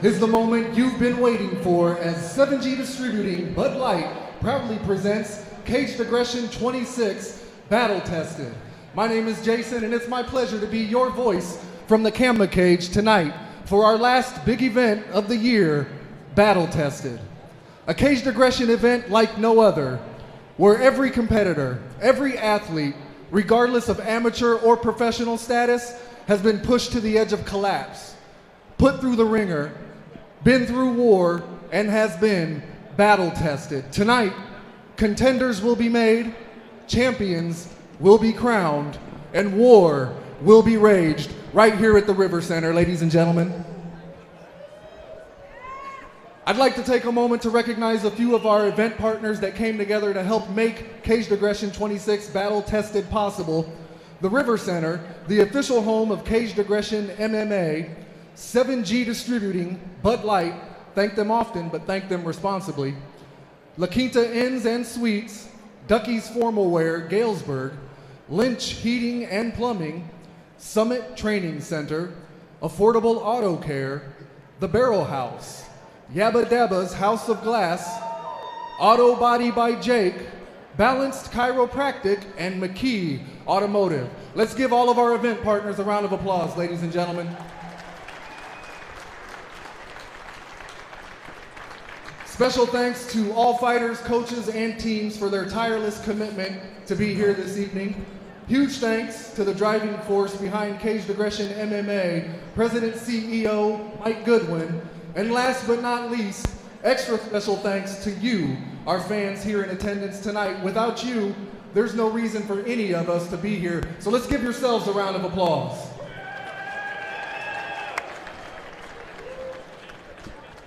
is the moment you've been waiting for as 7G Distributing Bud Light proudly presents Caged Aggression 26 Battle Tested. My name is Jason, and it's my pleasure to be your voice from the camera cage tonight for our last big event of the year, Battle Tested. A Caged Aggression event like no other, where every competitor, every athlete, regardless of amateur or professional status, has been pushed to the edge of collapse, put through the ringer, been through war, and has been battle tested. Tonight, contenders will be made, champions will be crowned, and war will be waged right here at the RiverCenter, ladies and gentlemen. I'd like to take a moment to recognize a few of our event partners that came together to help make Caged Aggression 26 Battle Tested possible. The RiverCenter, the official home of Caged Aggression MMA, 7G Distributing, Bud Light, thank them often, but thank them responsibly. La Quinta Inns and Suites, Ducky's Formal Wear, Galesburg, Lynch Heating and Plumbing, Summit Training Center, Affordable Auto Care, The Barrel House, Yabba Dabba's House of Glass, Auto Body by Jake, Balanced Chiropractic, and McKey Automotive. Let's give all of our event partners a round of applause, ladies and gentlemen. Special thanks to all fighters, coaches, and teams for their tireless commitment to be here this evening. Huge thanks to the driving force behind Caged Aggression MMA, President CEO Mike Goodwin, and last but not least, extra special thanks to you, our fans here in attendance tonight. Without you, there's no reason for any of us to be here. So let's give yourselves a round of applause.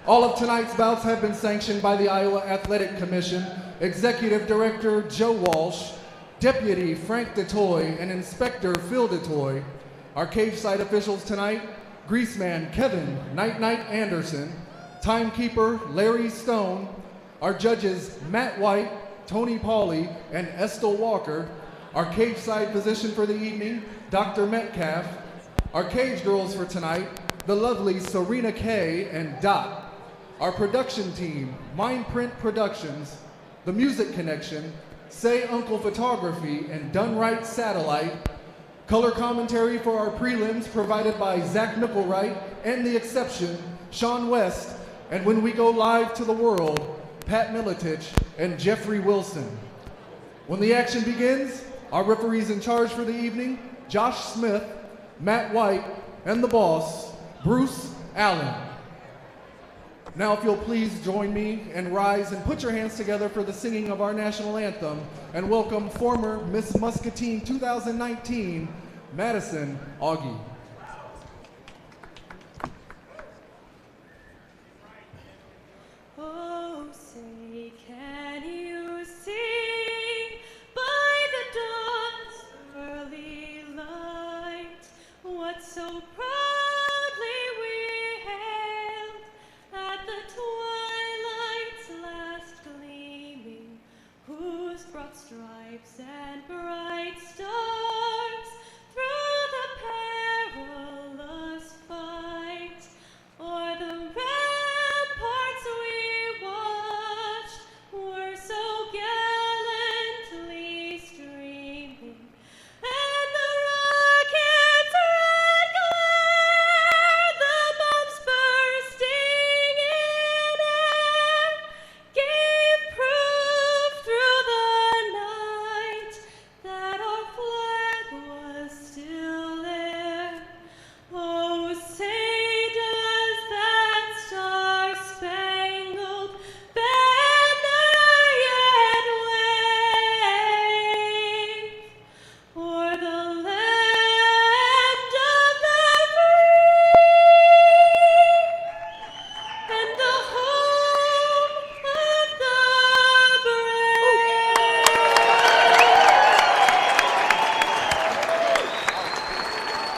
All of tonight's bouts have been sanctioned by the Iowa Athletic Commission, Executive Director Joe Walsh, Deputy Frank DeToy, and Inspector Phil DeToy. Our cage side officials tonight, Greaseman Kevin Night Night Anderson, Timekeeper Larry Stone, our judges Matt White, Tony Pauley, and Estel Walker, our cage side physician for the evening, Dr. Metcalf, our cage girls for tonight, the lovely Serena Kay and Dot, our production team, Mindprint Productions, The Music Connection, Say Uncle Photography, and Done Right Satellite, color commentary for our prelims provided by Zach Mickelwright and The Exception, Sean West, and when we go live to the world, Pat Militich and Jeffrey Wilson. When the action begins, our referees in charge for the evening, Josh Smith, Matt White, and the boss, Bruce Allen. Now if you'll please join me and rise and put your hands together for the singing of our national anthem and welcome former Miss Muscatine 2019, Madison Augie. Oh, say, can you see by the dawn's early light what so proudly we hailed at the twilight's last gleaming, whose broad stripes and bright stars through the perilous fight o'er the ramparts we watched were so gallantly streaming, and the rockets' red glare, the bombs bursting in air, gave proof through the night that our flag was still there. Oh, say does that star-spangled banner yet wave o'er the land of the free and the home of the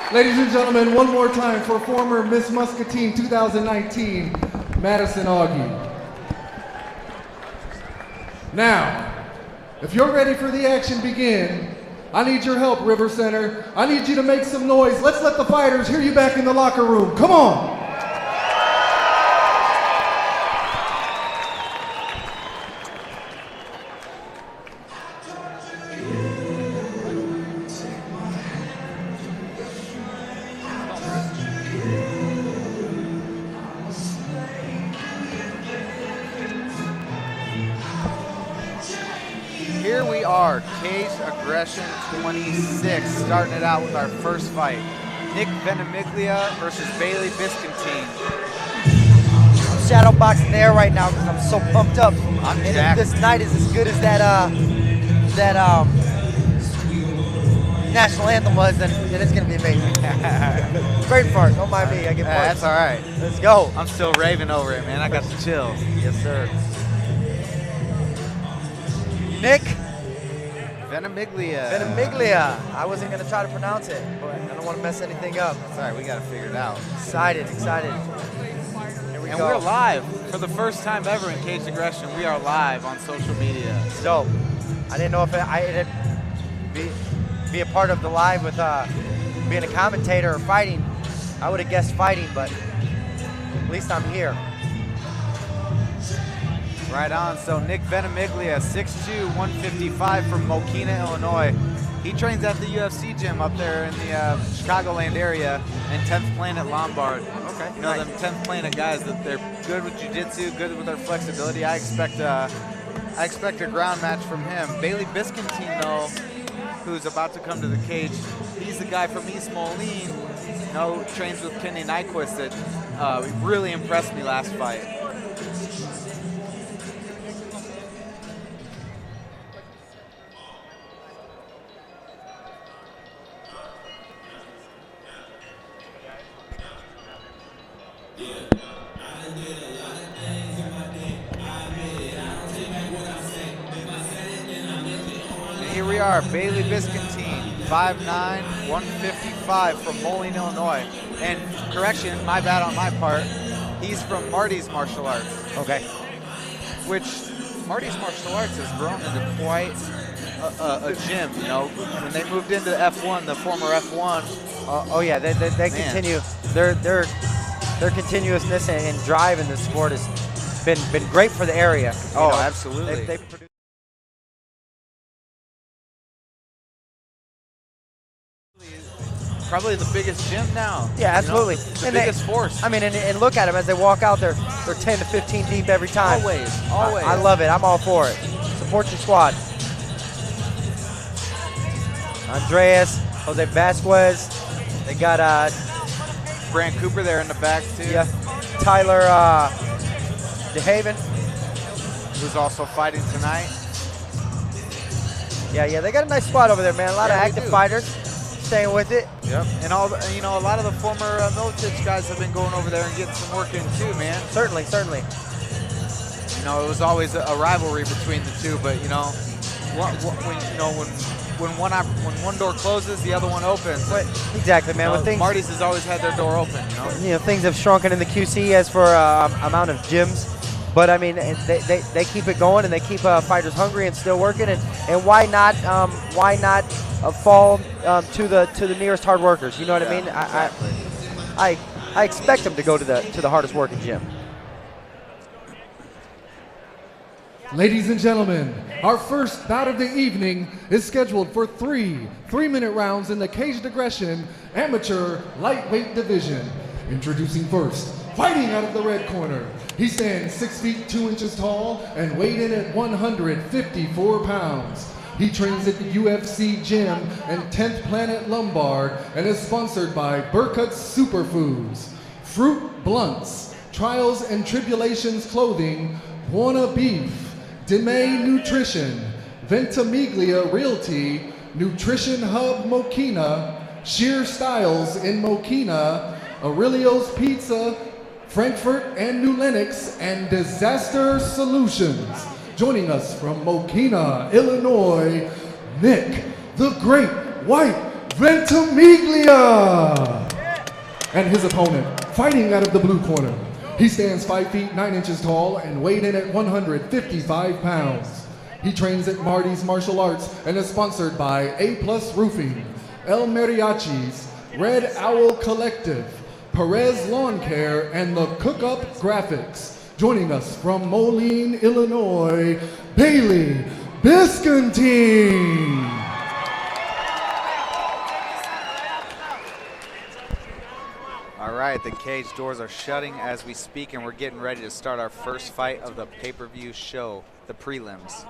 brave? Ladies and gentlemen, one more time for former Miss Muscatine 2019, Madison Augie. Now, if you're ready for the action begin, I need your help, RiverCenter. I need you to make some noise. Let's let the fighters hear you back in the locker room. Come on. are Cage Aggression 26, starting it out with our first fight. Nick Ventimiglia versus Bailey Biskind. I'm shadow boxing there right now because I'm so pumped up. I'm and jacked. if this night is as good as that national anthem was, then it's gonna be amazing. Great fart. Don't mind me. I get farts. That's all right. Let's go. I'm still raving over it, man. I got the chills. Yes, sir. Nick Ventimiglia. Ventimiglia. I wasn't gonna try to pronounce it, but I don't want to mess anything up. That's all right. We got to figure it out. Excited. Here we And go. we're live for the first time ever in Cage Aggression. We are live on social media. So, I didn't know if it'd be a part of the live with being a commentator or fighting. I would have guessed fighting, but at least I'm here. Right on. So Nick Ventimiglia, 6'2", 155 from Mokina, Illinois. He trains at the UFC gym up there in the Chicagoland area and 10th Planet Lombard. Okay. You know, them 10th Planet guys, that they're good with jiu-jitsu, good with their flexibility. I expect a ground match from him. Bailey Biskind, though, who's about to come to the cage, he's the guy from East Moline, you know, trains with Kenny Nyquist that really impressed me last fight. Here we are, Bailey Biskind, 5'9", 155 from Moline, Illinois. And correction, my bad on my part, he's from Marty's Martial Arts. Okay. Which Marty's Martial Arts has grown into quite a gym, you know. When they moved into F1, the former F1. Oh yeah, they continue. Their continuousness and drive in the sport has been great for the area. Oh, absolutely. They produce probably the biggest gym now. Yeah, absolutely. You know, the And biggest force. I mean, and look at them as they walk out. They're 10 to 15 deep every time. Always. I love it. I'm all for it. Support your squad. Andreas, Jose Vasquez. They got Brant Cooper there in the back too. yeah, Tyler DeHaven. Who's also fighting tonight. Yeah, they got a nice squad over there, man. A lot Yeah, of they active do. fighters staying with it. Yep. And a lot of the former Milicic guys have been going over there and getting some work in too, man. Certainly. You know, it was always a rivalry between the two, but you know, when one door closes, the other one opens. Exactly, man. When things, Marty's has always had their door open. You know, things have shrunken in the QC as for amount of gyms, but I mean, they keep it going and they keep fighters hungry and still working. And why not fall to the nearest hard workers? You know what I mean? Exactly. I expect them to go to the hardest working gym. Ladies and gentlemen, our first bout of the evening is scheduled for three-minute rounds in the Caged Aggression Amateur Lightweight Division. Introducing first, fighting out of the red corner. He stands 6 feet 2 inches tall and weighed in at 154 pounds. He trains at the UFC gym and 10th Planet Lombard and is sponsored by Burke Superfoods, Fruit Blunts, Trials and Tribulations Clothing, Buona Beef, DeMay Nutrition, Ventimiglia Realty, Nutrition Hub Mokina, Sheer Styles in Mokina, Aurelio's Pizza, Frankfurt and New Lenox, and Disaster Solutions. Joining us from Mokina, Illinois, Nick, the Great White Ventimiglia. And his opponent, fighting out of the blue corner. He stands 5 feet 9 inches tall and weighed in at 155 pounds. He trains at Marty's Martial Arts and is sponsored by A+ Roofing, El Mariachis, Red Owl Collective, Perez Lawn Care, and the Cook-Up Graphics. Joining us from Moline, Illinois, Bailey Biskind. All right, the cage doors are shutting as we speak, and we're getting ready to start our first fight of the pay-per-view show, the prelims.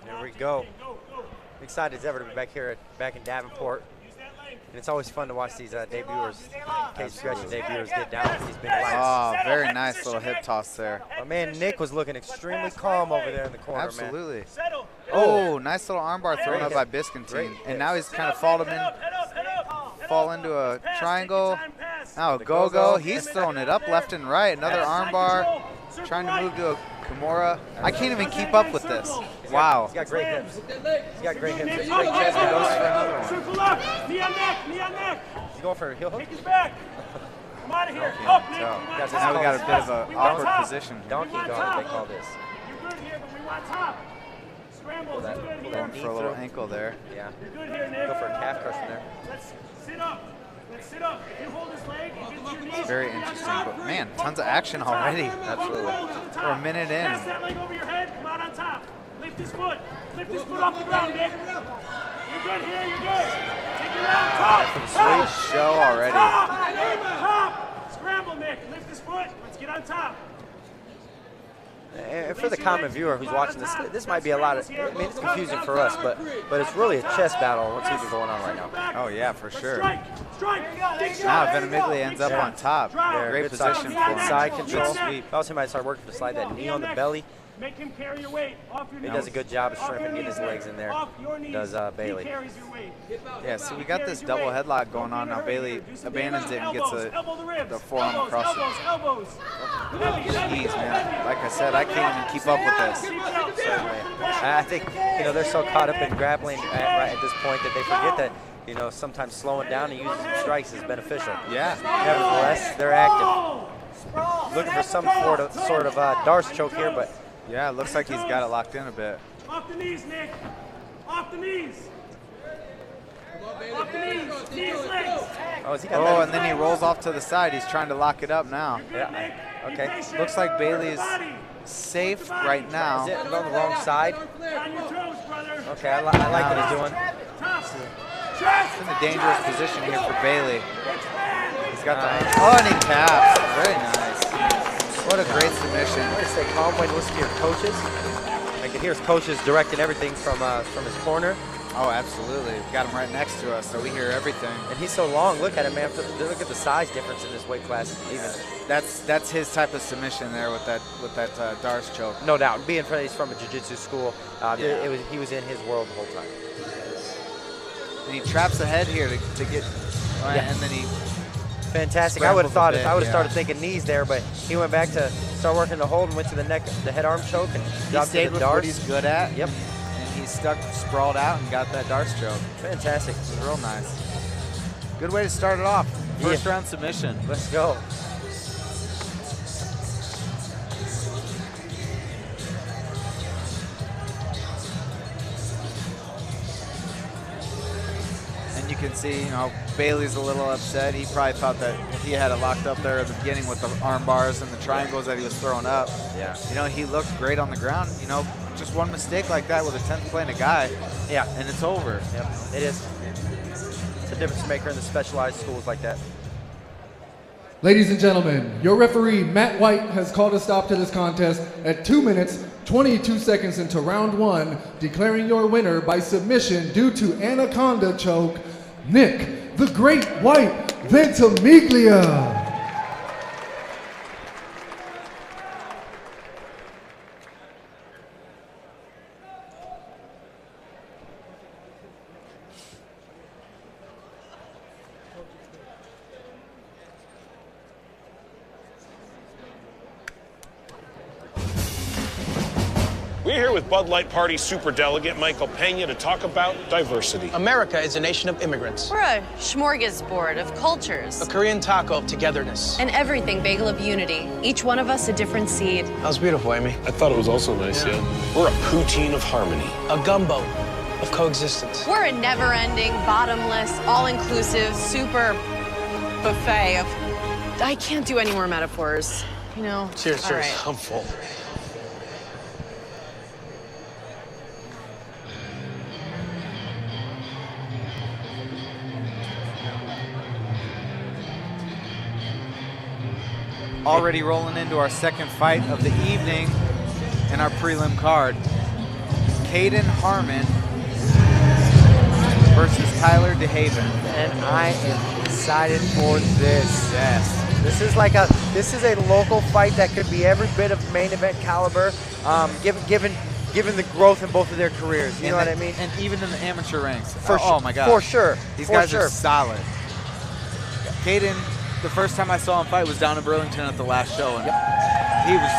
There we go. Excited as ever to be back in Davenport. And it's always fun to watch these debuters, cage scratching debuters get down with these big lights. Oh, very nice little hip toss there. My man Nick was looking extremely calm over there in the corner, Absolutely. man. Oh, nice little armbar thrown up by Biskind. And now he's kind of fall into a triangle. Now a go-go. He's throwing it up left and right. Another armbar. Trying to move to a Kimura. I can't even keep up with this. Wow. He's got great hips. He's got great hips. He's great chest. He goes for another one. Circle up. Knee on neck. He's going for a heel hook. Take his back. Come out of here. Up, Nick. Now we got a bit of an awkward position. Donkey guard, they call this. You're good here, but we want top. Scrambles. You're good here. Going for a little ankle there. Yeah. You're good here, Nick. Go for a calf crush from there. Let's sit up. Let's sit up. If you hold his leg, you get to your knees. Very interesting, but man, tons of action already. Absolutely. We're a minute in. Pass that leg over your head. Come out on top. Lift his foot. Lift his foot off the ground, Nick. You're good here. You're good. Take your round. Top. Sweet show already. Top. Scramble, Nick. Lift his foot. Let's get on top. And for the common viewer who's watching this, this might be a lot of, I mean, it's confusing for us, but it's really a chess battle what's even going on right now. Oh, yeah, for sure. Strike. Now Ventimiglia ends up on top. Great Good position for him. side control. If I was him, I'd start working to slide that knee on the belly. Make him carry your weight off your He knees. does a good job of shrimping, getting his legs in there. Off your knees. Does Bailey. He carries your weight. Yeah, so we got this double headlock going on now. Bailey abandons it and gets the forearm across it. Elbows. Jeez, man. Like I said, I can't even keep up with this. I think, they're so caught up in grappling right at this point that they forget that, sometimes slowing down and using some strikes is beneficial. Yeah. Nevertheless, they're active. Looking for some sort of Darce choke here, but Yeah, it looks like he's got it locked in a bit. Off the knees, Nick. Off the knees. Off the knees. Knees, legs. Oh, and then he rolls off to the side. He's trying to lock it up now. yeah, okay. Looks like Bailey's safe right now. Is it on the wrong side? On your toes, brother. Okay, I like what he's doing. He's in a dangerous position here for Bailey. He's got the and he taps. Very nice. What a great submission. I'm going to say calm way to listen to your coaches. I can hear his coaches directing everything from his corner. Oh, absolutely. We've got him right next to us, so we hear everything. And he's so long. Look at him, man. Look at the size difference in this weight class. Even That's his type of submission there with that Darce choke. no doubt, being he's from a jiu-jitsu school, he was in his world the whole time. And he traps ahead here to get, and then he. Fantastic. I would have Scrambles a thought bit, started thinking knees there, but he went back to start working the hold and went to the neck, the head arm choke, and He dropped stayed to the with what he's Darce. good at. Yep. And he stuck sprawled out and got that Darce choke. Fantastic. It was real nice. Good way to start it off. First round submission. Let's go. And you can see, Bailey's a little upset. He probably thought that he had it locked up there at the beginning with the arm bars and the triangles that he was throwing up. Yeah. He looked great on the ground. Just one mistake like that with a 10th playing a guy. Yeah. And it's over. Yep. It is. It's a difference maker in the specialized schools like that. Ladies and gentlemen, your referee, Matt White, has called a stop to this contest at 2 minutes, 22 seconds into round one, declaring your winner by submission due to anaconda choke, Nick, the Great White Ventimiglia. We're here with Bud Light Party superdelegate Michael Pena to talk about diversity. America is a nation of immigrants. We're a smorgasbord of cultures. A Korean taco of togetherness. An everything bagel of unity. Each one of us a different seed. That was beautiful, Amy. I thought it was also nice, yeah. We're a poutine of harmony. A gumbo of coexistence. We're a never-ending, bottomless, all-inclusive, super buffet of... I can't do any more metaphors, Cheers, All cheers. right. I'm full. Already rolling into our second fight of the evening in our prelim card. Caden Harmon versus Tyler DeHaven. And I am excited for this. Yes. This is a local fight that could be every bit of main event caliber, given the growth in both of their careers. You know what I mean? And even in the amateur ranks. Oh my God. For sure. These guys are solid. Caden, the first time I saw him fight was down in Burlington at the last show, and he was.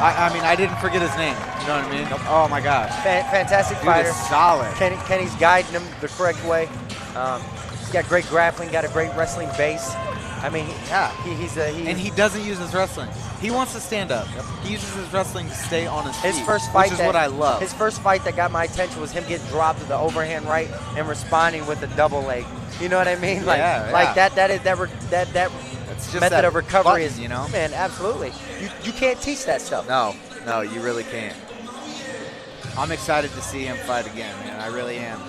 I mean, I didn't forget his name. You know what I mean? Oh my gosh. Fantastic Dude fighter. is solid. Kenny's guiding him the correct way. He's got great grappling, got a great wrestling base. I mean, and he doesn't use his wrestling. He wants to stand up. He uses his wrestling to stay on his feet, which is what I love. His first fight that got my attention was him getting dropped with the overhand right and responding with a double leg. You know what I mean? Like that method of recovery is, man, absolutely. You can't teach that stuff. No, you really can't. I'm excited to see him fight again, man. I really am.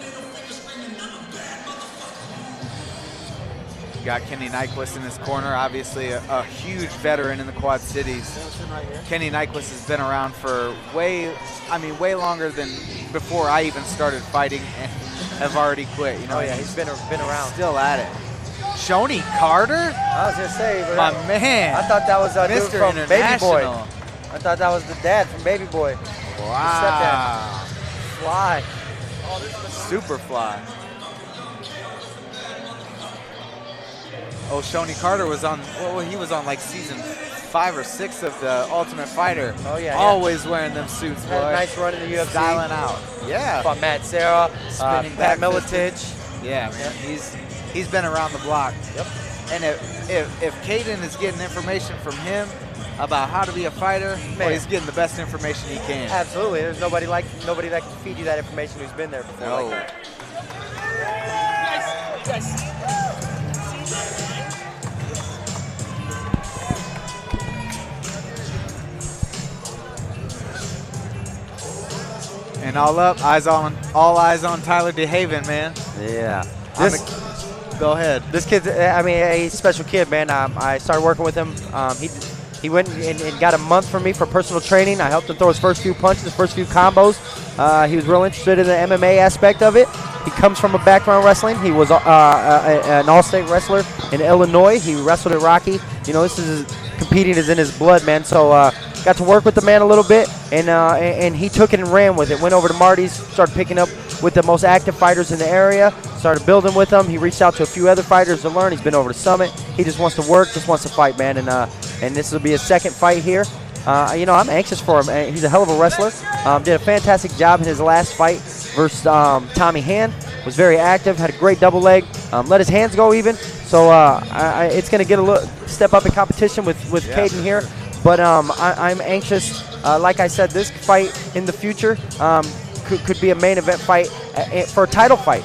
Got Kenny Nyquist in his corner, obviously a huge veteran in the Quad Cities. Kenny Nyquist has been around for way longer than before I even started fighting and have already quit. You know, he's been around. Still at it. Shoney Carter? I was gonna say, but my man. I thought that was a dude Mr. from Baby Boy. International. I thought that was the dad from Baby Boy. Wow. Fly. Super fly. Oh, Shoney Carter was on, he was on like season 5 or 6 of the Ultimate Fighter. Oh, yeah. Always wearing them suits, boy. Had a nice run in the UFC. Styling out. Yeah. Fought Matt Serra, Pat Miletich. Yeah, man. He's been around the block. Yep. And if Caden is getting information from him about how to be a fighter, well, he's getting the best information he can. Absolutely. There's nobody that can feed you that information who's been there before like that. And all eyes on Tyler DeHaven, man. Yeah. Go ahead. This kid, I mean, he's a special kid, man. I started working with him. He went and got a month from me for personal training. I helped him throw his first few punches, his first few combos. He was real interested in the MMA aspect of it. He comes from a background wrestling. He was an all-state wrestler in Illinois. He wrestled at Rocky. You know, competing is in his blood, man. So got to work with the man a little bit, and he took it and ran with it. Went over to Marty's, started picking up with the most active fighters in the area, started building with them. He reached out to a few other fighters to learn. He's been over to Summit. He just wants to work, just wants to fight, man. And this will be his second fight here. You know, I'm anxious for him. He's a hell of a wrestler. Did a fantastic job in his last fight versus Tommy Hand. Was very active, had a great double leg, let his hands go even. So it's going to get a little step up in competition with Caden here. Sure. But I'm anxious. Like I said, this fight in the future could be a main event fight for a title fight.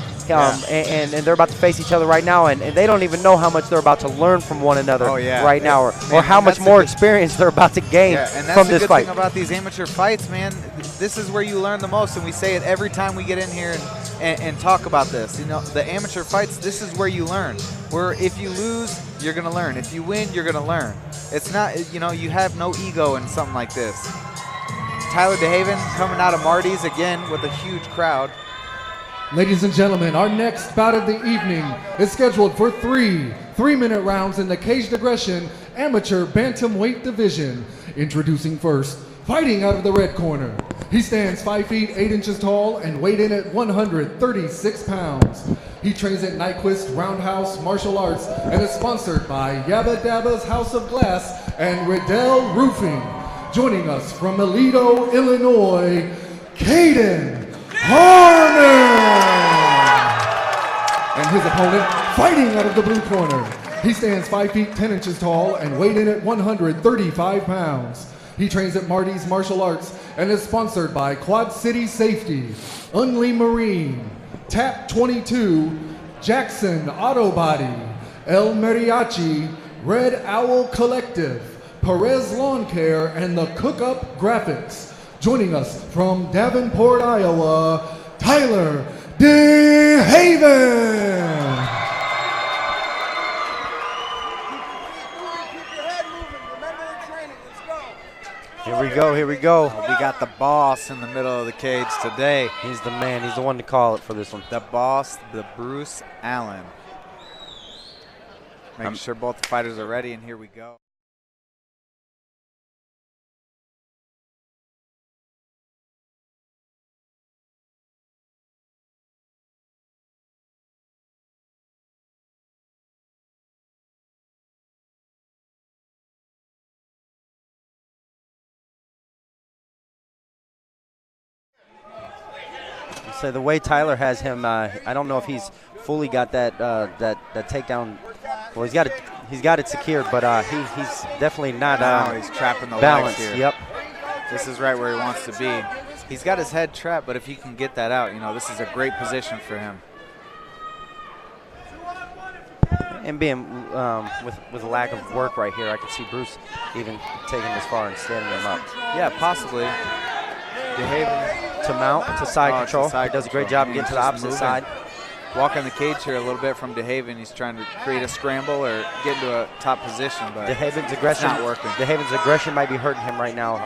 And they're about to face each other right now, and they don't even know how much they're about to learn from one another right now, or how much more experience they're about to gain from this fight. And that's the good thing about these amateur fights, man. This is where you learn the most, and we say it every time we get in here and talk about this. You know, the amateur fights, this is where you learn. Where if you lose, you're going to learn. If you win, you're going to learn. It's not, you know, you have no ego in something like this. Tyler DeHaven coming out of Marty's again with a huge crowd. Ladies and gentlemen, our next bout of the evening is scheduled for three-minute rounds in the Caged Aggression Amateur Bantamweight Division. Introducing first, fighting out of the red corner. He stands 5 feet 8 inches tall and weighed in at 136 pounds. He trains at Nyquist Roundhouse Martial Arts and is sponsored by Yabba Dabba's House of Glass and Riddell Roofing. Joining us from Aledo, Illinois, Caden Harmon! And his opponent, fighting out of the blue corner. He stands 5 feet 10 inches tall and weighed in at 135 pounds. He trains at Marty's Martial Arts and is sponsored by Quad City Safety, Unley Marine, Tap 22, Jackson Auto Body, El Mariachi, Red Owl Collective, Perez Lawn Care, and the Cook Up Graphics. Joining us from Davenport, Iowa, Tyler DeHaven. Here we go, here we go. We got the boss in the middle of the cage today. He's the man. He's the one to call it for this one. The boss, the Bruce Allen. Making sure both the fighters are ready, and here we go. So the way Tyler has him, I don't know if he's fully got that that takedown. Well, he's got it secured, but he's definitely not he's trapping the balanced. legs here. Yep. This is right where he wants to be. He's got his head trapped, but if he can get that out, this is a great position for him. And being with a lack of work right here, I could see Bruce even taking this far and standing him up. Yeah, possibly. DeHaven to mount to side control. He does a great job getting to the opposite side. Walking the cage here a little bit from DeHaven. He's trying to create a scramble or get into a top position, but DeHaven's aggression not working. DeHaven's aggression might be hurting him right now.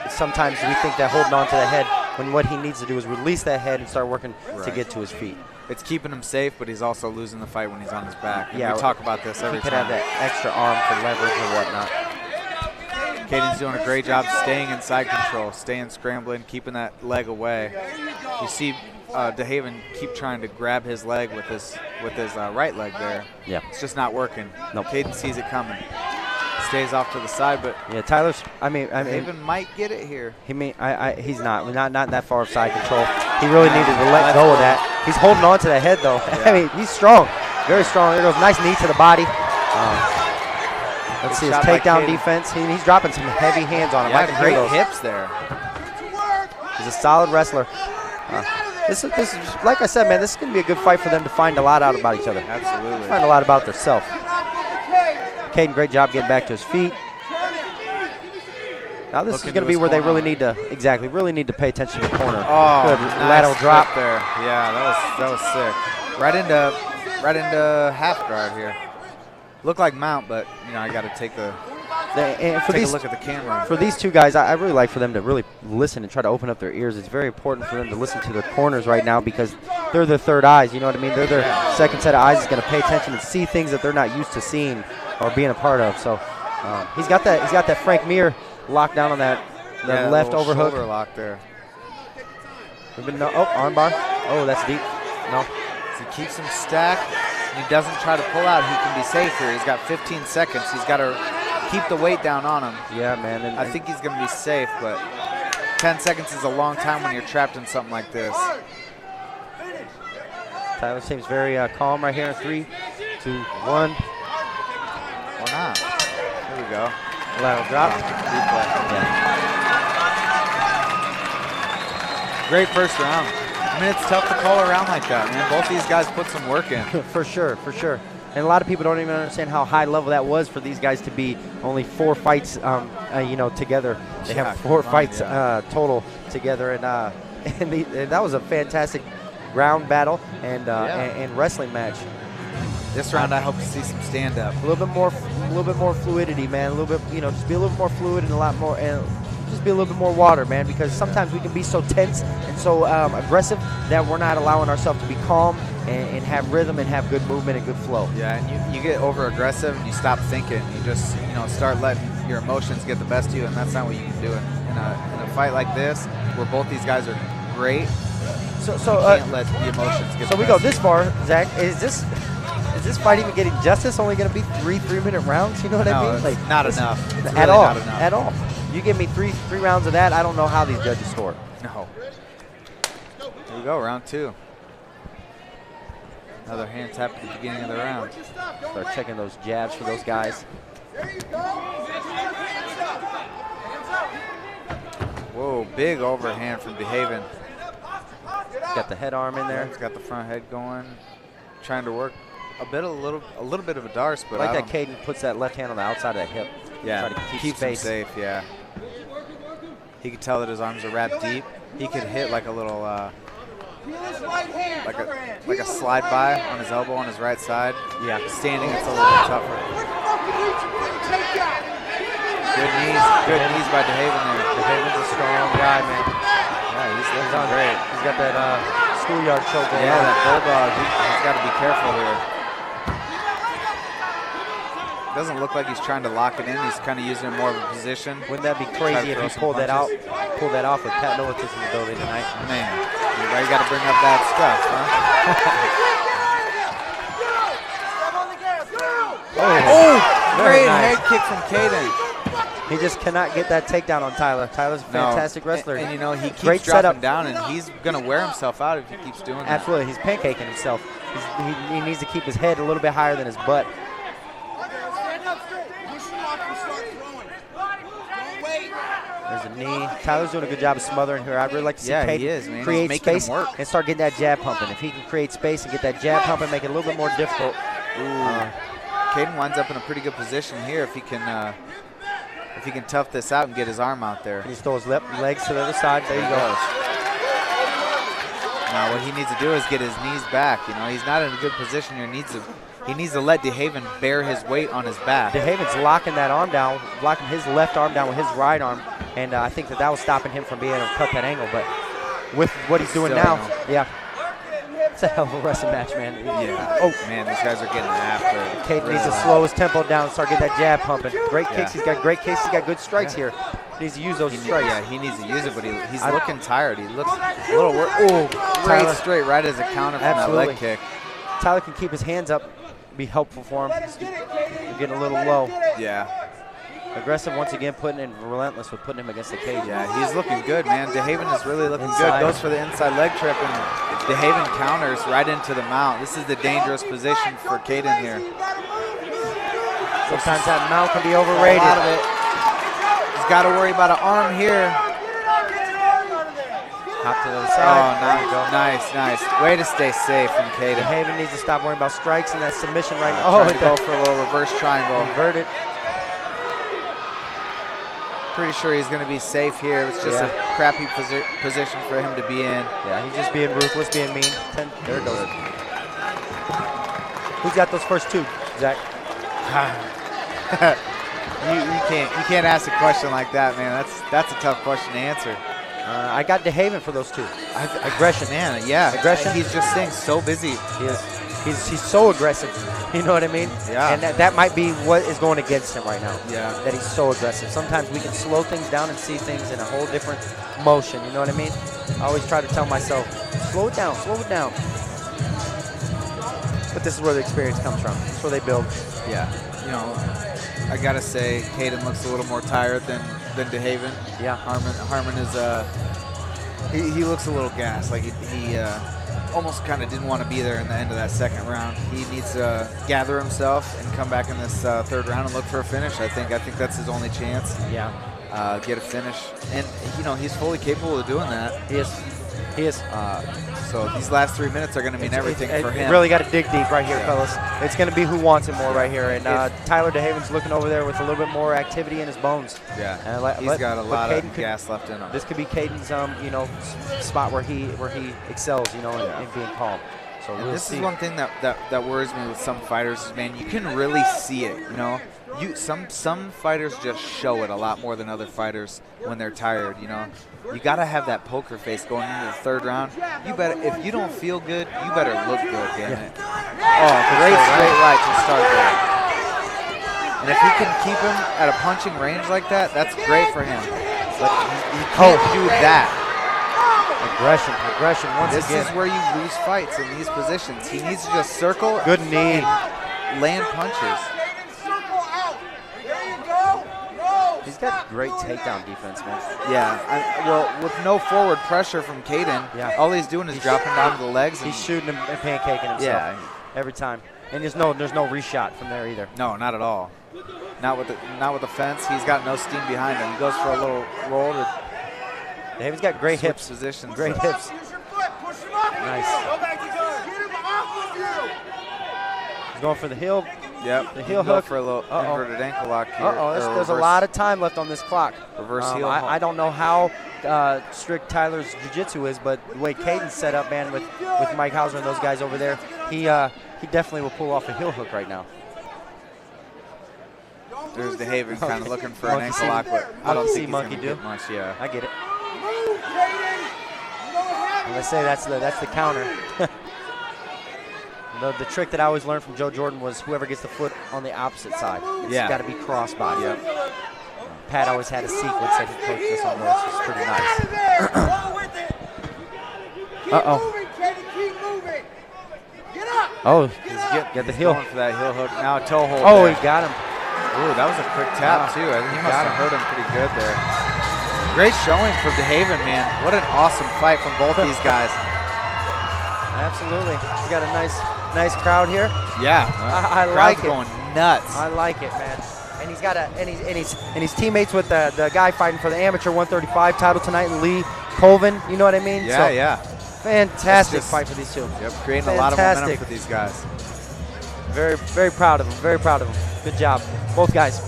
Sometimes we think that holding on to the head when what he needs to do is release that head and start working to get to his feet. It's keeping him safe, but he's also losing the fight when he's on his back. And yeah, we talk about this every he could time. have that extra arm for leverage or whatnot. Caden's doing a great job staying in side control, staying scrambling, keeping that leg away. You see DeHaven keep trying to grab his leg with his right leg there. Yeah. It's just not working. Nope. Caden sees it coming. Stays off to the side, but yeah, Tyler's. I mean, DeHaven might get it here. He's not that far of side control. He really needed to let go of that. He's holding on to the head though. Yeah. I mean, he's strong, very strong. There goes nice knee to the body. Let's see his takedown defense. He's dropping some heavy hands on him. Yeah, great hips there. He's a solid wrestler. This is like I said, man. This is gonna be a good fight for them to find a lot out about each other. Absolutely. Find a lot about themselves. Caden, great job getting back to his feet. Now this is going to be where they really need to pay attention to the corner. Oh, good nice lateral drop there. Yeah, that was sick. Right into half guard here. Looked like mount, but I got to take a look at the camera. For these two guys, I really like for them to really listen and try to open up their ears. It's very important for them to listen to their corners right now because they're their third eyes. You know what I mean? They're their second set of eyes is going to pay attention and see things that they're not used to seeing or being a part of. So he's got that Frank Mir locked down on that left overhook. Shoulder lock there. Armbar. Oh, that's deep. No. So he keeps him stacked. He doesn't try to pull out. He can be safe here. He's got 15 seconds. He's got to keep the weight down on him. Yeah, man. I think he's going to be safe, but 10 seconds is a long time when you're trapped in something like this. Tyler seems very calm right here in 3, 2, 1. Or not. Here we go. Lateral drop. Great first round. I mean, it's tough to call a round like that, man. Both these guys put some work in. For sure. And a lot of people don't even understand how high level that was for these guys to be only 4 fights, together. They have 4 fights total together, and that was a fantastic ground battle and wrestling match. This round, I hope to see some stand up. A little bit more fluidity, man. A little bit, just be a little more fluid and a lot more, and just be a little bit more water, man. Because sometimes we can be so tense and so aggressive that we're not allowing ourselves to be calm and have rhythm and have good movement and good flow. Yeah, and you get over aggressive and you stop thinking. You just start letting your emotions get the best of you, and that's not what you can do in a fight like this, where both these guys are great. So you can't let the emotions get. So we go this far, Zach. Is this fight even getting justice? Only going to be 3 3-minute rounds? You know what I mean? Like not enough. It's at really all. Not enough. At all. You give me three rounds of that, I don't know how these judges score. No. There you go, round 2. Another hand tap at the beginning of the round. Start checking those jabs for those guys. Whoa, big overhand from DeHaven. Got the head arm in there. He's got the front head going. Trying to work a little bit of a darce, but I like that Caden puts that left hand on the outside of the hip. Yeah, try to keep keeps him safe. Yeah, he could tell that his arms are wrapped deep. He could hit like a little, like a slide by on his elbow on his right side. Yeah, standing it's a little bit tougher. Good knees by DeHaven there. DeHaven's a strong guy, man. Yeah, he's looking great. He's got that schoolyard choke going Yeah, on. that bulldog. He's got to be careful here. Doesn't look like he's trying to lock it in. He's kind of using it more of a position. Wouldn't that be crazy if he pulled that off with Pat Lewis' ability tonight? Man, you got to bring up that stuff, huh? Oh, great head kick from Caden. He just cannot get that takedown on Tyler. Tyler's a fantastic wrestler. And you know, he keeps Great dropping setup. down, and he's going to wear himself out if he keeps doing that. Absolutely. He's pancaking himself. He needs to keep his head a little bit higher than his butt. There's a knee. Tyler's doing a good job of smothering her. I'd really like to see Caden create space and start getting that jab pumping. If he can create space and get that jab pumping, make it a little bit more difficult. Caden winds up in a pretty good position here if he can tough this out and get his arm out there. He needs to throw his legs to the other side. There you go. Now what he needs to do is get his knees back. You know, he's not in a good position here. He needs to let DeHaven bear his weight on his back. DeHaven's locking that arm down, locking his left arm down with his right arm, and I think that was stopping him from being able to cut that angle. But with what he's doing now, yeah, it's a hell of a wrestling match, man. Yeah. Oh man, these guys are getting after it. Caden needs to slow his tempo down and start getting that jab pumping. Great kicks. He's got great kicks. He's got good strikes here. He needs to use those strikes. Yeah, he needs to use it, but he's looking tired. He looks a little worried. Oh, great straight right as a counter from that leg kick. Tyler can keep his hands up, be helpful for him. He's getting a little low. Yeah. Aggressive once again, relentless with putting him against the cage. Yeah, he's looking good, man. DeHaven is really looking good. Goes for the inside leg trip, and DeHaven counters right into the mount. This is the dangerous position for Caden here. Sometimes that mount can be overrated. A lot of it. He's got to worry about an arm here. Hop to the other side. Oh, nice. Way to stay safe from Caden. DeHaven needs to stop worrying about strikes and that submission right now. Oh, go for a little reverse triangle. Invert it. Pretty sure he's going to be safe here. It's just a crappy position for him to be in. Yeah, he's just being ruthless, being mean. There it goes. Who's got those first two, Zach? you can't ask a question like that, man. That's a tough question to answer. I got DeHaven for those two. Aggression. Man, yeah. Aggression. He's just staying so busy. He is. He's so aggressive. You know what I mean? Yeah. And that might be what is going against him right now. Yeah. That he's so aggressive. Sometimes we can slow things down and see things in a whole different motion. You know what I mean? I always try to tell myself, slow it down, slow it down. But this is where the experience comes from. That's where they build. Yeah. You know, I gotta say, Caden looks a little more tired than DeHaven. Yeah. Harmon is he looks a little gassed. Like he almost kind of didn't want to be there in the end of that second round. He needs to gather himself and come back in this third round and look for a finish. I think that's his only chance. Yeah. Get a finish, and you know he's fully capable of doing that. He is. So these last 3 minutes are going to mean everything for him. Really got to dig deep right here, fellas. It's going to be who wants it more right here. And Tyler DeHaven's looking over there with a little bit more activity in his bones. Yeah, and he's got a lot of gas left in him. This could be Caden's, spot where he excels, in being calm. So this is one thing that worries me with some fighters is, man, you can really see it. Some fighters just show it a lot more than other fighters when they're tired. You gotta have that poker face going into the third round. You better, if you don't feel good, you better look good, damn it. Oh, great straight right to start there. And if he can keep him at a punching range like that, that's great for him. But he can't do that. Aggression once again. This is where you lose fights in these positions. He needs to just circle. Good knee. And land punches. He's got great takedown defense, man. Yeah, well, with no forward pressure from Caden, all he's doing is dropping down to the legs. He's shooting and pancaking himself. Yeah, every time. And there's no reshot from there either. No, not at all. Not with the fence. He's got no steam behind him. He goes for a little roll. He's got great hips. Positions. Great hips. Nice. He's going for the heel. Yep. The heel hook for a little inverted ankle lock here. There's a lot of time left on this clock. Reverse heel. I don't know how strict Tyler's jiu-jitsu is, but the way Caden's set up, man, with Mike Hauser and those guys over there, he definitely will pull off a heel hook right now. There's DeHaven kind of looking for an Monkey ankle see- lock, but I don't monkey see, think he's monkey gonna do. get much. Yeah. I get it. Let's say that's the counter. The trick that I always learned from Joe Jordan was whoever gets the foot on the opposite side. It's got to be crossbody. Yep. Pat always had a sequence that he coached us on those. It's pretty nice. Uh-oh. Oh, get the heel. Going for that heel hook. Now a toe hold. Oh, there. he got him. Ooh, that was a quick tap, too. I think he must have hurt him pretty good there. Great showing for DeHaven, man. What an awesome fight from both these guys. Absolutely. We got a nice crowd here. Yeah. I like it. Going nuts. I like it, man. And he's got he's teammates with the guy fighting for the amateur 135 title tonight, Lee Colvin. You know what I mean? Yeah, so, yeah. Fantastic fight for these two. Yep, creating a lot of momentum for these guys. Very, very proud of them. Very proud of them. Good job, both guys.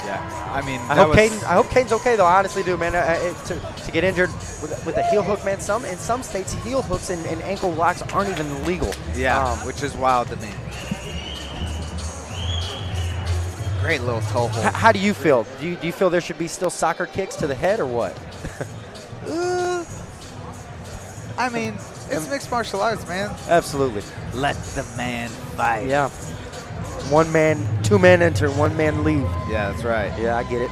Yeah, I mean, I hope Caden's okay though. I honestly do, man. To get injured with a heel hook, man. In some states, heel hooks and ankle locks aren't even legal. Yeah, which is wild to me. Great little toe hold. How do you feel? Do you feel there should be still soccer kicks to the head or what? I mean, it's mixed martial arts, man. Absolutely. Let the man fight. Yeah. Two men enter, one man leave. Yeah, that's right. Yeah, I get it.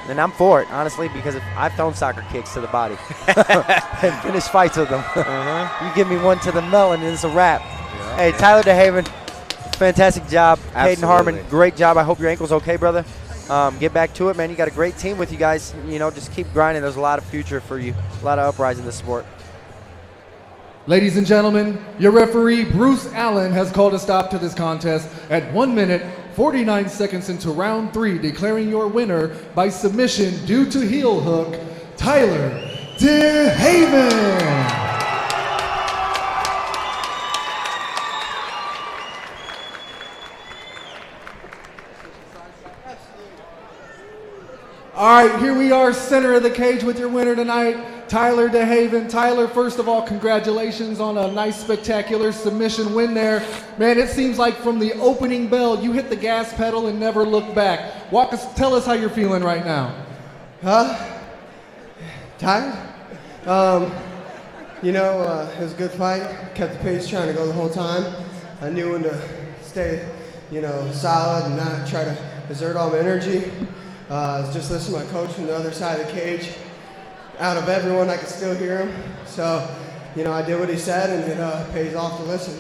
And I'm for it, honestly, because I've thrown soccer kicks to the body and finished fights with them. You give me one to the melon and it's a wrap. Yeah, hey, Tyler DeHaven, fantastic job. Caden Harmon, great job. I hope your ankle's okay, brother. Get back to it, man. You got a great team with you guys. You know, just keep grinding. There's a lot of future for you, a lot of uprise in this sport. Ladies and gentlemen, your referee, Bruce Allen, has called a stop to this contest at 1 minute, 49 seconds into round 3, declaring your winner by submission due to heel hook, Tyler DeHaven. All right, here we are, center of the cage with your winner tonight, Tyler DeHaven. Tyler, first of all, congratulations on a nice, spectacular submission win there. Man, it seems like from the opening bell, you hit the gas pedal and never looked back. Tell us how you're feeling right now. Tired? It was a good fight. Kept the pace trying to go the whole time. I knew when to stay, solid and not try to exert all my energy. Just listen to my coach from the other side of the cage. Out of everyone, I could still hear him. So, I did what he said, and it pays off to listen.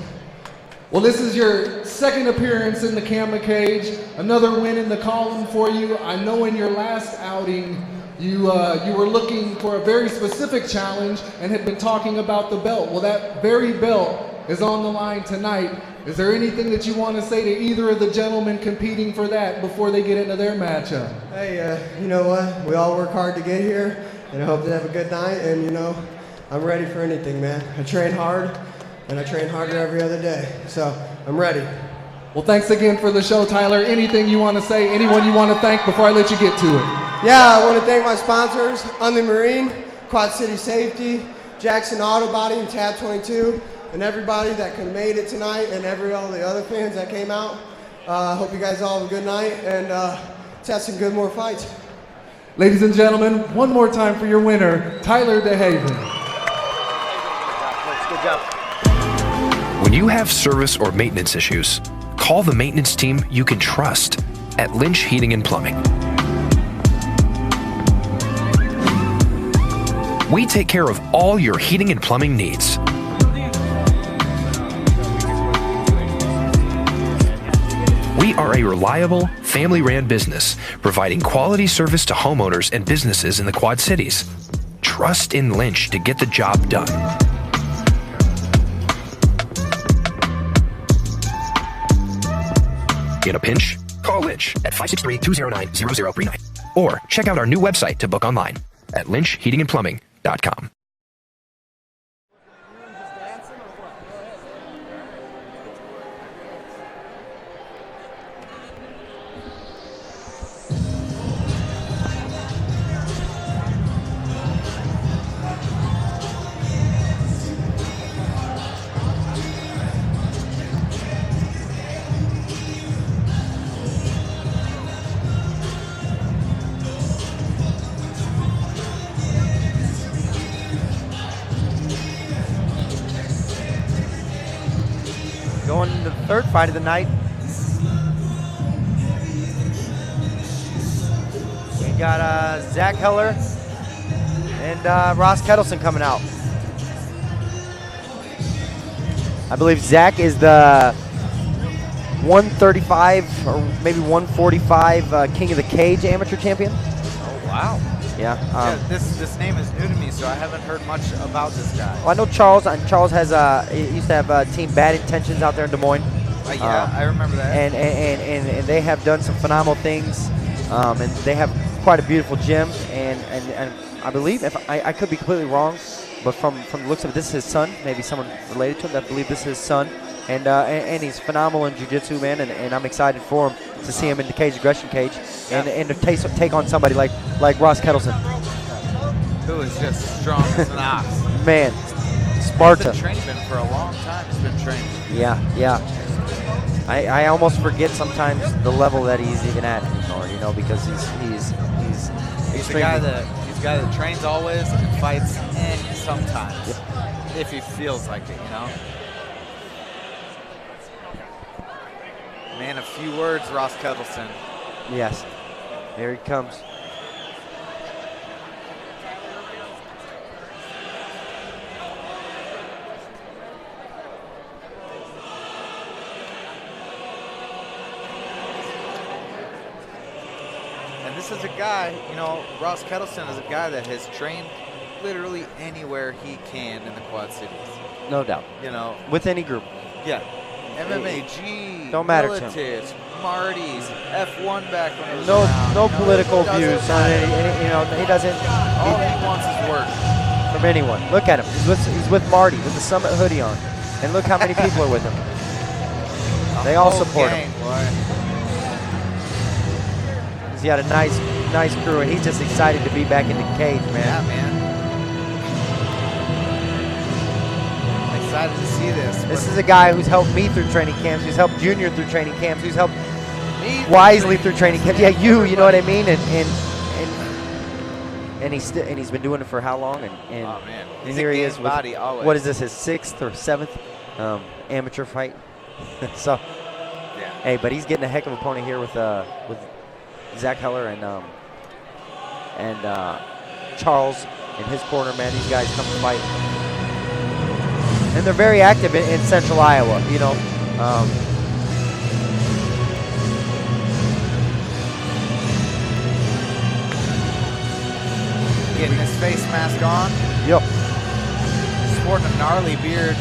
Well, this is your second appearance in the camera cage, another win in the column for you. I know in your last outing, you were looking for a very specific challenge and had been talking about the belt. Well, that very belt is on the line tonight. Is there anything that you want to say to either of the gentlemen competing for that before they get into their matchup? Hey, you know what? We all work hard to get here, and I hope they have a good night. And, I'm ready for anything, man. I train hard, and I train harder every other day. So I'm ready. Well, thanks again for the show, Tyler. Anything you want to say? Anyone you want to thank before I let you get to it? Yeah, I want to thank my sponsors, Unley Marine, Quad City Safety, Jackson Auto Body, and Tab 22. And everybody that made it tonight, and all the other fans that came out. Hope you guys all have a good night, and let's have some more fights. Ladies and gentlemen, one more time for your winner, Tyler DeHaven. Good job. When you have service or maintenance issues, call the maintenance team you can trust at Lynch Heating and Plumbing. We take care of all your heating and plumbing needs. We are a reliable, family-ran business providing quality service to homeowners and businesses in the Quad Cities. Trust in Lynch to get the job done. In a pinch, call Lynch at 563-209-0039 or check out our new website to book online at lynchheatingandplumbing.com. third fight of the night. We got Zach Heller and Ross Kedleston coming out. I believe Zach is the 135 or maybe 145 King of the Cage amateur champion. Oh, wow. Yeah. This name is new to me, so I haven't heard much about this guy. Well, I know Charles, and Charles has he used to have Team Bad Intentions out there in Des Moines. Yeah, I remember that. And they have done some phenomenal things, and they have quite a beautiful gym. And I believe, if I could be completely wrong, but from the looks of it, this is his son. Maybe someone related to him. I believe this is his son. And he's phenomenal in jiu-jitsu, man, and I'm excited for him to see him in the cage aggression cage and to take on somebody like Ross Kedleston. Who is just strong as an ox. Man, Sparta. He's been training for a long time. He's been training. Yeah. I almost forget sometimes the level that he's even at anymore, you know, because he's the guy that trains always and fights sometimes. Yep. If he feels like it, you know. Man, a few words, Ross Kedleston. Yes. Here he comes. And this is a guy, you know, Ross Kedleston is a guy that has trained literally anywhere he can in the Quad Cities. No doubt. You know. With any group. Yeah. MMA, G, don't matter to Militich, Marty's, F1 back when it was no around. political views on any, you know, he doesn't. All he wants is work. From anyone. Look at him. He's with Marty with the Summit hoodie on. And look how many people are with him. They all support him. He's got a nice crew, and he's just excited to be back in the cage, man. Yeah, man. Excited to see this. This is a guy who's helped me through training camps, who's helped Junior through training camps, who's helped Wisely through training camps. Yeah, you know what I mean? And he's been doing it for how long? And oh, man. And here he is with, body always. What is this, his 6th or 7th amateur fight? So, yeah. Hey, but he's getting a heck of an opponent here with Zach Heller and Charles in his corner, man. These guys come to fight. And they're very active in central Iowa, you know. Getting his face mask on. Yep. Sporting a gnarly beard.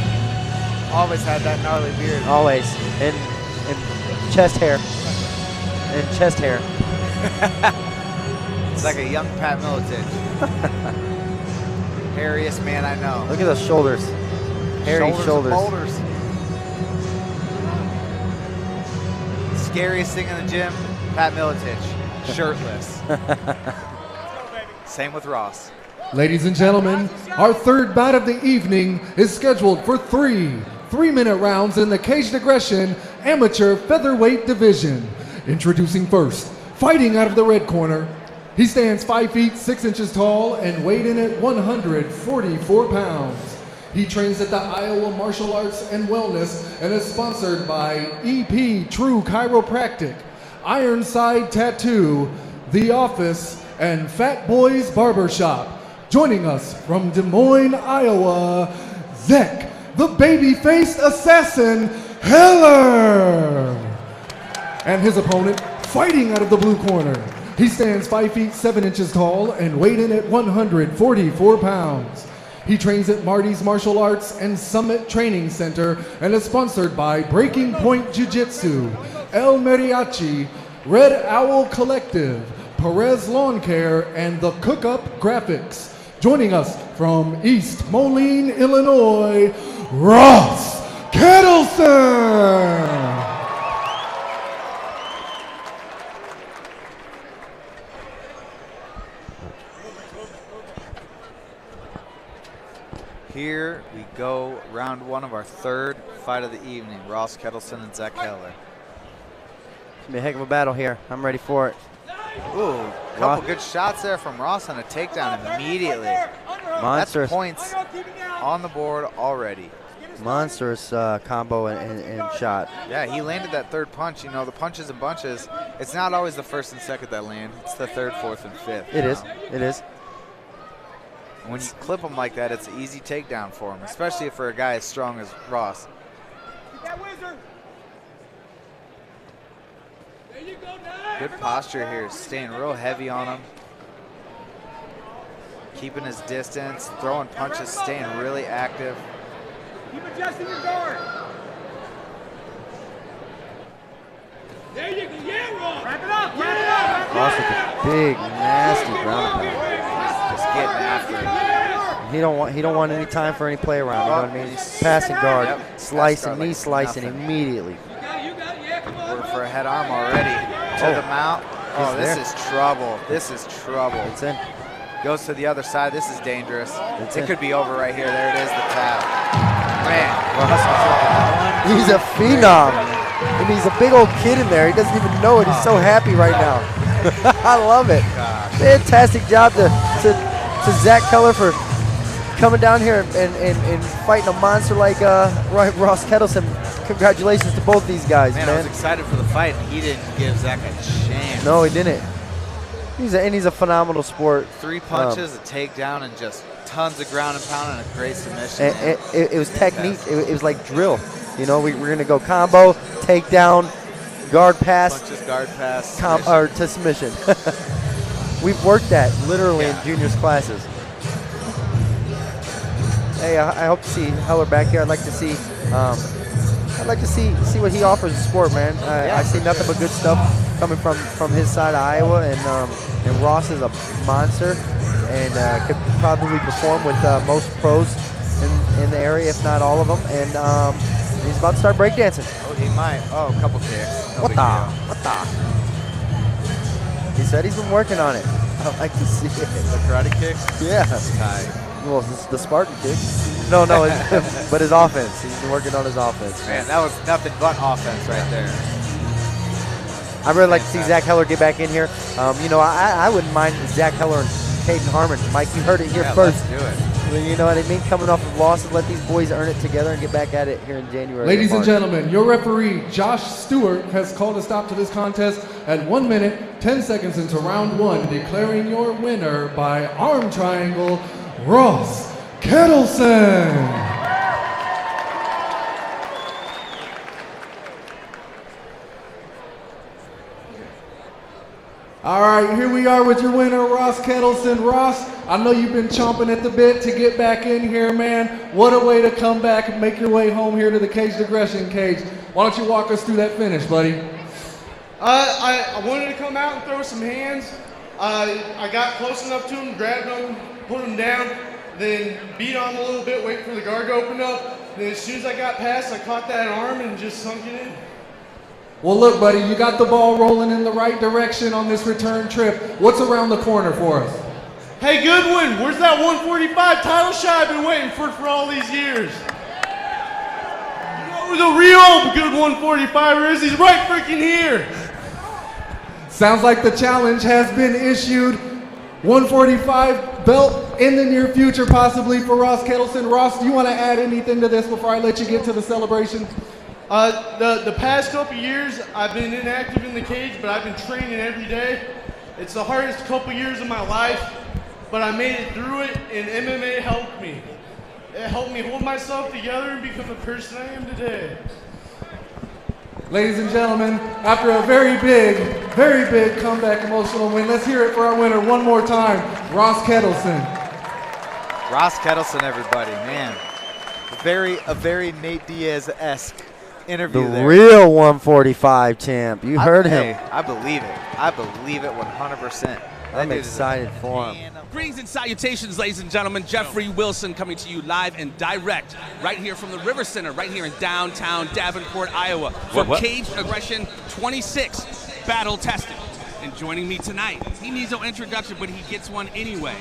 Always had that gnarly beard. Always. And chest hair. And chest hair. It's like a young Pat Militich. Hairiest man I know. Look at those shoulders. Hairy shoulders. Boulders. Scariest thing in the gym, Pat Militich, shirtless. Same with Ross. Ladies and gentlemen, our third bout of the evening is scheduled for three-minute rounds in the Caged Aggression Amateur Featherweight Division. Introducing first, fighting out of the red corner. He stands 5 feet 6 inches tall and weighed in at 144 pounds. He trains at the Iowa Martial Arts and Wellness and is sponsored by EP True Chiropractic, Ironside Tattoo, The Office, and Fat Boys Barbershop. Joining us from Des Moines, Iowa, Zach, the baby-faced assassin, Heller. And his opponent, fighting out of the blue corner. He stands 5 feet 7 inches tall and weighed in at 144 pounds. He trains at Marty's Martial Arts and Summit Training Center and is sponsored by Breaking Point Jiu-Jitsu, El Mariachi, Red Owl Collective, Perez Lawn Care, and the Cook-Up Graphics. Joining us from East Moline, Illinois, Ross Kedleston. Here we go, round one of our third fight of the evening. Ross Kedleston and Zach Heller. It's gonna be a heck of a battle here. I'm ready for it. Ooh, couple good shots there from Ross on a takedown immediately. Monsters. That's points on the board already. monstrous combo and shot. Yeah, he landed that third punch. You know, the punches and bunches, it's not always the first and second that land. It's the third, fourth, and fifth. It is. It is. When you clip them like that, it's an easy takedown for him, especially for a guy as strong as Ross. Good posture here, staying real heavy on him. Keeping his distance, throwing punches, staying really active. Keep adjusting your guard. There you go. Yeah, Ross. Wrap it up. Wrap it up. Ross with a big, nasty ground and pound. Just getting after it. He don't want any time for any play around. You know what I mean? Passing guard, Yep. slicing, knee like slicing nothing. immediately. Looking for a head arm already. To the mount. Oh, this is trouble. This is trouble. It's in. Goes to the other side. This is dangerous. It's It in. could be over right here. There it is, the tap. Man. He's a phenom. And he's a big old kid in there. He doesn't even know it. He's so happy right now. I love it. Fantastic job to Zach Keller for coming down here and fighting a monster like Ross Kedleston. Congratulations to both these guys, Man, man. I was excited for the fight, and he didn't give Zach a chance. No, he didn't. He's a phenomenal sport. 3 punches, a takedown, and just tons of ground and pound and a great submission. It was technique. It was like drill. You know, we're going to go combo, takedown, guard pass, Punches, guard pass, or to submission. We've worked that literally in juniors classes. Hey, I hope to see Heller back here. I'd like to see see what he offers the sport, man. I see nothing but good stuff coming from his side of Iowa, and Ross is a monster and could probably perform with most pros in the area, if not all of them. And he's about to start breakdancing. Oh, he might. Oh, a couple kicks. No What big the? deal. What the? He said he's been working on it. I like to see it. The karate kicks? Yeah. Tight. Well, it's the Spartan kick. No, but his offense. He's been working on his offense. Man, that was nothing but offense right there. I really like to see Zach Heller get back in here. You know, I wouldn't mind Zach Heller and Caden Harmon. Mike, you heard it here first. Let's do it. You know what I mean? Coming off of losses, let these boys earn it together and get back at it here in January. Ladies and gentlemen, your referee, Josh Stewart, has called a stop to this contest at 1 minute, 10 seconds into round 1, declaring your winner by arm triangle, Ross Kedleston. All right, here we are with your winner, Ross Kedleston. Ross, I know you've been chomping at the bit to get back in here, man. What a way to come back and make your way home here to the Caged Aggression cage. Why don't you walk us through that finish, buddy? I wanted to come out and throw some hands. I got close enough to him, grabbed him, put him down, then beat on him a little bit, wait for the guard to open up. Then as soon as I got past, I caught that arm and just sunk it in. Well, look, buddy, you got the ball rolling in the right direction on this return trip. What's around the corner for us? Hey, Goodwin, where's that 145 title shot I've been waiting for all these years? You know who the real good 145er is? He's right freaking here. Sounds like the challenge has been issued. 145 belt in the near future, possibly for Ross Kedleston. Ross, do you want to add anything to this before I let you get to the celebration? The past couple years, I've been inactive in the cage, but I've been training every day. It's the hardest couple years of my life, but I made it through it, and MMA helped me. It helped me hold myself together and become the person I am today. Ladies and gentlemen, after a very big comeback emotional win, let's hear it for our winner one more time, Ross Kedleston. Ross Kedleston, everybody, man. A very Nate Diaz-esque interview The there. real 145 champ. You heard him. I believe it. I believe it 100%. I'm excited for him. Greetings and salutations, ladies and gentlemen. Jeffrey Wilson coming to you live and direct right here from the RiverCenter, right here in downtown Davenport, Iowa, for Caged Aggression 26 Battle Testing. And joining me tonight, he needs no introduction, but he gets one anyway.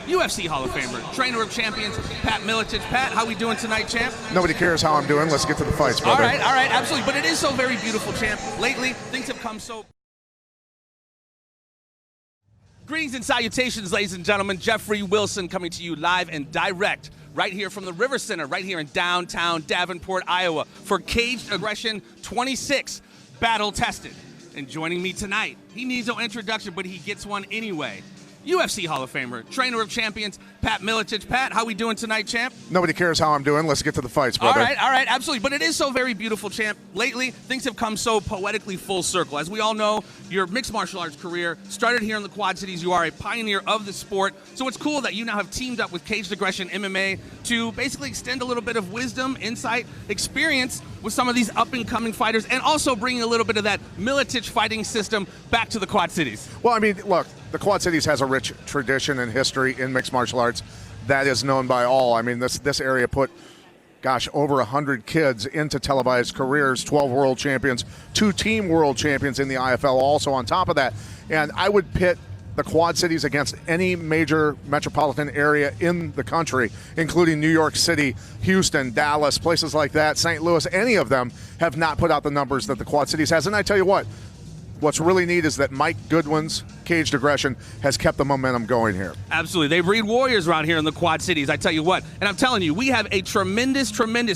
UFC Hall of Famer, trainer of champions, Pat Miletich. Pat, how we doing tonight, champ? Nobody cares how I'm doing. Let's get to the fights, brother. All right, absolutely. But it is so very beautiful, champ. Lately, things have come so... Greetings and salutations, ladies and gentlemen. Jeffrey Wilson coming to you live and direct right here from the RiverCenter, right here in downtown Davenport, Iowa, for Caged Aggression 26, battle tested. And joining me tonight, he needs no introduction, but he gets one anyway. UFC Hall of Famer, trainer of champions, Pat Miletich. Pat, how we doing tonight, champ? Nobody cares how I'm doing. Let's get to the fights, brother. All right, absolutely. But it is so very beautiful, champ. Lately, things have come so poetically full circle. As we all know, your mixed martial arts career started here in the Quad Cities. You are a pioneer of the sport. So it's cool that you now have teamed up with Caged Aggression MMA to basically extend a little bit of wisdom, insight, experience with some of these up-and-coming fighters, and also bringing a little bit of that Miletich fighting system back to the Quad Cities. Well, I mean, look, the Quad Cities has a rich tradition and history in mixed martial arts that is known by all. I mean, this area put, over 100 kids into televised careers, 12 world champions, 2 team world champions in the IFL also on top of that. And I would pit the Quad Cities against any major metropolitan area in the country, including New York City, Houston, Dallas, places like that, St. Louis. Any of them have not put out the numbers that the Quad Cities has. And I tell you what's really neat is that Mike Goodwin's Caged Aggression has kept the momentum going here. Absolutely. They breed warriors around here in the Quad Cities, I tell you what. And I'm telling you, we have a tremendous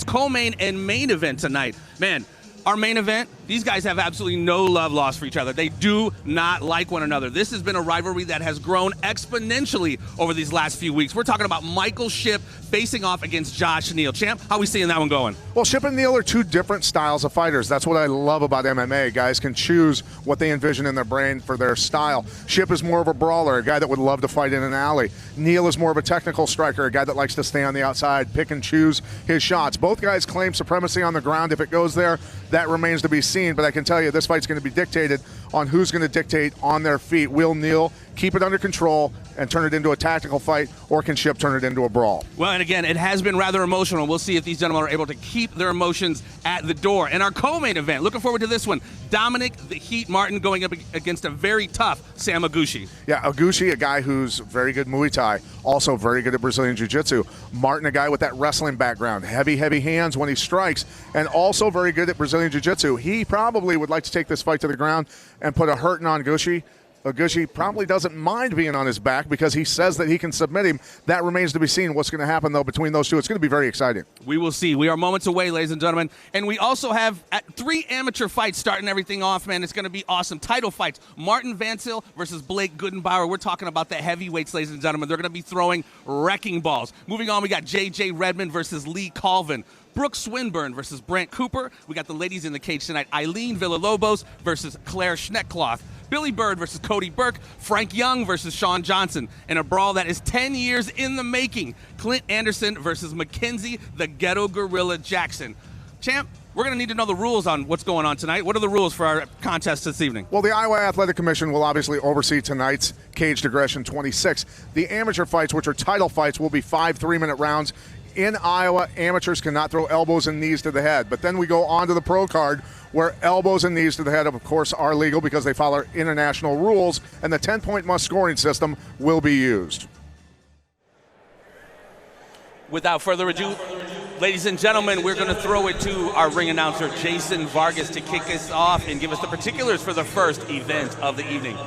co-main and main event tonight. Man, our main event, these guys have absolutely no love lost for each other. They do not like one another. This has been a rivalry that has grown exponentially over these last few weeks. We're talking about Michael Shipp facing off against Josh Neal. Champ, how are we seeing that one going? Well, Shipp and Neal are 2 different styles of fighters. That's what I love about MMA. Guys can choose what they envision in their brain for their style. Shipp is more of a brawler, a guy that would love to fight in an alley. Neal is more of a technical striker, a guy that likes to stay on the outside, pick and choose his shots. Both guys claim supremacy on the ground. If it goes there, that remains to be seen. But I can tell you this fight's going to be dictated on who's going to dictate on their feet. Will Neal keep it under control and turn it into a tactical fight, or can Shipp turn it into a brawl? Well, and again, it has been rather emotional. We'll see if these gentlemen are able to keep their emotions at the door. And our co-main event, looking forward to this one, Dominic the Heat Martin going up against a very tough Sam Iguchi. Yeah, Iguchi, a guy who's very good Muay Thai, also very good at Brazilian Jiu-Jitsu. Martin, a guy with that wrestling background, heavy hands when he strikes, and also very good at Brazilian Jiu-Jitsu. He probably would like to take this fight to the ground and put a hurting on Iguchi. Iguchi probably doesn't mind being on his back because he says that he can submit him. That remains to be seen. What's going to happen, though, between those two? It's going to be very exciting. We will see. We are moments away, ladies and gentlemen. And we also have 3 amateur fights starting everything off, man. It's going to be awesome. Title fights. Martin Vancil versus Blake Goodenbauer. We're talking about the heavyweights, ladies and gentlemen. They're going to be throwing wrecking balls. Moving on, we got J.J. Redman versus Lee Colvin. Brooke Swinburne versus Brant Cooper. We got the ladies in the cage tonight. Eileen Villalobos versus Claire Schneckloth. Billy Byrd versus Cody Burke, Frank Young versus Sean Johnson, in a brawl that is 10 years in the making. Clint Anderson versus Mackenzie the Ghetto Gorilla Jackson. Champ, we're going to need to know the rules on what's going on tonight. What are the rules for our contest this evening? Well, the Iowa Athletic Commission will obviously oversee tonight's Caged Aggression 26. The amateur fights, which are title fights, will be 5 3-minute rounds. In Iowa, amateurs cannot throw elbows and knees to the head. But then we go on to the pro card, where elbows and knees to the head, of course, are legal because they follow international rules, and the 10-point must scoring system will be used. Without further ado, ladies and gentlemen, we're going to throw it to our ring announcer, Jason Vargas, to kick us off and give us the particulars for the first event of the evening.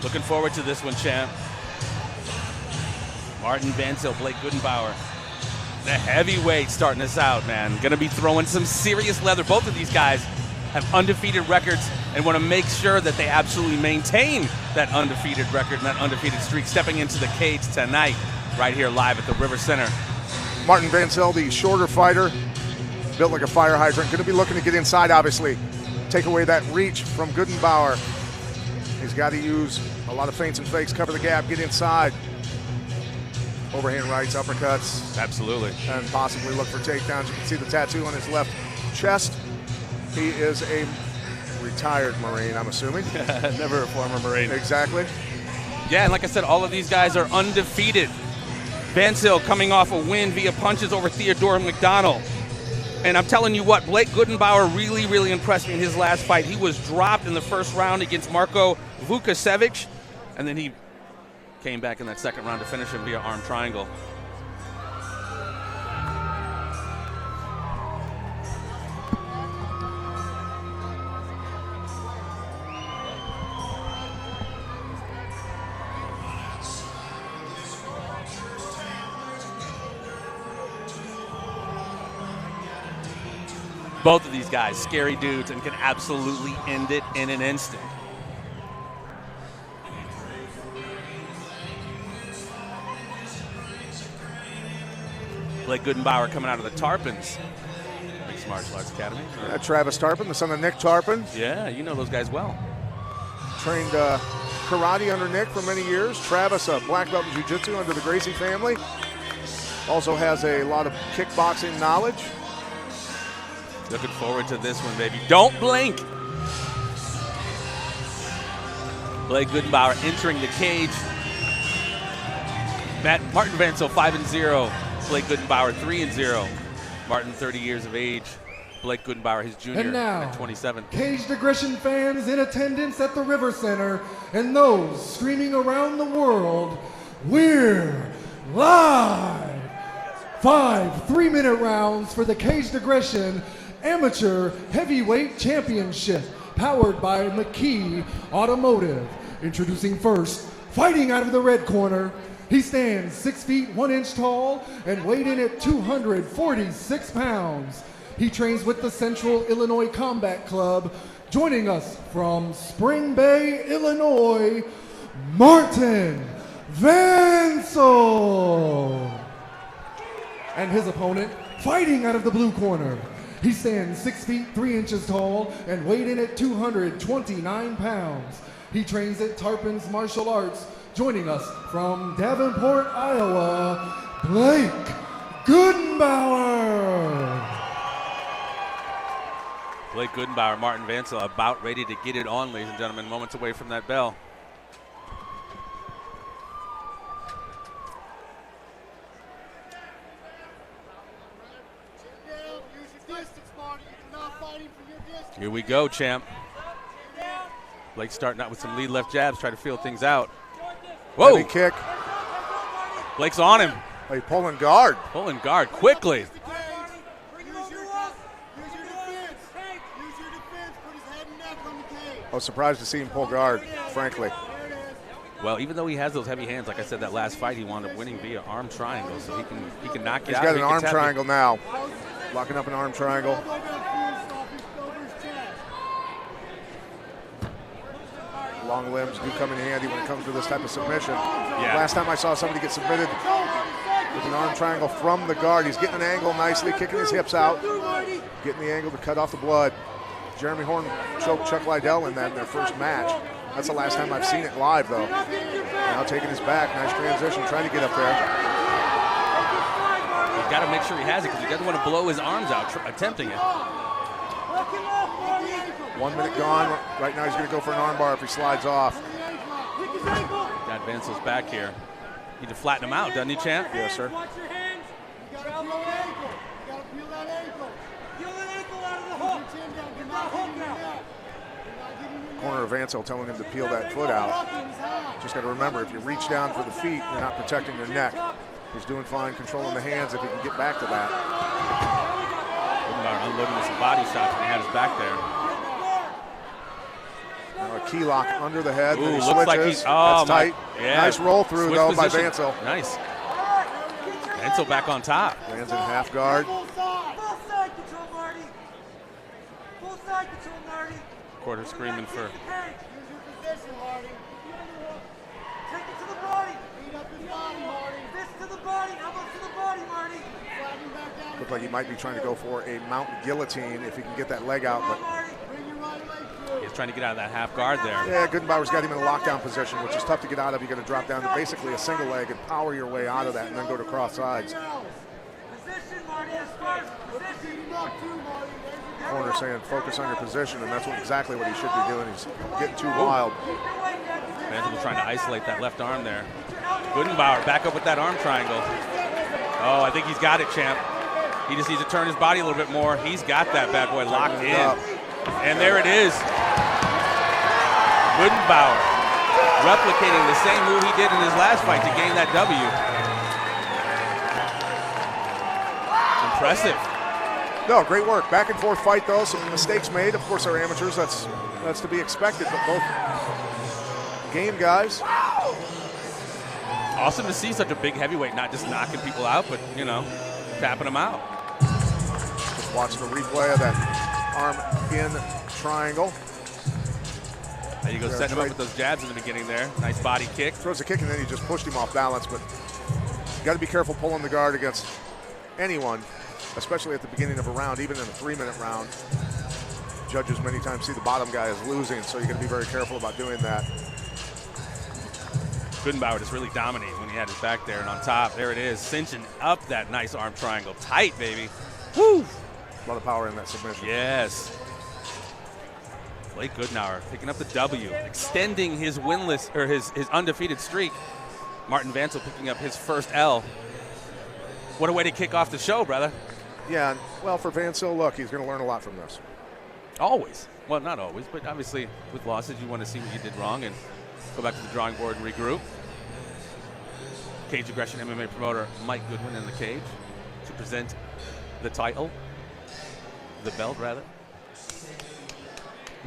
Looking forward to this one, champ. Martin Vancil, Blake Goodenbauer. The heavyweight starting us out, man. Going to be throwing some serious leather. Both of these guys have undefeated records and want to make sure that they absolutely maintain that undefeated record and that undefeated streak, stepping into the cage tonight, right here live at the RiverCenter. Martin Vancil, the shorter fighter, built like a fire hydrant. Going to be looking to get inside, obviously. Take away that reach from Goodenbauer. He's got to use a lot of feints and fakes, cover the gap, get inside. Overhand rights, uppercuts. Absolutely. And possibly look for takedowns. You can see the tattoo on his left chest. He is a retired Marine, I'm assuming. Never a former Marine. Exactly. Yeah, and like I said, all of these guys are undefeated. Vancil coming off a win via punches over Theodore McDonald. And I'm telling you what, Blake Goodenbauer really, really impressed me in his last fight. He was dropped in the first round against Marko Vukasevic, and then he came back in that second round to finish him via arm triangle. Both of these guys, scary dudes, and can absolutely end it in an instant. Blake Goodenbauer coming out of the Tarpons Mixed Martial Arts Academy. Travis Tarpon, the son of Nick Tarpon. Yeah, you know those guys well. Trained karate under Nick for many years. Travis, a black belt in jiu-jitsu under the Gracie family. Also has a lot of kickboxing knowledge. Looking forward to this one, baby. Don't blink. Blake Goodenbauer entering the cage. Martin Vancil 5-0. Blake Goodenbauer 3-0. Martin 30 years of age. Blake Goodenbauer, his junior, And now, at 27. Caged Aggression fans in attendance at the RiverCenter and those streaming around the world, we're live. 5 3-minute rounds for the Caged Aggression Amateur Heavyweight Championship, powered by McKey Automotive. Introducing first, fighting out of the red corner, he stands 6 feet 1 inch tall and weighed in at 246 pounds. He trains with the Central Illinois Combat Club. Joining us from Spring Bay, Illinois, Martin Vancil. And his opponent, fighting out of the blue corner, he stands 6 feet 3 inches tall and weighed in at 229 pounds. He trains at Tarpon's Martial Arts. Joining us from Davenport, Iowa, Blake Goodenbauer. Blake Goodenbauer, Martin Vancil about ready to get it on, ladies and gentlemen. Moments away from that bell. Here we go, champ. Blake starting out with some lead left jabs, try to feel things out. Whoa! Heavy kick. Blake's on him. Oh, he pulling guard. Pulling guard quickly. I was surprised to see him pull guard, frankly. Well, even though he has those heavy hands, like I said, that last fight he wound up winning via arm triangle, so he can knock you out. He's got an arm triangle now. Locking up an arm triangle. Long limbs do come in handy when it comes to this type of submission. Yeah. Last time I saw somebody get submitted with an arm triangle from the guard. He's getting an angle nicely, kicking his hips out, getting the angle to cut off the blood. Jeremy Horn choked Chuck Liddell in that in their first match. That's the last time I've seen it live, though. Now taking his back, nice transition, trying to get up there. He's got to make sure he has it because he doesn't want to blow his arms out attempting it. 1 minute gone. Right now he's going to go for an armbar if he slides off. Got Vancil's back here. Need to flatten him out, doesn't he, champ? Yes, sir. Corner of Vancil telling him to peel that foot out. Just got to remember, if you reach down for the feet, you're not protecting your neck. He's doing fine controlling the hands if he can get back to that. Unloading with some body shots when he had his back there. Now a key lock under the head. Ooh, then he looks like switches. he's, oh, that's tight. Yeah. Nice roll through, Switch though, position. by Vancil. Nice. Vancil back on top. Lands in half guard. Quarter screaming for. Looked like he might be trying to go for a mountain guillotine if he can get that leg out, but He's trying to get out of that half guard there. yeah, Goodenbauer's got him in a lockdown position, which is tough to get out of. You're going to drop down to basically a single leg and power your way out of that and then go to cross sides. corner saying, focus on your position, and that's exactly what he should be doing. He's getting too wild. Ventimiglia trying to isolate that left arm there. Goodenbauer back up with that arm triangle. Oh, I think he's got it, champ. He just needs to turn his body a little bit more. He's got that bad boy locked in. And there it is. Goodenbauer replicating the same move he did in his last fight to gain that W. Impressive. No, great work. Back and forth fight though. Some mistakes made. Of course, they're amateurs. That's to be expected. But both game guys. Awesome to see such a big heavyweight not just knocking people out, but you know, tapping them out. Just watch the replay of that arm in triangle. There you go, setting him up with those jabs in the beginning there. Nice body kick. Throws a kick and then he just pushed him off balance. But you got to be careful pulling the guard against anyone, especially at the beginning of a round, even in a 3-minute round. Judges many times see the bottom guy as losing, so you got to be very careful about doing that. Goodenbauer just really dominating when he had his back there, and on top, there it is, cinching up that nice arm triangle. Tight, baby. Woo! A lot of power in that submission. Yes. Blake Goodenbauer picking up the W, extending his winless, or his undefeated streak. Martin Vancil picking up his first L. What a way to kick off the show, brother. Yeah, well, for Vancil, look, he's going to learn a lot from this. Always. Well, not always, but obviously with losses, you want to see what you did wrong and go back to the drawing board and regroup. Cage Aggression MMA promoter Mike Goodwin in the cage to present the title, the belt, rather.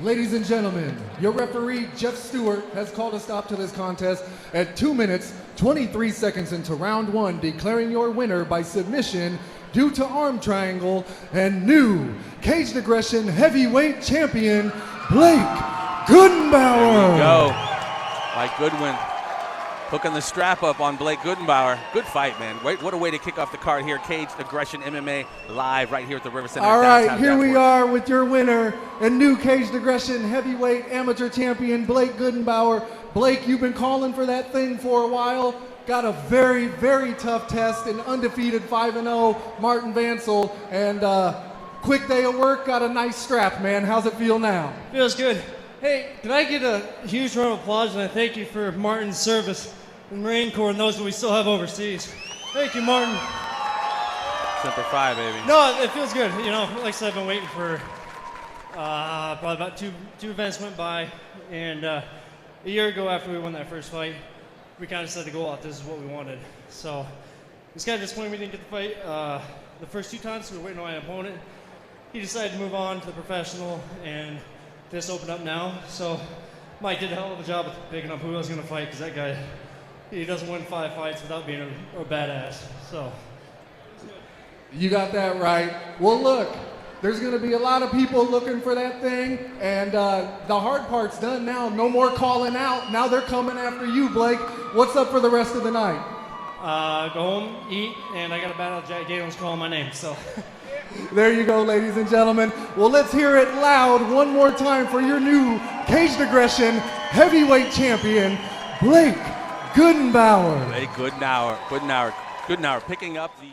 Ladies and gentlemen, your referee, Jeff Stewart, has called a stop to this contest at 2 minutes, 23 seconds into round one, declaring your winner by submission due to arm triangle and new Caged Aggression heavyweight champion, Blake Goodenbauer. There we go. Mike Goodwin hooking the strap up on Blake Goodenbauer. Good fight, man. What a way to kick off the card here. Caged Aggression MMA live right here at the RiverCenter. All right, here we are with your winner and new Caged Aggression heavyweight amateur champion, Blake Goodenbauer. Blake, you've been calling for that thing for a while. Got a very, very tough test, an undefeated 5-0 Martin Vancil, and quick day of work, got a nice strap, man. How's it feel now? Feels good. Hey, can I get a huge round of applause and I thank you for Martin's service in the Marine Corps and those that we still have overseas. Thank you, Martin. Semper Fi, baby. No, it feels good. You know, like I said, I've been waiting for probably about two events went by, and a year ago after we won that first fight, we kind of set the goal out. This is what we wanted. So it's kind of disappointing we didn't get the fight the first two times. We were waiting on my opponent. He decided to move on to the professional, and this opened up now. So Mike did a hell of a job of picking up who I was going to fight, because that guy, he doesn't win 5 fights without being a badass. So you got that right. Well, look, there's going to be a lot of people looking for that thing, and the hard part's done now. No more calling out. Now they're coming after you, Blake. What's up for the rest of the night? Go home, eat, and I got a battle. Jack Galen's calling my name, so. There you go, ladies and gentlemen. Well, let's hear it loud one more time for your new Caged Aggression heavyweight champion, Blake Goodenbauer. Blake Goodenbauer picking up the...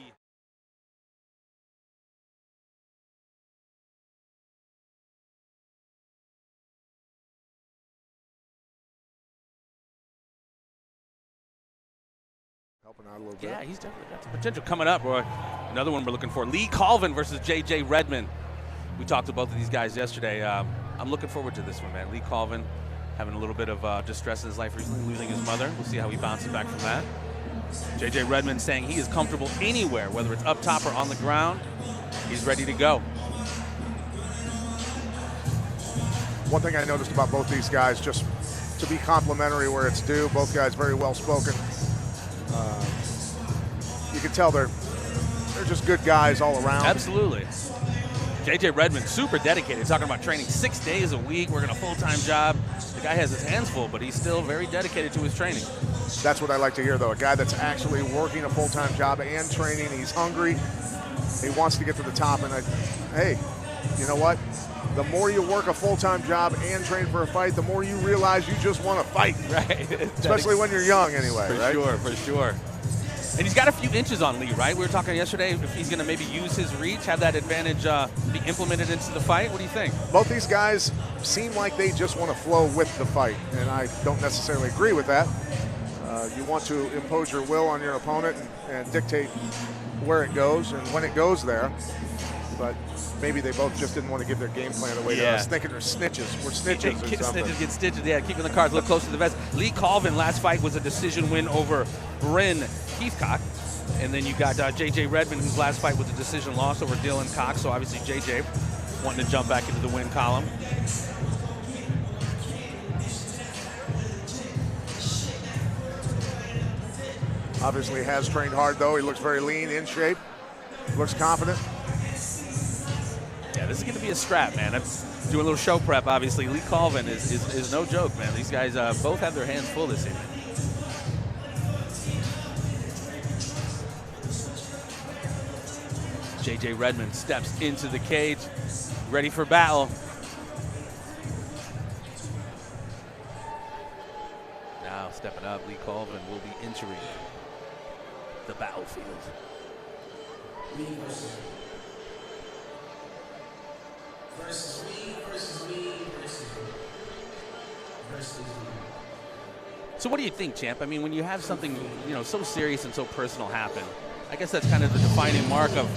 Helping out a little bit. Yeah, he's definitely got some potential coming up, Roy. Another one we're looking for, Lee Colvin versus J.J. Redman. We talked to both of these guys yesterday. I'm looking forward to this one, man. Lee Colvin having a little bit of distress in his life recently, losing his mother. We'll see how he bounces back from that. J.J. Redman saying he is comfortable anywhere, whether it's up top or on the ground. He's ready to go. One thing I noticed about both these guys, just to be complimentary where it's due, both guys very well spoken. You can tell they're just good guys all around. Absolutely. J.J. Redman, super dedicated, talking about training 6 days a week, working a full-time job. The guy has his hands full, but he's still very dedicated to his training. That's what I like to hear, though. A guy that's actually working a full-time job and training. He's hungry. He wants to get to the top. And hey, you know what? The more you work a full-time job and train for a fight, the more you realize you just want to fight. Right. Especially when you're young, anyway. For right? sure, for sure. And he's got a few inches on Lee, right? We were talking yesterday if he's going to maybe use his reach, have that advantage be implemented into the fight. What do you think? Both these guys seem like they just want to flow with the fight, and I don't necessarily agree with that. You want to impose your will on your opponent and dictate where it goes and when it goes there. But maybe they both just didn't want to give their game plan away to us, thinking they're snitches. We're snitches or something. Snitches get stitches, yeah, keeping the cards a little close to the vest. Lee Colvin, last fight was a decision win over Bryn Heathcock. And then you got J.J. Redman, whose last fight was a decision loss over Dylan Cox. So obviously J.J. wanting to jump back into the win column. Obviously has trained hard, though. He looks very lean, in shape, looks confident. Yeah, this is going to be a strap, man. I'm doing a little show prep, obviously. Lee Colvin is no joke, man. These guys both have their hands full this evening. J.J. Redman steps into the cage, ready for battle. Now stepping up, Lee Colvin will be entering the battlefield. So what do you think, champ? I mean, when you have something, so serious and so personal happen, I guess that's kind of the defining mark of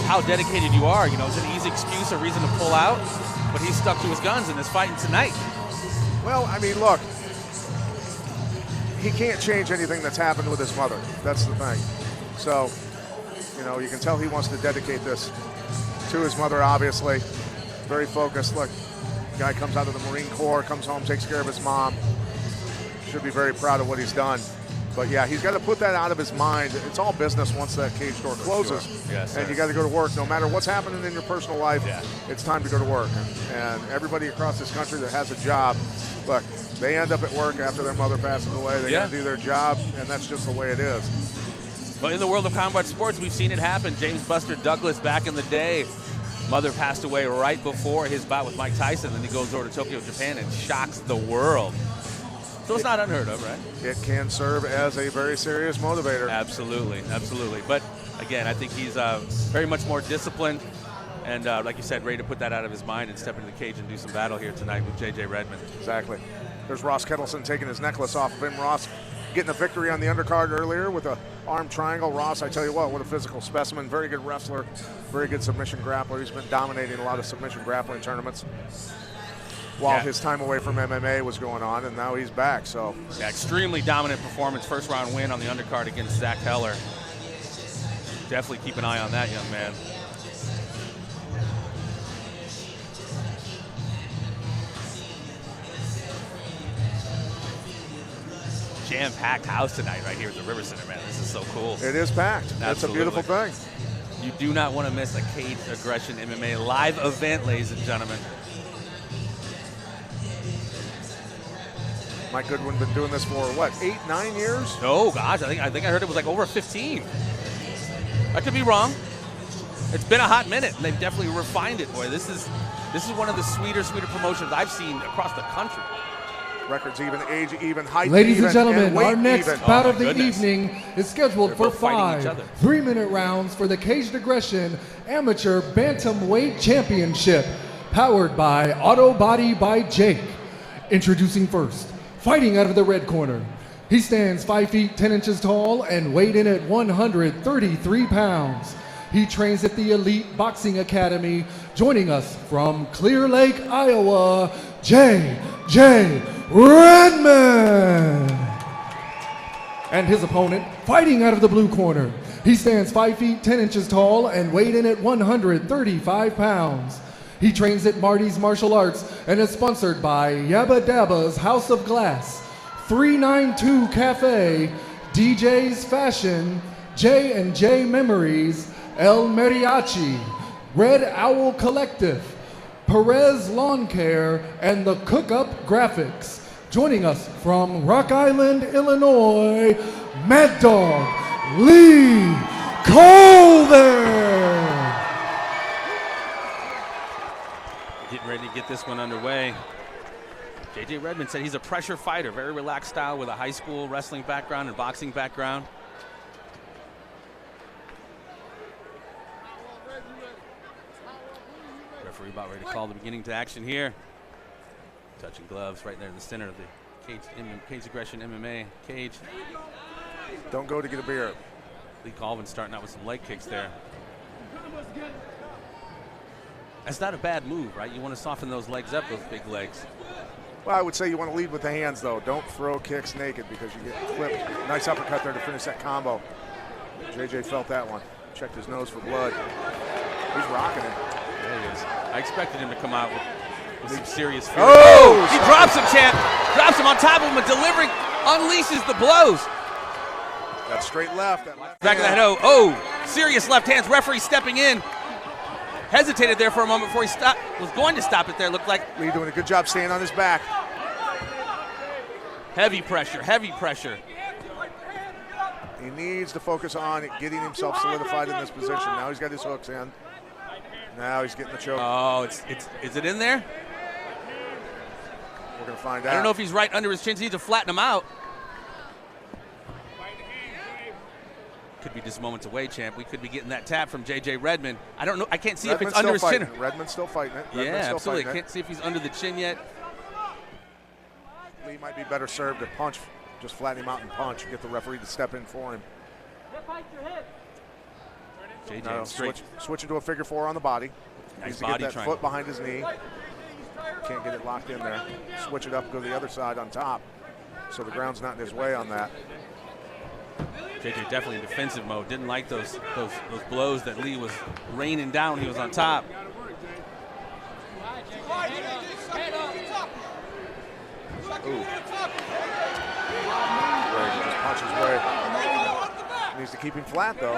how dedicated you are. It's an easy excuse or reason to pull out, but he's stuck to his guns and is fighting tonight. Well, I mean, look, he can't change anything that's happened with his mother. That's the thing. So, you can tell he wants to dedicate this to his mother, obviously. Very focused. Look, guy comes out of the Marine Corps, comes home, takes care of his mom. Should be very proud of what he's done. But yeah, he's got to put that out of his mind. It's all business once that cage door closes. Sure. Yes, and you got to go to work. No matter what's happening in your personal life, it's time to go to work. And everybody across this country that has a job, look, they end up at work after their mother passes away. They got to do their job, and that's just the way it is. But in the world of combat sports, we've seen it happen. James Buster Douglas back in the day, mother passed away right before his bout with Mike Tyson. Then he goes over to Tokyo, Japan, and shocks the world. So it's not unheard of, right? It can serve as a very serious motivator. Absolutely, absolutely. But again, I think he's very much more disciplined and, like you said, ready to put that out of his mind and step into the cage and do some battle here tonight with J.J. Redman. Exactly. There's Ross Kedleston taking his necklace off of him. Ross getting a victory on the undercard earlier with a arm triangle. Ross, I tell you what a physical specimen. Very good wrestler, very good submission grappler. He's been dominating a lot of submission grappling tournaments while his time away from MMA was going on, and now he's back. So extremely dominant performance, first round win on the undercard against Zach Heller. Definitely keep an eye on that young man. Jam-packed house tonight right here at the RiverCenter, man. This is so cool. It is packed. That's a beautiful thing. You do not want to miss a Cage Aggression MMA live event, ladies and gentlemen. Mike Goodwin been doing this for what, 8-9 years? Oh gosh, I think I heard it was like over 15. I could be wrong. It's been a hot minute, and they've definitely refined it. Boy, this is one of the sweeter promotions I've seen across the country. Records even, age even, height Ladies even, and gentlemen, our next even. bout of the evening is scheduled for 5 each other. 3-minute rounds for the Caged Aggression Amateur Bantamweight Championship, powered by Auto Body by Jake. Introducing first, fighting out of the red corner. He stands 5 feet 10 inches tall and weighed in at 133 pounds. He trains at the Elite Boxing Academy. Joining us from Clear Lake, Iowa, J.J. Redman. And his opponent, fighting out of the blue corner. He stands 5 feet 10 inches tall and weighed in at 135 pounds. He trains at Marty's Martial Arts and is sponsored by Yabba Dabba's House of Glass, 392 Cafe, DJ's Fashion, J&J Memories, El Mariachi, Red Owl Collective, Perez Lawn Care, and the Cook-Up Graphics. Joining us from Rock Island, Illinois, Mad Dog Lee Colvin. Getting ready to get this one underway. J.J. Redman said he's a pressure fighter, very relaxed style with a high school wrestling background and boxing background. Referee about ready to call the beginning to action here. Touching gloves right there in the center of the cage aggression MMA cage. Don't go to get a beer. Lee Colvin starting out with some leg kicks there. That's not a bad move, right? You want to soften those legs up, those big legs. Well, I would say you want to lead with the hands, though. Don't throw kicks naked because you get flipped. Nice uppercut there to finish that combo. JJ felt that one. Checked his nose for blood. He's rocking it. There he is. I expected him to come out with some serious fear. Oh! He drops him, champ. Drops him on top of him, and delivering unleashes the blows. That straight left. Back of the head. Oh, serious left hands. Referee stepping in. Hesitated there for a moment before he stopped. Was going to stop it there. Looked like Lee doing a good job staying on his back. Heavy pressure. Heavy pressure. He needs to focus on getting himself solidified in this position. Now he's got his hooks in. Now he's getting the choke. Oh, is it in there? We're going to find out. I don't know if he's right under his chin. He needs to flatten him out. Could be just moments away, champ. We could be getting that tap from J.J. Redman. I don't know. I can't see Redman's if it's under his fighting. chin. Redman's still fighting it. Redman's Yeah, still absolutely. fighting it. Can't see if he's under the chin yet. Lee might be better served to punch, just flatten him out and punch, and get the referee to step in for him. JJ No, straight. switch into a figure four on the body. Nice Needs to body get that triangle. foot behind his knee. Can't get it locked in there. Switch it up, go to the other side on top. So the ground's not in his way on that. JJ definitely in defensive mode. Didn't like those blows that Lee was raining down when he was on top. Ooh. Just punch his way. Needs to keep him flat though.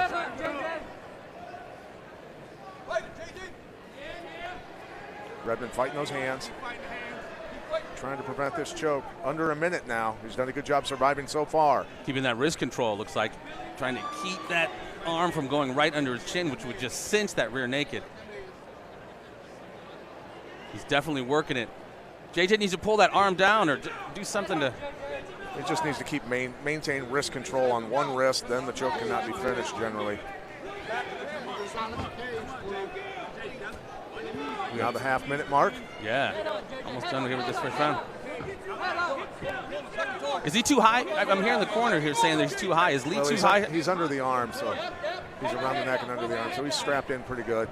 Redman fighting those hands. Trying to prevent this choke. Under a minute now. He's done a good job surviving so far. Keeping that wrist control, looks like. Trying to keep that arm from going right under his chin, which would just cinch that rear naked. He's definitely working it. JJ needs to pull that arm down or do something to... He just needs to keep maintain wrist control on one wrist, then the choke cannot be finished generally. Now the half-minute mark. Yeah, almost done here with this first round. Is he too high? I'm hearing the corner here saying that he's too high. Is Lee too high? He's under the arm, so he's around the neck and under the arm, so he's strapped in pretty good.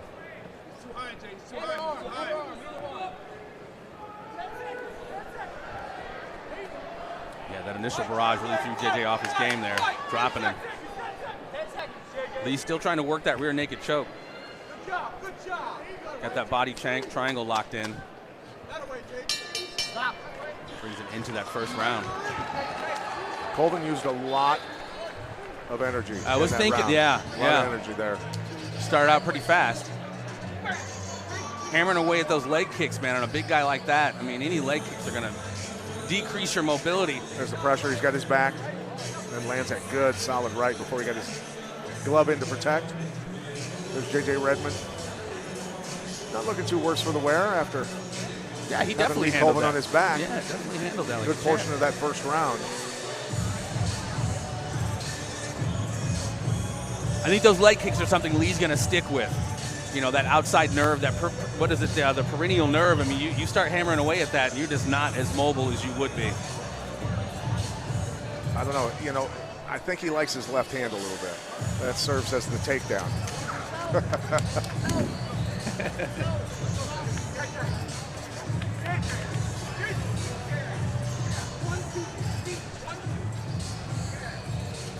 Yeah, that initial barrage really threw JJ off his game there, dropping him. Lee's still trying to work that rear naked choke. Got that body triangle locked in. Brings him into that first round. Colvin used a lot of energy. I was thinking, round. yeah. A lot of energy there. Started out pretty fast. Hammering away at those leg kicks, man, on a big guy like that. I mean, any leg kicks are going to decrease your mobility. There's the pressure. He's got his back. And lands that good, solid right before he got his glove in to protect. There's J.J. Redman. Not looking too worse for the wear after he definitely handled Colvin that. on his back. Yeah, definitely handled that. Good portion of that first round. I think those leg kicks are something Lee's going to stick with. You know, that outside nerve, that the perennial nerve. I mean, you start hammering away at that, and you're just not as mobile as you would be. I don't know. You know, I think he likes his left hand a little bit. That serves as the takedown.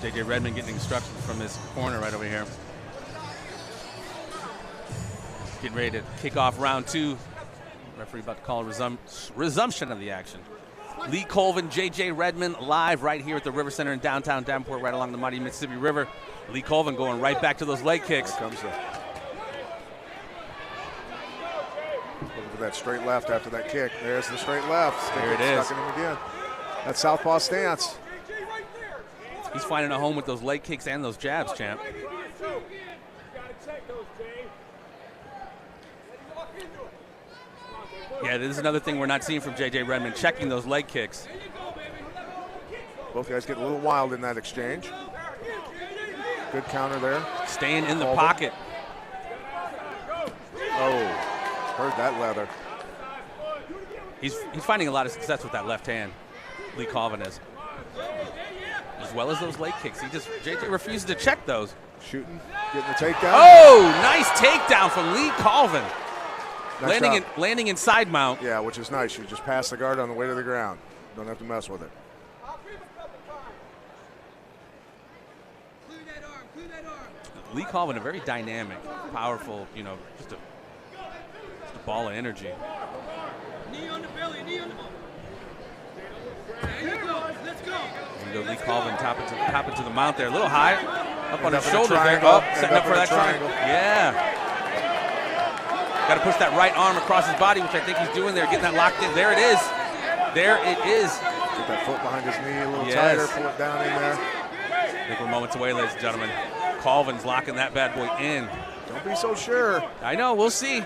J.J. Redman getting instructions from his corner right over here. Getting ready to kick off round two. Referee about to call a resumption of the action. Lee Colvin, J.J. Redman live right here at the RiverCenter in downtown Davenport, right along the mighty Mississippi River. Lee Colvin going right back to those leg kicks. Here comes the... Looking for that straight left after that kick. There's the straight left. There it is. Stuck in him again. That southpaw stance. He's finding a home with those leg kicks and those jabs, champ. Yeah, this is another thing we're not seeing from J.J. Redman, checking those leg kicks. Both guys get a little wild in that exchange. Good counter there. Staying in the pocket. Oh. Heard that leather. He's finding a lot of success with that left hand, Lee Colvin is. As well as those leg kicks. JJ refuses to check those. Shooting, getting the takedown. Oh, nice takedown from Lee Colvin. Nice landing in side mount. Yeah, which is nice. You just pass the guard on the way to the ground. Don't have to mess with it. Lee Colvin, a very dynamic, powerful, just a ball of energy. Knee on the belly, knee on the belly. There you go. Let's go. And go Lee Colvin top into the mount there. A little high. Up on his shoulder there. Setting up for that triangle. Yeah. Got to push that right arm across his body, which I think he's doing there, getting that locked in. There it is. There it is. Get that foot behind his knee a little tighter, pull it down in there. I think we're moments away, ladies and gentlemen. Colvin's locking that bad boy in. Don't be so sure. I know, we'll see.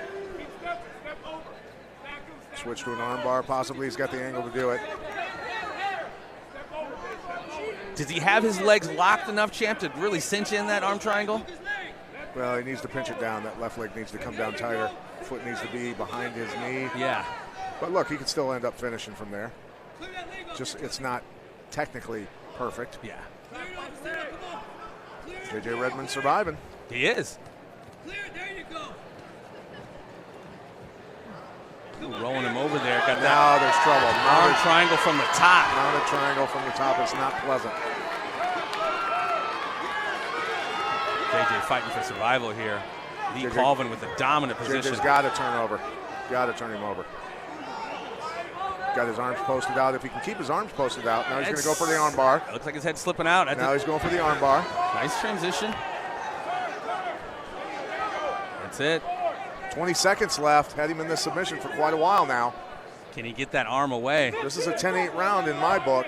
Switch to an arm bar, possibly. He's got the angle to do it. Does he have his legs locked enough, champ, to really cinch in that arm triangle? Well, he needs to pinch it down. That left leg needs to come down tighter. Foot needs to be behind his knee. Yeah. But look, he can still end up finishing from there. Just, it's not technically perfect. Yeah. JJ Redman surviving. He is. There you go. Ooh, rolling him over there. Got now there's trouble. Arm triangle from the top. Now the triangle from the top is not pleasant. JJ fighting for survival here. Lee Colvin with a dominant position. JJ's got to turn over. Got to turn him over. Got his arms posted out. If he can keep his arms posted out, now he's going to go for the arm bar. Looks like his head's slipping out. Now he's going for the arm bar. Nice transition. That's it. 20 seconds left. Had him in this submission for quite a while now. Can he get that arm away? This is a 10-8 round in my book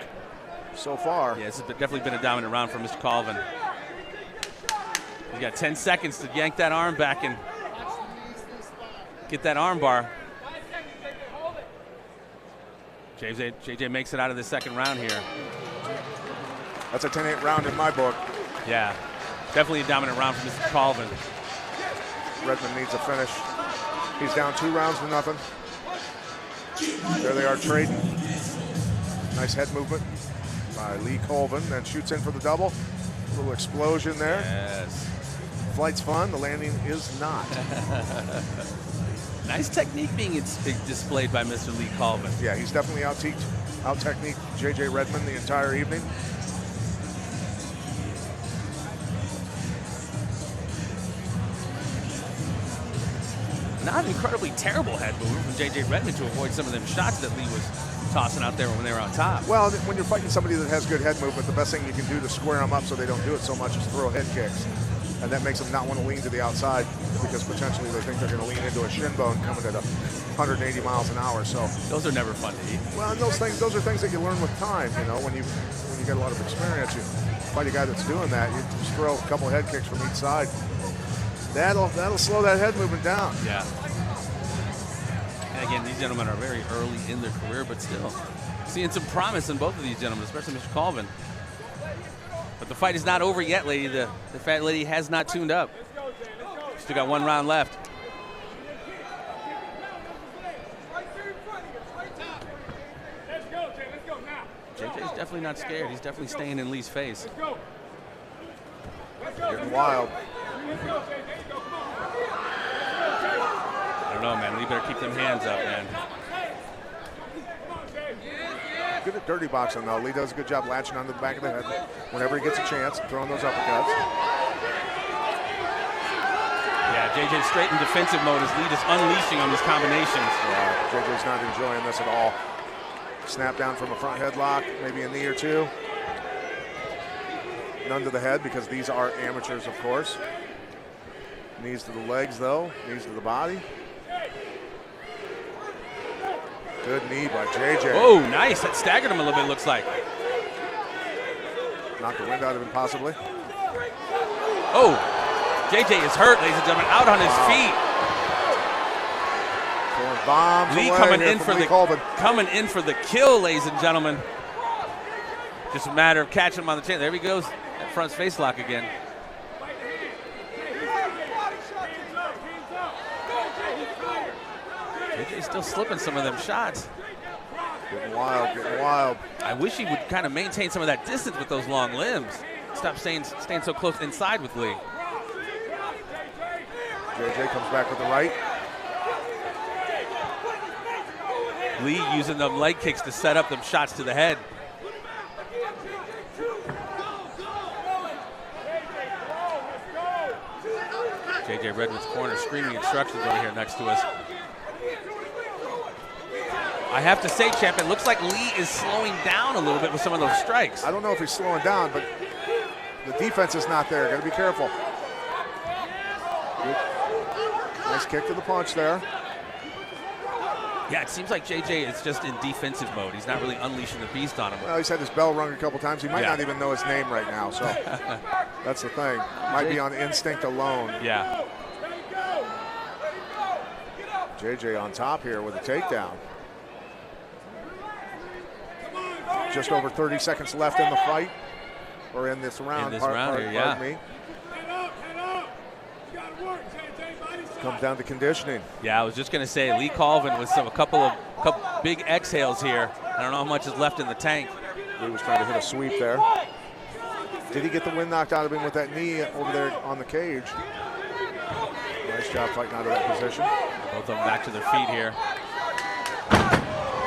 so far. Yeah, this has definitely been a dominant round for Mr. Colvin. He's got 10 seconds to yank that arm back and get that arm bar. JJ makes it out of the second round here. That's a 10-8 round in my book. Yeah, definitely a dominant round for Mr. Colvin. Redman needs a finish. He's down 2 rounds to nothing. There they are trading. Nice head movement by Lee Colvin. Then shoots in for the double. A little explosion there. Yes. Flight's fun. The landing is not. Nice technique being displayed by Mr. Lee Colvin. Yeah, he's definitely out-techniqued JJ Redman the entire evening. Not an incredibly terrible head movement from JJ Redman to avoid some of them shots that Lee was tossing out there when they were on top. Well, when you're fighting somebody that has good head movement, the best thing you can do to square them up so they don't do it so much is throw head kicks. And that makes them not want to lean to the outside because potentially they think they're going to lean into a shin bone coming at 180 miles an hour. So those are never fun to eat. Well, and those are things that you learn with time. You know, when you get a lot of experience, you fight a guy that's doing that. You just throw a couple head kicks from each side. That'll slow that head movement down. Yeah. And again, these gentlemen are very early in their career, but still seeing some promise in both of these gentlemen, especially Mr. Colvin. But the fight is not over yet, lady. The fat lady has not tuned up. Still got 1 round left. JJ's definitely not scared. He's definitely staying in Lee's face. Getting wild. I don't know, man. Lee better keep them hands up, man. Good at dirty boxing, though. Lee does a good job latching onto the back of the head whenever he gets a chance, throwing those uppercuts. Yeah, JJ's straight in defensive mode as Lee just unleashing on these combinations. Yeah, JJ's not enjoying this at all. Snap down from a front headlock, maybe a knee or two. None to the head because these are amateurs, of course. Knees to the legs, though. Knees to the body. Good knee by JJ. Oh, nice. That staggered him a little bit, looks like. Knocked the wind out of him, possibly. Oh, JJ is hurt, ladies and gentlemen, out on his feet. Throwing bombs Lee coming in for the kill, ladies and gentlemen. Just a matter of catching him on the chin. There he goes. That front face lock again. JJ's still slipping some of them shots. Getting wild, getting wild. I wish he would kind of maintain some of that distance with those long limbs. Stop staying so close inside with Lee. JJ comes back with the right. Lee using them leg kicks to set up them shots to the head. JJ Redman's corner screaming instructions over here next to us. I have to say, champ, it looks like Lee is slowing down a little bit with some of those strikes. I don't know if he's slowing down, but the defense is not there. Got to be careful. Good. Nice kick to the punch there. Yeah, it seems like JJ is just in defensive mode. He's not really unleashing the beast on him. Well, he's had his bell rung a couple times. He might not even know his name right now, so that's the thing. Might be on instinct alone. Yeah. JJ on top here with a takedown. Just over 30 seconds left in the fight, or in this round. Pardon me. Comes down to conditioning. Yeah, I was just going to say, Lee Colvin with a couple big exhales here. I don't know how much is left in the tank. Lee was trying to hit a sweep there. Did he get the wind knocked out of him with that knee over there on the cage? Nice job fighting out of that position. Both of them back to their feet here.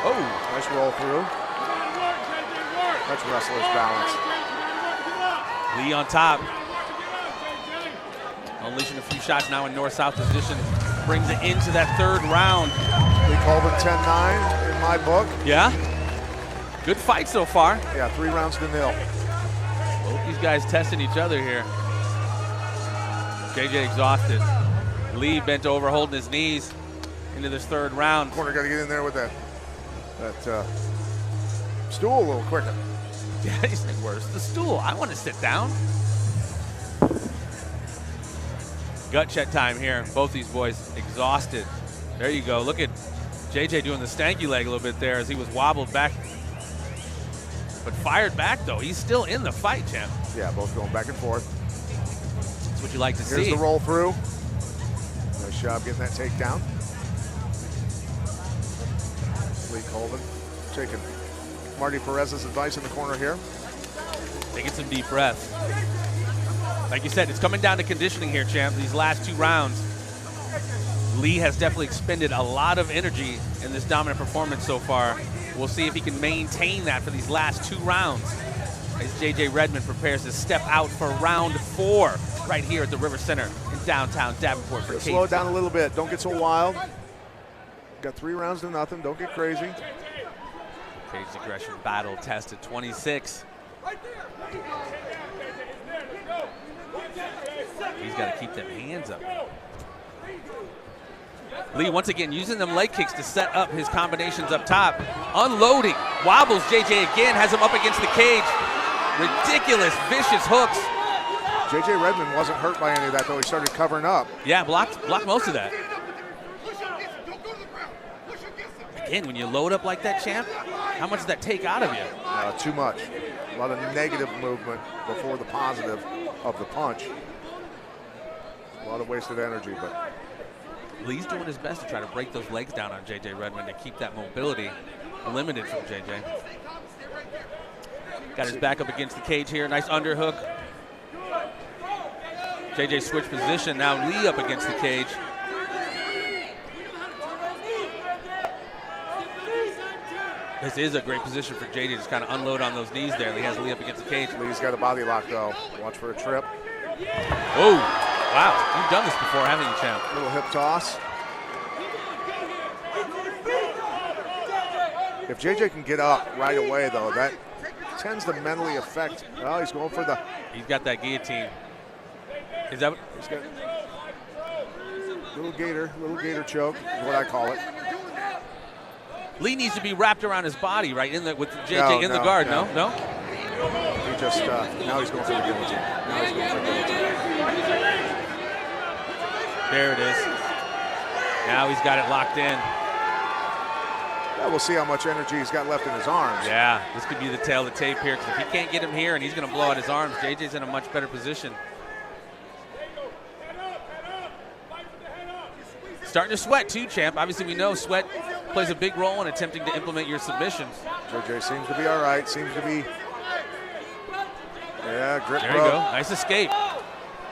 Oh, nice roll through. That's wrestler's balance. Lee on top. Unleashing a few shots now in north-south position. Brings it into that third round. Lee Colvin 10-9 in my book. Yeah. Good fight so far. Yeah, 3 rounds to 0. Both these guys testing each other here. JJ exhausted. Lee bent over, holding his knees into this third round. Corner got to get in there with that stool a little quicker. Yeah, he's like, where's the stool? I want to sit down. Gut check time here. Both these boys exhausted. There you go. Look at JJ doing the stanky leg a little bit there as he was wobbled back. But fired back, though. He's still in the fight, champ. Yeah, both going back and forth. That's what you like to see. Here's the roll through. Nice job getting that takedown. Lee Colvin taking Marty Perez's advice in the corner here. Taking some deep breaths. Like you said, it's coming down to conditioning here, champ. These last 2 rounds, Lee has definitely expended a lot of energy in this dominant performance so far. We'll see if he can maintain that for these last 2 rounds as JJ Redman prepares to step out for round 4 right here at the RiverCenter in downtown Davenport. For slow it down a little bit. Don't get so wild. Got 3 rounds to nothing. Don't get crazy. Cage aggression battle test at 26. He's got to keep them hands up. Lee once again using them leg kicks to set up his combinations up top. Unloading, wobbles JJ again, has him up against the cage. Ridiculous, vicious hooks. JJ Redman wasn't hurt by any of that, though. He started covering up. Yeah, blocked most of that. Again, when you load up like that, champ, how much does that take out of you? Too much. A lot of negative movement before the positive of the punch. A lot of wasted energy, but Lee's doing his best to try to break those legs down on JJ Redman to keep that mobility limited from JJ. Got his back up against the cage here. Nice underhook. JJ switched position. Now Lee up against the cage. This is a great position for JJ to just kind of unload on those knees there. He has Lee up against the cage. Lee's got a body lock, though. Watch for a trip. Oh, wow. You've done this before, haven't you, champ? Little hip toss. If JJ can get up right away, though, that tends to mentally affect. Oh, he's going for the. He's got that guillotine. Is that what? He's got little gator choke is what I call it. Lee needs to be wrapped around his body, right? With JJ in the guard. No. He just now he's going for the guillotine. Now he's going for the guillotine. There it is. Now he's got it locked in. Yeah, we'll see how much energy he's got left in his arms. Yeah, this could be the tail of the tape here, because if he can't get him here and he's going to blow out his arms, JJ's in a much better position. starting to sweat too, champ. Obviously, we know sweat plays a big role in attempting to implement your submissions. JJ seems to be all right. Seems to be. Yeah, grip. There you go. Nice escape.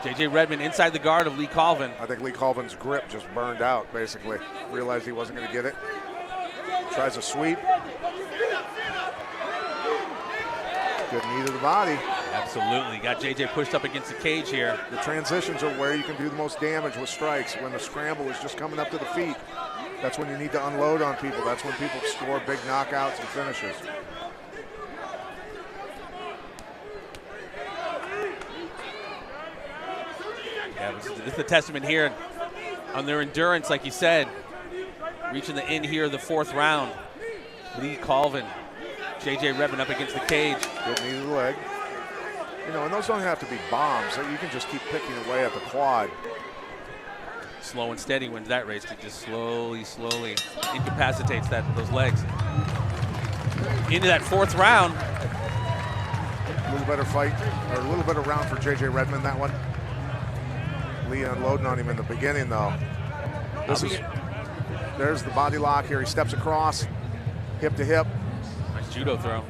JJ Redman inside the guard of Lee Colvin. I think Lee Colvin's grip just burned out, basically. Realized he wasn't going to get it. Tries a sweep. Good knee to the body. Absolutely. Got JJ pushed up against the cage here. The transitions are where you can do the most damage with strikes. When the scramble is just coming up to the feet, that's when you need to unload on people. That's when people score big knockouts and finishes. Yeah, this is the testament here on their endurance, like you said. Reaching the end here of the 4th round. Lee Colvin, JJ Redman up against the cage. Good knee to the leg. You know, and those don't have to be bombs. So you can just keep picking away at the quad. Slow and steady wins that race. It just slowly incapacitates those legs. Into that 4th round. A little better fight, or a little better round for JJ Redman, that one. Lee unloading on him in the beginning, though. There's the body lock here. He steps across, hip to hip. Nice judo throw.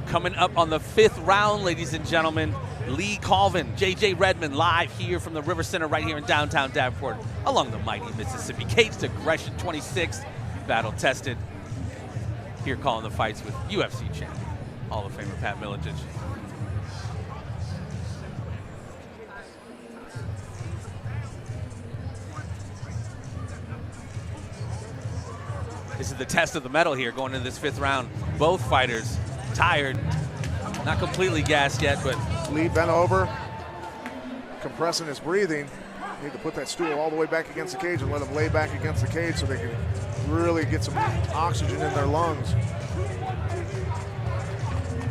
Coming up on the 5th round, ladies and gentlemen, Lee Colvin, JJ Redman, live here from the RiverCenter right here in downtown Davenport, along the mighty Mississippi. Caged Aggression 26, battle tested. Here calling the fights with UFC champ, Hall of Famer Pat Miletich. This is the test of the metal here going into this 5th round. Both fighters tired, not completely gassed yet, but Lee bent over, compressing his breathing. Need to put that stool all the way back against the cage and let him lay back against the cage so they can really get some oxygen in their lungs.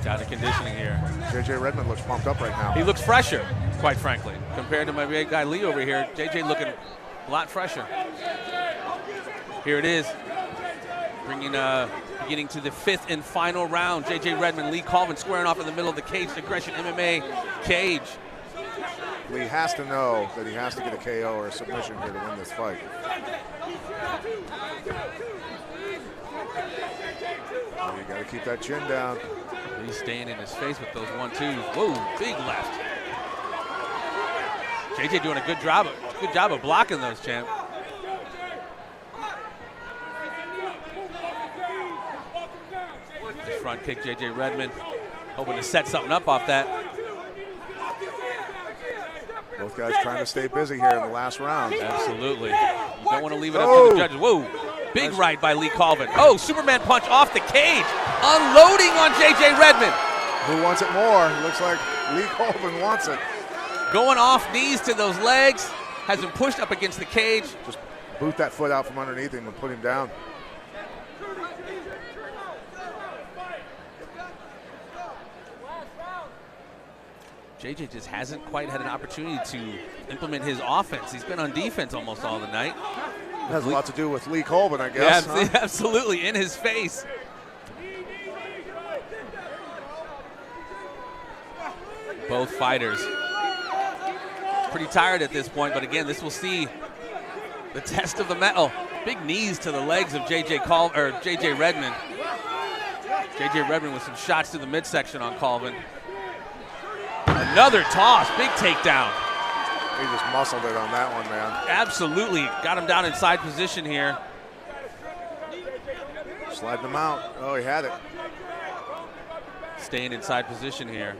Got the conditioning here. JJ Redman looks pumped up right now. He looks fresher, quite frankly, compared to my big guy Lee over here. JJ looking a lot fresher. Here it is. Beginning to the 5th and final round. JJ Redman, Lee Colvin squaring off in the middle of the Caged Aggression MMA cage. Lee has to know that he has to get a KO or a submission here to win this fight. You got to keep that chin down. He's staying in his face with those 1-2s. Whoa, big left. JJ doing a good job of blocking those, champ. Front kick, JJ Redman, hoping to set something up off that. Both guys trying to stay busy here in the last round. Absolutely. You don't want to leave it up to the judges. Whoa, big right by Lee Colvin. Oh, Superman punch off the cage, unloading on JJ Redman. Who wants it more? Looks like Lee Colvin wants it. Going off knees to those legs, has him pushed up against the cage. Just boot that foot out from underneath him and put him down. JJ just hasn't quite had an opportunity to implement his offense. He's been on defense almost all the night. It has a lot to do with Lee Colvin, I guess. Yeah, huh? Absolutely, in his face. Both fighters pretty tired at this point, but again, this will see the test of the metal. Big knees to the legs of JJ Redman. JJ Redman with some shots to the midsection on Colvin. Another toss, big takedown. He just muscled it on that one, man. Absolutely, got him down in side position here. Sliding him out. Oh, he had it. Staying in side position here.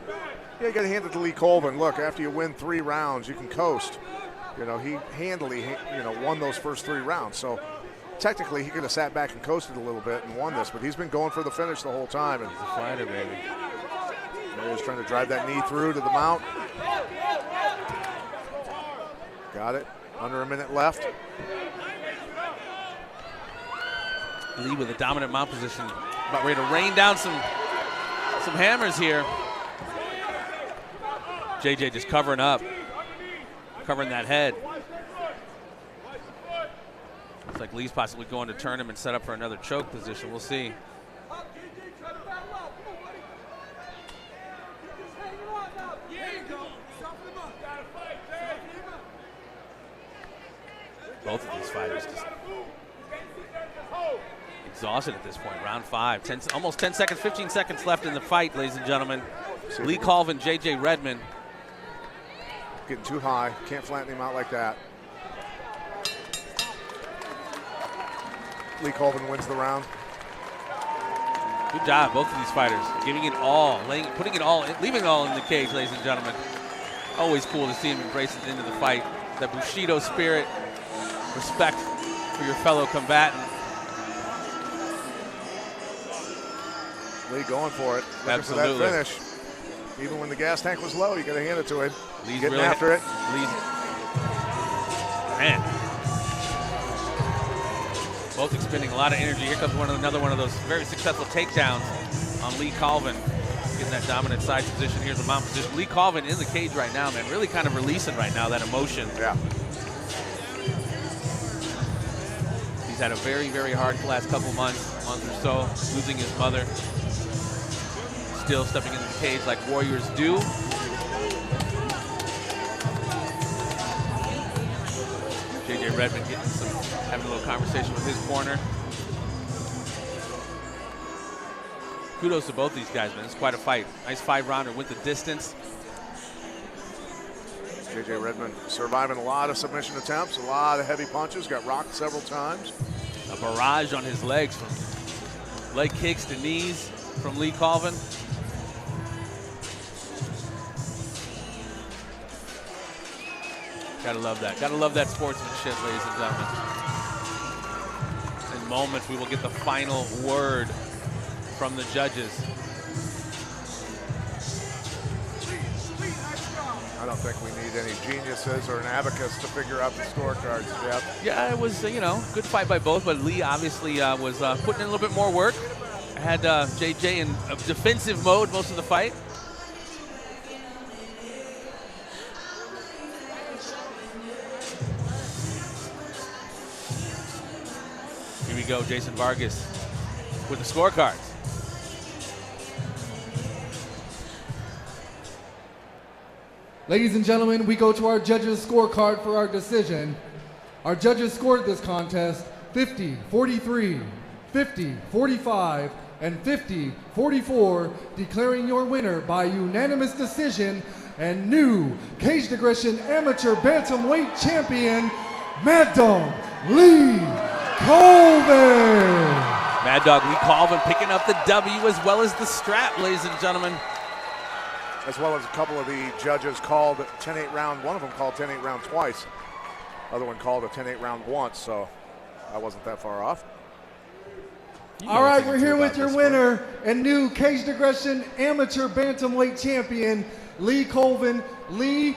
Yeah, you got to hand it to Lee Colvin. Look, after you win 3 rounds, you can coast. You know, he handily, won those first 3 rounds. So technically, he could have sat back and coasted a little bit and won this, but he's been going for the finish the whole time. And he's a fighter, baby. He's trying to drive that knee through to the mount. Got it. Under a minute left. Lee with a dominant mount position. About ready to rain down some hammers here. JJ just covering up. Covering that head. Looks like Lee's possibly going to turn him and set up for another choke position. We'll see. Both of these fighters just exhausted at this point. Round 5, almost 10 seconds, 15 seconds left in the fight, ladies and gentlemen. Lee Colvin, J.J. Redman. Getting too high. Can't flatten him out like that. Lee Colvin wins the round. Good job, both of these fighters, giving it all, putting it all, leaving it all in the cage, ladies and gentlemen. Always cool to see him embrace it into the fight. That Bushido spirit, respect for your fellow combatant. Lee going for it. Looking for that finish. Even when the gas tank was low, you got to hand it to him. Lee's getting really after it. Man. Both expending a lot of energy. Here comes another one of those very successful takedowns on Lee Colvin. Getting that dominant side position. Here's the mount position. Lee Colvin in the cage right now, man. Really kind of releasing right now that emotion. Yeah. He's had a very, very hard last couple month or so, losing his mother. Still stepping into the cage like warriors do. J.J. Redman having a little conversation with his corner. Kudos to both these guys, man. It's quite a fight. Nice 5-rounder, went the distance. J.J. Redman surviving a lot of submission attempts, a lot of heavy punches, got rocked several times. A barrage on his legs, from leg kicks to knees from Lee Colvin. Gotta love that. Gotta love that sportsmanship, ladies and gentlemen. In moments, we will get the final word from the judges. I don't think we need any geniuses or an abacus to figure out the scorecards, Jeff. Yeah, it was, good fight by both, but Lee obviously was putting in a little bit more work. Had JJ in a defensive mode most of the fight. Here we go, Jason Vargas with the scorecards. Ladies and gentlemen, we go to our judges' scorecard for our decision. Our judges scored this contest 50-43, 50-45, and 50-44, declaring your winner by unanimous decision and new Caged Aggression Amateur Bantamweight Champion, Mad Dog Lee Colvin. Mad Dog Lee Colvin picking up the W as well as the strap, ladies and gentlemen. As well as a couple of the judges called 10-8 round. One of them called 10-8 round twice. Other one called a 10-8 round once, so I wasn't that far off. All right, we're here with your winner and new Caged Aggression Amateur Bantamweight Champion, Lee Colvin. Lee,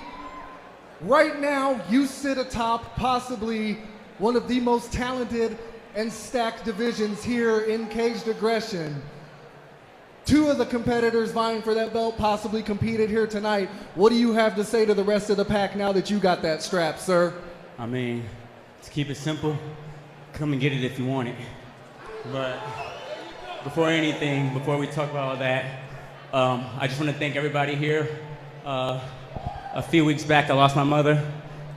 right now you sit atop possibly one of the most talented and stacked divisions here in Caged Aggression. Two of the competitors vying for that belt possibly competed here tonight. What do you have to say to the rest of the pack now that you got that strap, sir? I mean, to keep it simple, come and get it if you want it. But before anything, before we talk about all that, I just want to thank everybody here. A few weeks back, I lost my mother,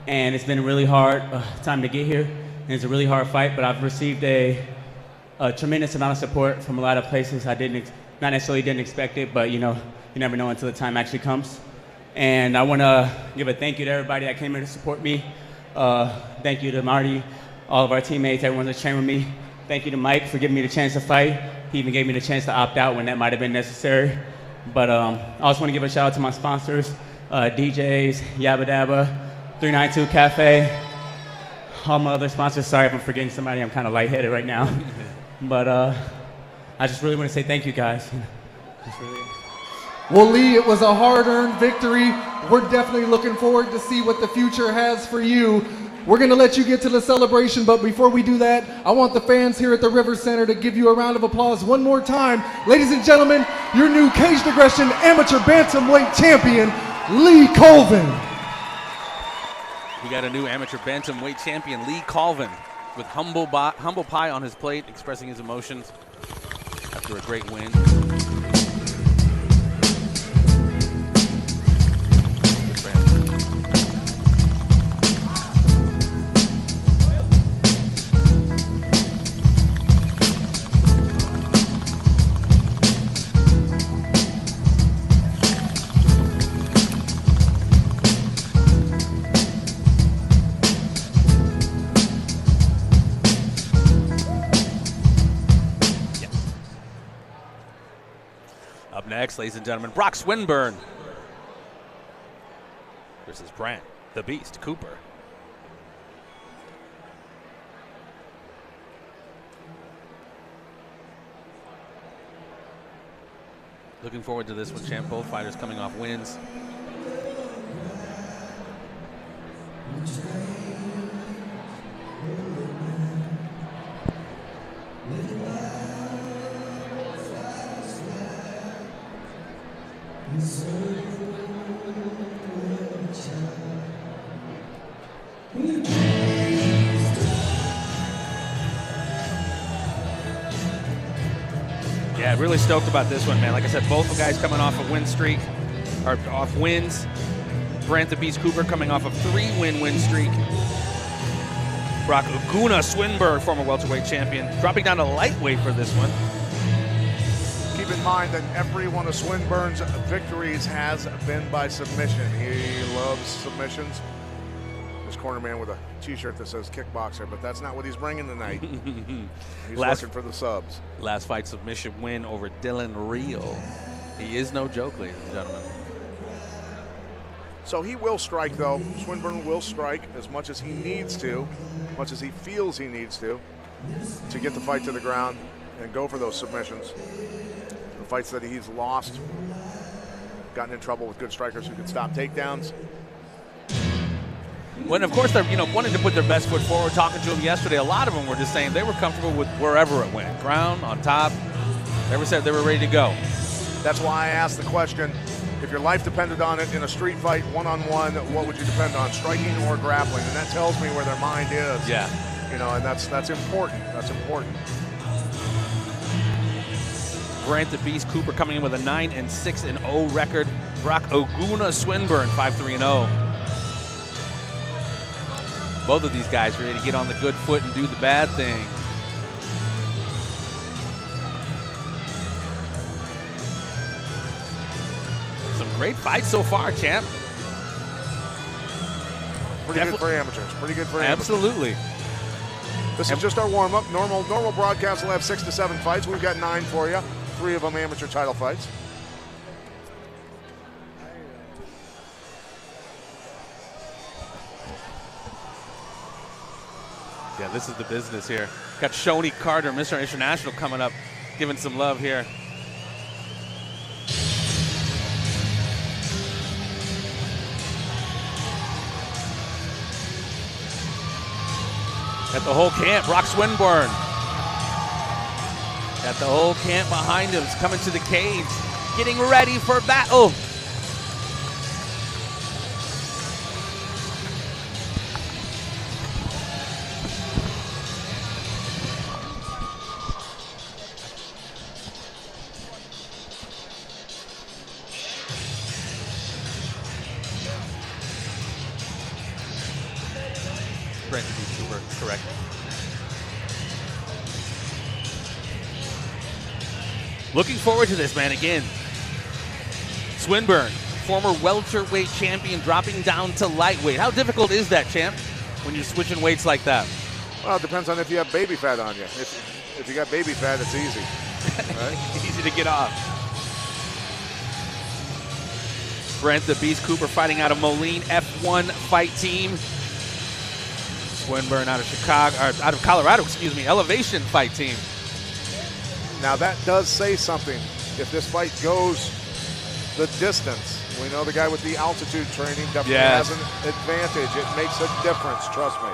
and it's been a really hard time to get here. And it's a really hard fight, but I've received a tremendous amount of support from a lot of places I not necessarily didn't expect it, but you never know until the time actually comes. And I want to give a thank you to everybody that came here to support me. Thank you to Marty, all of our teammates, everyone that's trained with me. Thank you to Mike for giving me the chance to fight. He even gave me the chance to opt out when that might have been necessary. But I also want to give a shout out to my sponsors, DJs, Yabba Dabba, 392 Cafe, all my other sponsors. Sorry if I'm forgetting somebody, I'm kind of lightheaded right now. But I just really want to say thank you, guys. Well, Lee, it was a hard-earned victory. We're definitely looking forward to see what the future has for you. We're going to let you get to the celebration, but before we do that, I want the fans here at the RiverCenter to give you a round of applause one more time. Ladies and gentlemen, your new Caged Aggression Amateur Bantamweight Champion, Lee Colvin. We got a new amateur bantamweight champion, Lee Colvin, with humble pie on his plate, expressing his emotions after a great win. X, ladies and gentlemen. Brock Swinburne versus Brant, the Beast, Cooper. Looking forward to this one, champ. Both fighters coming off wins. Yeah, really stoked about this one, man. Like I said, both the guys coming off a win streak, or off wins. Brant the Beast Cooper coming off a 3-win streak. Brock Swinburne, former welterweight champion, dropping down to lightweight for this one. Keep in mind that every one of Swinburne's victories has been by submission. He loves submissions. This corner man with a t-shirt that says kickboxer, but that's not what he's bringing tonight. He's looking for the subs. Last fight submission win over Dylan Real. He is no joke, ladies and gentlemen. So he will strike, though. Swinburne will strike as much as he needs to, as much as he feels he needs to get the fight to the ground and go for those submissions. The fights that he's lost, gotten in trouble with good strikers who could stop takedowns. When, of course, they're wanting to put their best foot forward. Talking to them yesterday, a lot of them were just saying they were comfortable with wherever it went, ground, on top. They said they were ready to go. That's why I asked the question: if your life depended on it in a street fight, one-on-one, what would you depend on, striking or grappling? And that tells me where their mind is. Yeah. And that's important. That's important. Brant the Beast Cooper coming in with a 9-6-0 record. Brock Swinburne 5-3-0. Both of these guys ready to get on the good foot and do the bad thing. Some great fights so far, champ. Pretty good for amateurs. Pretty good for amateurs. Absolutely. This is just our warm-up. Normal broadcast will have 6 to 7 fights. We've got 9 for you. 3 of them amateur title fights. Yeah, this is the business here. Got Shoney Carter, Mr. International, coming up, giving some love here. Got the whole camp, Brock Swinburne. Got the whole camp behind him, coming to the cage, getting ready for battle. Correct. Looking forward to this, man. Again, Swinburne, former welterweight champion, dropping down to lightweight. How difficult is that, champ, when you're switching weights like that? Well, it depends on if you have baby fat on you. If you got baby fat, it's easy. Right? Easy to get off. Brant the Beast Cooper fighting out of Moline F1 fight team. Swinburne out of Colorado, Elevation fight team. Now that does say something. If this fight goes the distance, we know the guy with the altitude training definitely has an advantage. It makes a difference, trust me.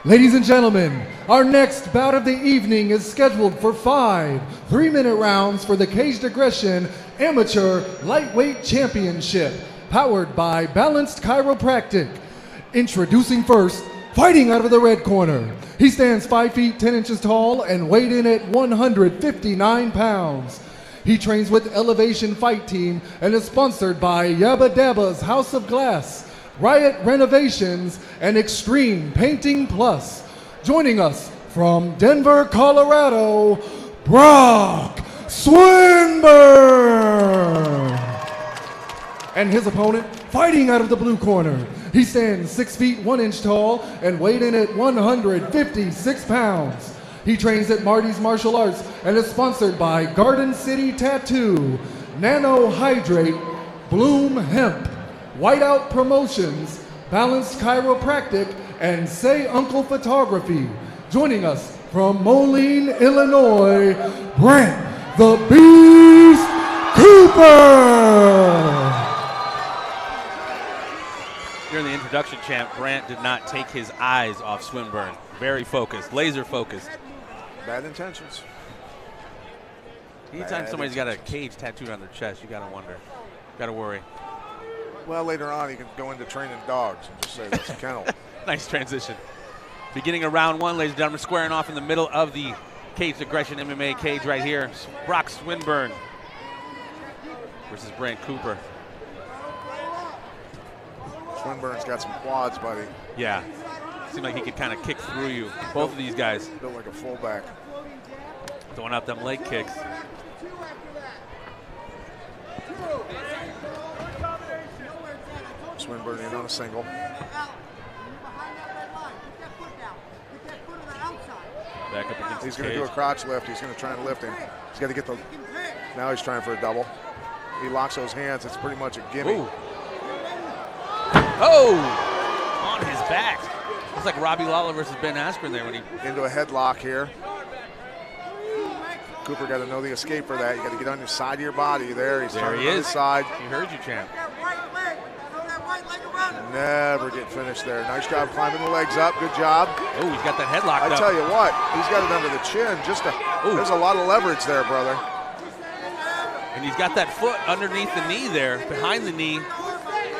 Ladies and gentlemen, our next bout of the evening is scheduled for 5 3-minute rounds for the Caged Aggression Amateur Lightweight Championship, powered by Balanced Chiropractic. Introducing first, fighting out of the red corner. He stands 5 feet 10 inches tall and weighed in at 159 pounds. He trains with Elevation Fight Team and is sponsored by Yabba Dabba's House of Glass, Riot Renovations, and Extreme Painting Plus. Joining us from Denver, Colorado, Brock Swinburne. And his opponent, fighting out of the blue corner. He stands 6 feet 1 inch tall and weighed in at 156 pounds. He trains at Marty's Martial Arts and is sponsored by Garden City Tattoo, Nano Hydrate, Bloom Hemp, Whiteout Promotions, Balanced Chiropractic, and Say Uncle Photography. Joining us from Moline, Illinois, Brant the Beast Cooper. During the introduction chant, Brant did not take his eyes off Swinburne. Very focused, laser focused. Bad intentions. Anytime somebody's got a cage tattooed on their chest, you gotta wonder, gotta worry. Well, later on, he can go into training dogs and just say that's a kennel. Nice transition. Beginning of round one, ladies and gentlemen, squaring off in the middle of the Caged Aggression MMA cage right here. Brock Swinburne versus Brant Cooper. Swinburne's got some quads, buddy. Yeah. Seemed like he could kind of kick through you. Both of these guys. Built like a fullback. Throwing out them leg kicks. Swinburne in on a single. Back up against He's going to do a crotch lift. He's going to try and lift him. He's got to get the. Now he's trying for a double. He locks those hands. It's pretty much a gimme. Ooh. Oh! On his back. Looks like Robbie Lawler versus Ben Askren there when he. Into a headlock here. Cooper got to know the escape for that. You got to get on your side of your body there. He's there he on is. his side. He heard you, champ. Never get finished there. Nice job climbing the legs up. Good job. Oh, he's got that headlock. I tell you what, he's got it under the chin. There's a lot of leverage there, brother. And he's got that foot underneath the knee there, behind the knee,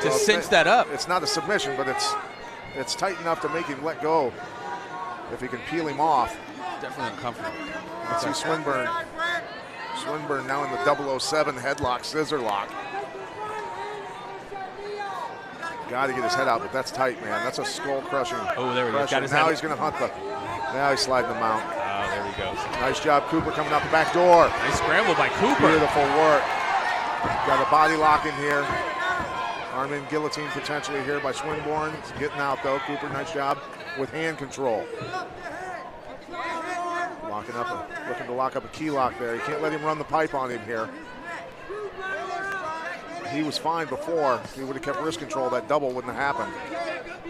to cinch that up. It's not a submission, but it's tight enough to make him let go. If he can peel him off. Definitely uncomfortable. Let's see Swinburne. Swinburne now in the 007 headlock, scissor lock. Got to get his head out, but that's tight, man. That's a skull crushing. Oh, there we go. Got his now head. He's going to hunt the. Now he's sliding the mount. Oh, there he goes. Nice job, Cooper, coming out the back door. Nice scramble by Cooper. Beautiful work. Got a body lock in here. Harmon guillotine potentially here by Swinburne. It's getting out though. Cooper, nice job with hand control. Locking up, looking to lock up a key lock there. You can't let him run the pipe on him here. He was fine before. If he would have kept wrist control, that double wouldn't have happened.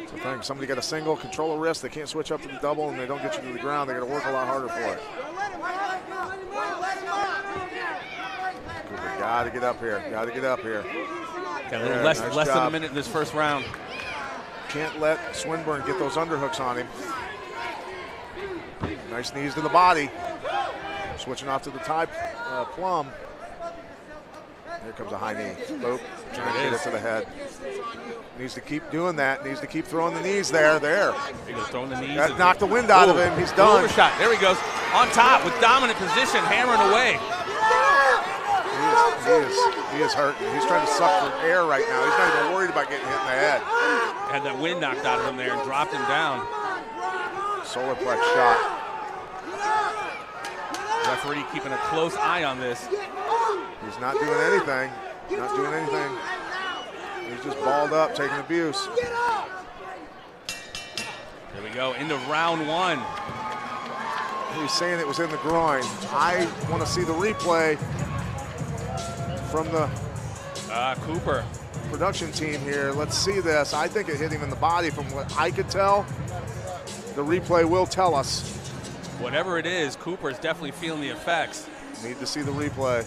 So thanks. Somebody got a single, control a wrist. They can't switch up to the double, and they don't get you to the ground. They got to work a lot harder for it. Cooper, got to get up here. Got to get up here. Got a little less than a minute in this first round. Can't let Swinburne get those underhooks on him. Nice knees to the body. Switching off to the tie plum. Here comes a high knee. Boop. Trying to get it to the head. Needs to keep doing that. Needs to keep throwing the knees there. There. He goes throwing the knees. That knocked the wind out of him. He's done. Overshot. There he goes. On top with dominant position, hammering away. He is hurting. He's trying to suck for air right now. He's not even worried about getting hit in the head. Had that wind knocked out of him there and dropped him down. Solar plex shot. Referee keeping a close eye on this. He's not doing anything. Not doing anything. He's just balled up, taking abuse. There we go, into round one. He's saying it was in the groin. I want to see the replay from the Cooper production team here. Let's see this. I think it hit him in the body from what I could tell. The replay will tell us. Whatever it is, Cooper is definitely feeling the effects. Need to see the replay.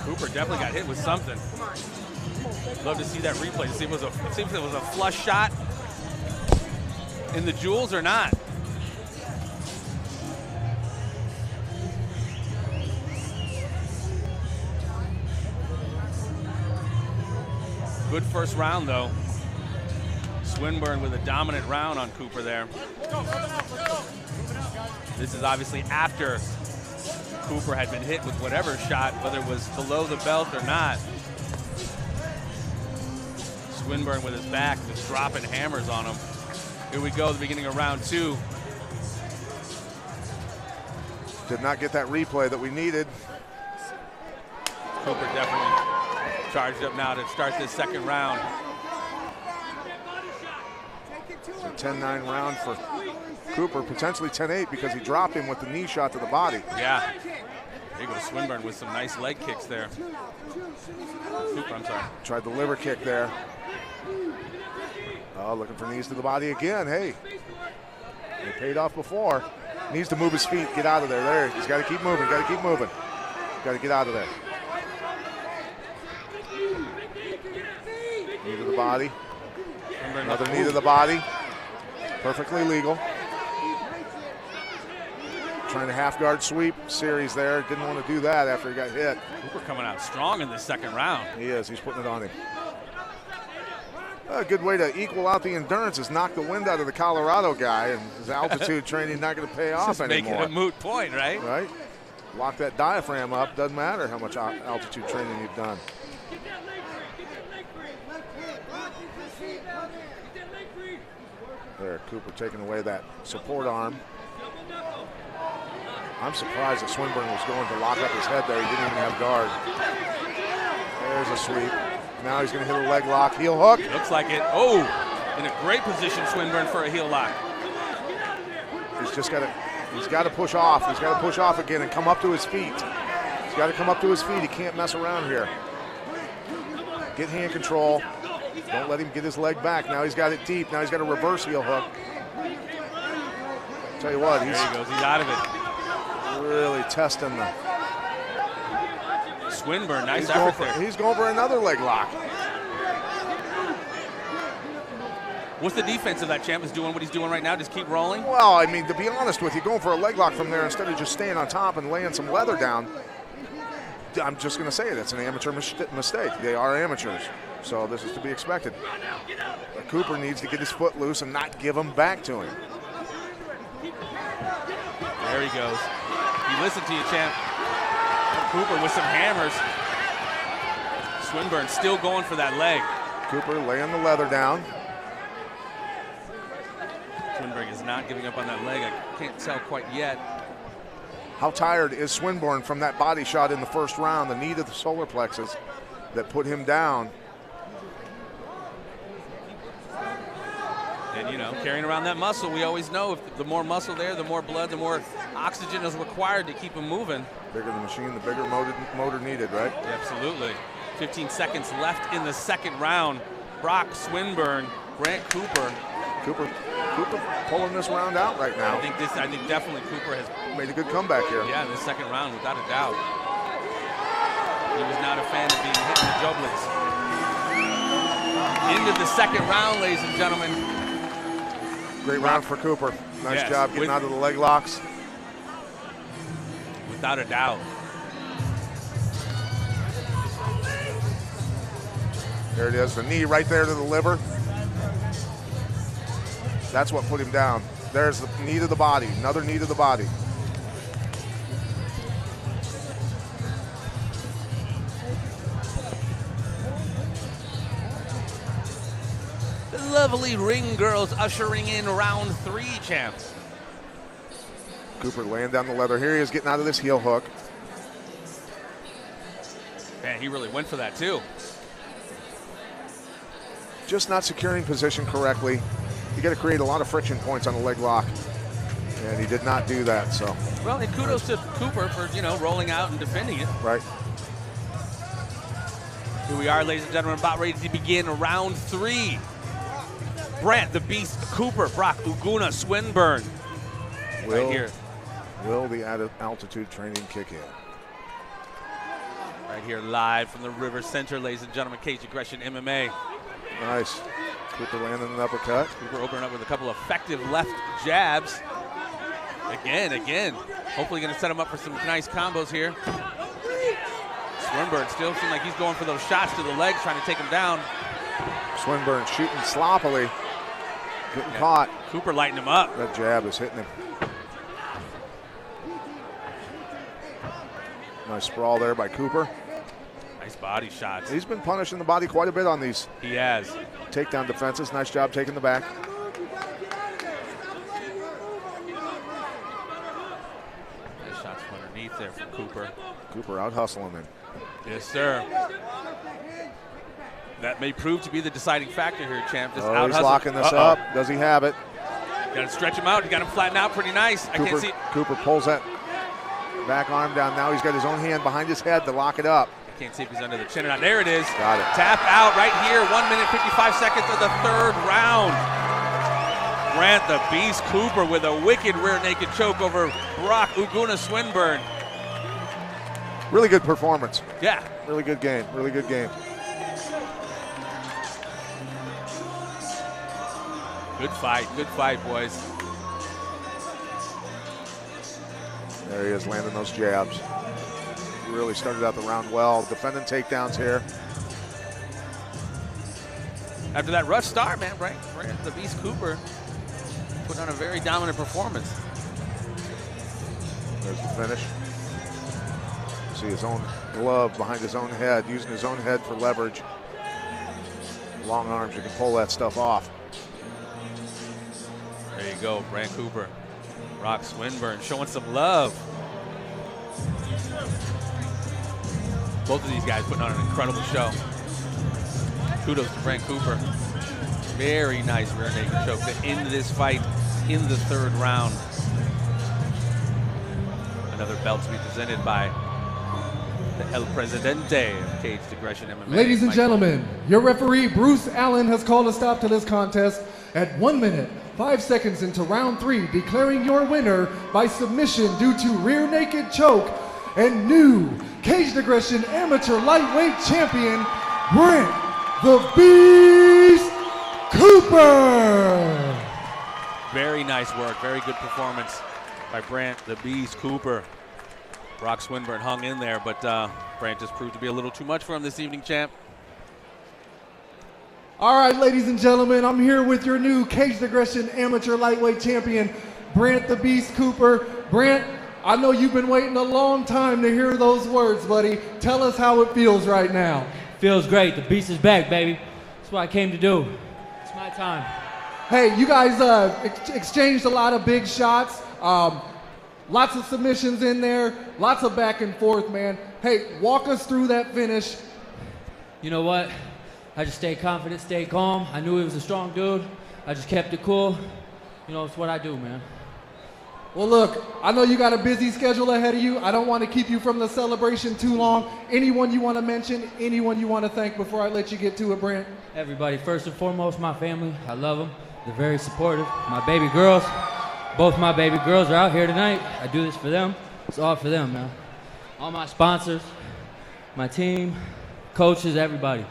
Cooper definitely got hit with something. Love to see that replay to see if it was a flush shot in the jewels or not. Good first round though. Swinburne with a dominant round on Cooper there. This is obviously after Cooper had been hit with whatever shot, whether it was below the belt or not. Swinburne with his back just dropping hammers on him. Here we go, the beginning of round two. Did not get that replay that we needed. Cooper definitely charged up now to start this second round. It's a 10-9 round for Cooper, potentially 10-8 because he dropped him with the knee shot to the body. Yeah. There you go, Swinburne with some nice leg kicks there. Cooper, I'm sorry. Tried the liver kick there. Oh, looking for knees to the body again. Hey, it paid off before. Needs to move his feet, get out of there. There, he's got to keep moving, got to keep moving. Got to get out of there. Knee to the body. Another knee to the body. Perfectly legal. Trying to half guard sweep series there. Didn't want to do that after he got hit. Cooper coming out strong in this second round. He is. He's putting it on him. A good way to equal out the endurance is knock the wind out of the Colorado guy, and his altitude training not going to pay off anymore. Make it a moot point, right? Right. Lock that diaphragm up. Doesn't matter how much altitude training you've done. There, Cooper taking away that support arm. I'm surprised that Swinburne was going to lock up his head there. He didn't even have guard. There's a sweep. Now he's going to hit a leg lock, heel hook. Looks like it. Oh, in a great position, Swinburne, for a heel lock. He's just got to, he's got to push off. He's got to push off again and come up to his feet. He's got to come up to his feet. He can't mess around here. Get hand control. Don't let him get his leg back. Now he's got it deep. Now he's got a reverse heel hook. Tell you what, there he goes. He's out of it. Really testing the Swinburne, nice effort there. He's going for another leg lock. What's the defense of that champ is doing what he's doing right now? Just keep rolling? Well, I mean, to be honest with you, going for a leg lock from there instead of just staying on top and laying some leather down, I'm just going to say it. It's an amateur mistake. They are amateurs, so this is to be expected. But Cooper needs to get his foot loose and not give him back to him. There he goes. You listen to you, champ. Cooper with some hammers. Swinburne still going for that leg. Cooper laying the leather down. Swinburne is not giving up on that leg. I can't tell quite yet. How tired is Swinburne from that body shot in the first round, the knee to the solar plexus that put him down? And, you know, carrying around that muscle, we always know if the more muscle there, the more blood, the more oxygen is required to keep him moving. Bigger the machine, the bigger motor needed, right? Absolutely. 15 seconds left in the second round. Brock Swinburne, Grant Cooper. Cooper pulling this round out right now. I think definitely Cooper has made a good comeback here. Yeah, in the second round, without a doubt. He was not a fan of being hit in the jublets. Into the second round, ladies and gentlemen. Great round for Cooper. Nice job getting out of the leg locks. Without a doubt. There it is, the knee right there to the liver. That's what put him down. There's the knee to the body, another knee to the body. The lovely ring girls ushering in round 3, champs. Cooper laying down the leather. Here he is getting out of this heel hook. Man, he really went for that too. Just not securing position correctly. You got to create a lot of friction points on a leg lock, and he did not do that. So, well, and kudos to Cooper for rolling out and defending it. Right. Here we are, ladies and gentlemen, about ready to begin round 3. Brant the Beast Cooper, Brock Uguna Swinburne. Right here. Will the altitude training kick in? Right here, live from the RiverCenter, ladies and gentlemen. Cage Aggression MMA. Nice. Cooper landing an uppercut. Cooper opening up with a couple of effective left jabs. Again. Hopefully going to set him up for some nice combos here. Swinburne still seems like he's going for those shots to the legs, trying to take him down. Swinburne shooting sloppily. Getting caught. Cooper lighting him up. That jab is hitting him. Nice sprawl there by Cooper. Nice body shots. He's been punishing the body quite a bit on these. He has. Takedown defenses. Nice job taking the back. Nice shots from underneath there from Cooper. Cooper out hustling him. Yes, sir. That may prove to be the deciding factor here, champ. Just he's locking this up. Does he have it? Got to stretch him out. You got him flattened out pretty nice. I can't see. Cooper pulls that back arm down. Now he's got his own hand behind his head to lock it up. I can't see if he's under the chin or not. There it is. Got it. Tap out right here. 1 minute, 55 seconds of the third round. Brant the Beast Cooper with a wicked rear naked choke over Brock Uguna Swinburne. Really good performance. Yeah. Really good game. Really good game. Good fight, boys. There he is, landing those jabs. Really started out the round well. Defending takedowns here. After that rough start, man, Brant the Beast Cooper put on a very dominant performance. There's the finish. See his own glove behind his own head, using his own head for leverage. Long arms, you can pull that stuff off. There you go, Brant Cooper. Brock Swinburne showing some love. Both of these guys putting on an incredible show. Kudos to Brant Cooper. Very nice rear naked choke to end this fight in the third round. Another belt to be presented by the El Presidente of Caged Aggression MMA. Ladies and gentlemen, your referee Bruce Allen has called a stop to this contest at 1 minute, 5 seconds into round 3, declaring your winner by submission due to rear naked choke and new Caged Aggression Amateur Lightweight Champion, Brant the Beast Cooper. Very nice work, very good performance by Brant the Beast Cooper. Brock Swinburne hung in there, but Brant just proved to be a little too much for him this evening, champ. All right, ladies and gentlemen, I'm here with your new Caged Aggression Amateur Lightweight Champion, Brant the Beast Cooper. Brant, I know you've been waiting a long time to hear those words, buddy. Tell us how it feels right now. Feels great. The Beast is back, baby. That's what I came to do. It's my time. Hey, you guys exchanged a lot of big shots. Lots of submissions in there, lots of back and forth, man. Hey, walk us through that finish. You know what? I just stayed confident, stayed calm. I knew he was a strong dude. I just kept it cool. You know, it's what I do, man. Well, look, I know you got a busy schedule ahead of you. I don't want to keep you from the celebration too long. Anyone you want to mention, anyone you want to thank before I let you get to it, Brant? Everybody, first and foremost, my family. I love them. They're very supportive. My baby girls. Both my baby girls are out here tonight. I do this for them. It's all for them, man. All my sponsors, my team, coaches, everybody.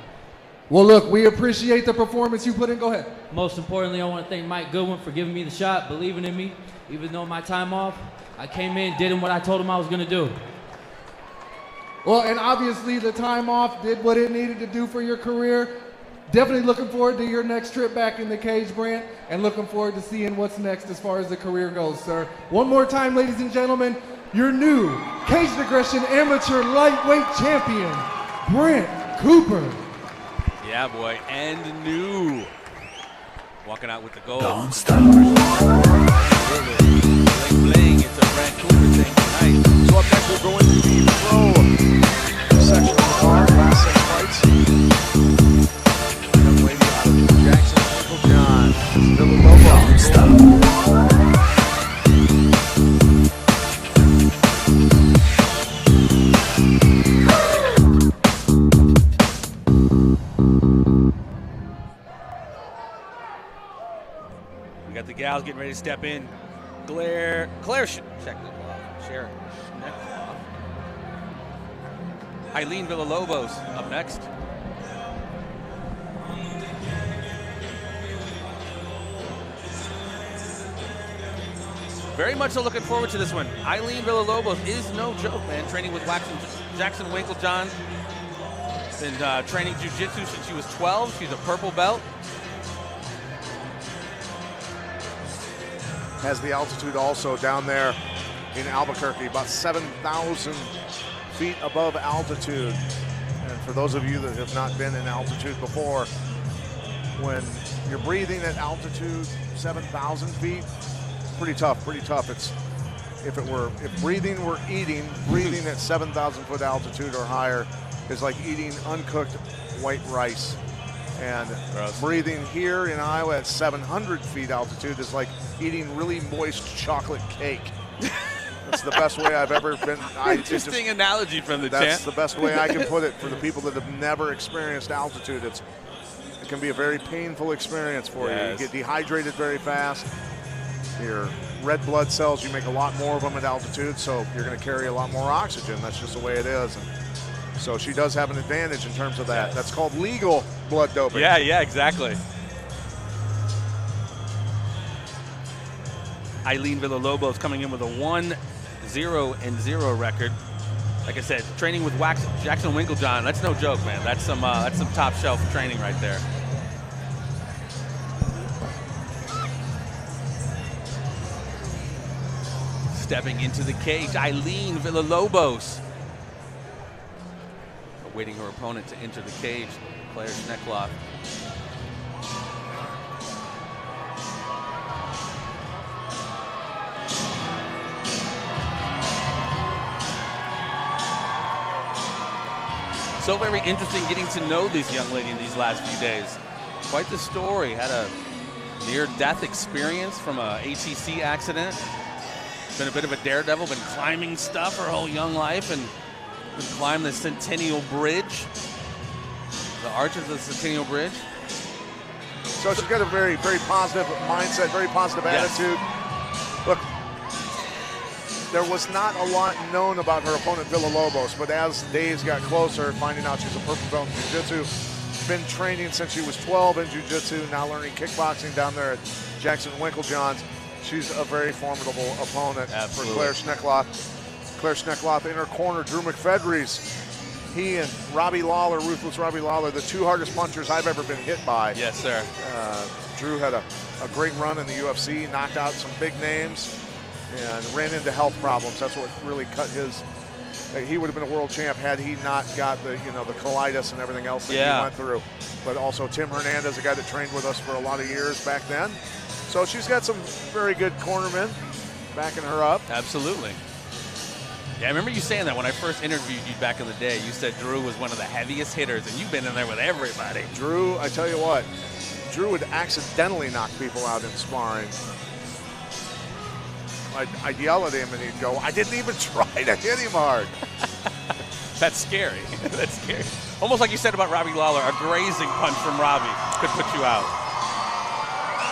Well, look, we appreciate the performance you put in. Go ahead. Most importantly, I want to thank Mike Goodwin for giving me the shot, believing in me. Even though my time off, I came in, did what I told him I was going to do. Well, and obviously the time off did what it needed to do for your career. Definitely looking forward to your next trip back in the cage, Brant, and looking forward to seeing what's next as far as the career goes, sir. One more time, ladies and gentlemen, your new Caged Aggression Amateur Lightweight Champion, Brant Cooper. Yeah, boy, and new. Walking out with the gold. Don't stop. Bling, bling, it's a Brant Cooper thing tonight. So up next, we'll go into the pro section of the card, last 6 fights. Young lady out of Jackson, Michael John, Villalobos. Don't We got the gals getting ready to step in. Claire Schneckloth. Sharon Schneckloth. Eileen Villalobos up next. Very much so looking forward to this one. Eileen Villalobos is no joke, man. Training with Jackson Winklejohn. Been training jiu-jitsu since she was 12. She's a purple belt. Has the altitude also down there in Albuquerque, about 7,000 feet above altitude. And for those of you that have not been in altitude before, when you're breathing at altitude 7,000 feet, pretty tough. It's if breathing were eating, breathing at 7,000 foot altitude or higher is like eating uncooked white rice. And breathing here in Iowa at 700 feet altitude is like eating really moist chocolate cake. That's the best way I've ever been. Interesting analogy from the champ. That's the best way I can put it for the people that have never experienced altitude. It can be a very painful experience for you. You get dehydrated very fast. Your red blood cells, you make a lot more of them at altitude, so you're going to carry a lot more oxygen. That's just the way it is. And so she does have an advantage in terms of that. Yes. That's called legal blood doping. Yeah, exactly. Eileen Villalobos coming in with a 1-0-0 record. Like I said, training with Jackson Winklejohn, that's no joke, man. That's some top shelf training right there. Stepping into the cage, Eileen Villalobos. Awaiting her opponent to enter the cage, Claire Schneckloth. So very interesting getting to know this young lady in these last few days. Quite the story. Had a near-death experience from a ATC accident. Been a bit of a daredevil, been climbing stuff her whole young life, and been climbing the Centennial Bridge, the arches of the Centennial Bridge. So she's got a very, very positive mindset, very positive attitude. Look, there was not a lot known about her opponent, Villalobos, but as days got closer, finding out she's a purple belt in jiu-jitsu, been training since she was 12 in jiu-jitsu, now learning kickboxing down there at Jackson Winklejohn's. She's a very formidable opponent for Claire Schneckloth. Claire Schneckloth in her corner, Drew McFedries. He and Robbie Lawler, Ruthless Robbie Lawler, the two hardest punchers I've ever been hit by. Yes, sir. Drew had a great run in the UFC, knocked out some big names, and ran into health problems. That's what really cut his. He would have been a world champ had he not got the colitis and everything else that he went through. But also Tim Hernandez, a guy that trained with us for a lot of years back then. So she's got some very good cornermen backing her up. Absolutely. Yeah, I remember you saying that when I first interviewed you back in the day. You said Drew was one of the heaviest hitters, and you've been in there with everybody. Drew, I tell you what, Drew would accidentally knock people out in sparring. I'd yell at him, and he'd go, "I didn't even try to hit him hard." That's scary. That's scary. Almost like you said about Robbie Lawler, a grazing punch from Robbie could put you out.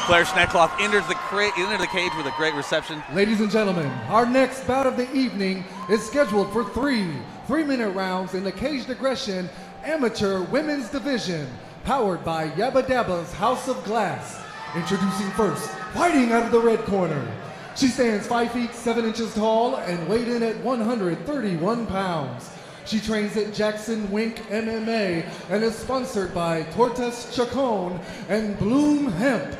Claire Schneckloth enters the cage with a great reception. Ladies and gentlemen, our next bout of the evening is scheduled for three-minute rounds in the Caged Aggression Amateur Women's Division, powered by Yabba Dabba's House of Glass. Introducing first, fighting out of the red corner. She stands 5 feet 7 inches tall and weighed in at 131 pounds. She trains at Jackson Wink MMA and is sponsored by Tortas Chacon and Bloom Hemp.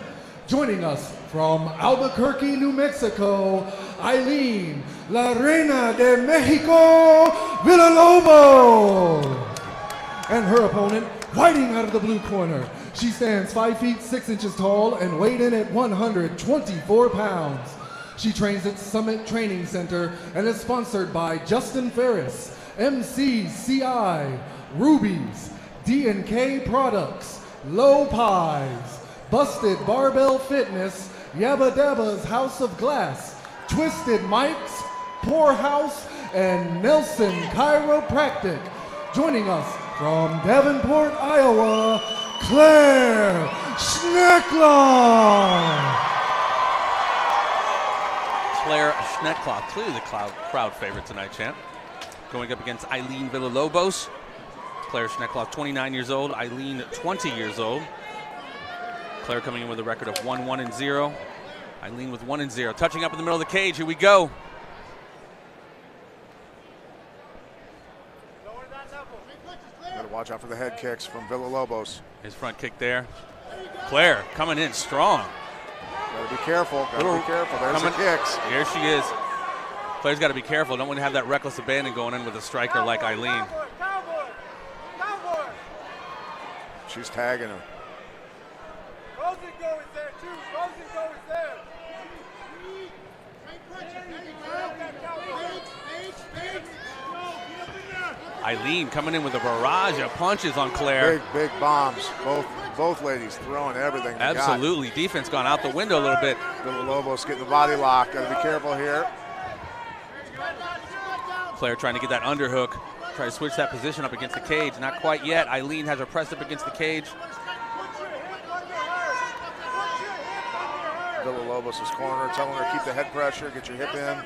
Joining us from Albuquerque, New Mexico, Eileen La Reina de Mexico Villalobos. And her opponent, fighting out of the blue corner. She stands 5 feet 6 inches tall and weighed in at 124 pounds. She trains at Summit Training Center and is sponsored by Justin Ferris, MCCI, Rubies, D&K Products, Low Pies, Busted Barbell Fitness, Yabba Dabba's House of Glass, Twisted Mike's, Poorhouse, and Nelson Chiropractic. Joining us from Davenport, Iowa, Claire Schneckloth. Claire Schneckloth, clearly the crowd favorite tonight, champ. Going up against Eileen Villalobos. Claire Schneckloth, 29 years old. Eileen, 20 years old. Claire coming in with a record of 1-1-0. Eileen with 1-0. Touching up in the middle of the cage. Here we go. Got to watch out for the head kicks from Villalobos. His front kick there. Claire coming in strong. Got to be careful. Got to be careful. There's the kicks. Here she is. Claire's got to be careful. Don't want to have that reckless abandon going in with a striker like Eileen. She's tagging her. Rosengo is there too. Rosengo is there. Eileen coming in with a barrage of punches on Claire. Big bombs. Both ladies throwing everything they Absolutely. got. Defense gone out the window a little bit. Villalobos getting the body lock. Got to be careful here. Claire trying to get that underhook. Try to switch that position up against the cage. Not quite yet. Eileen has her pressed up against the cage. Villalobos' corner telling her keep the head pressure, get your hip in.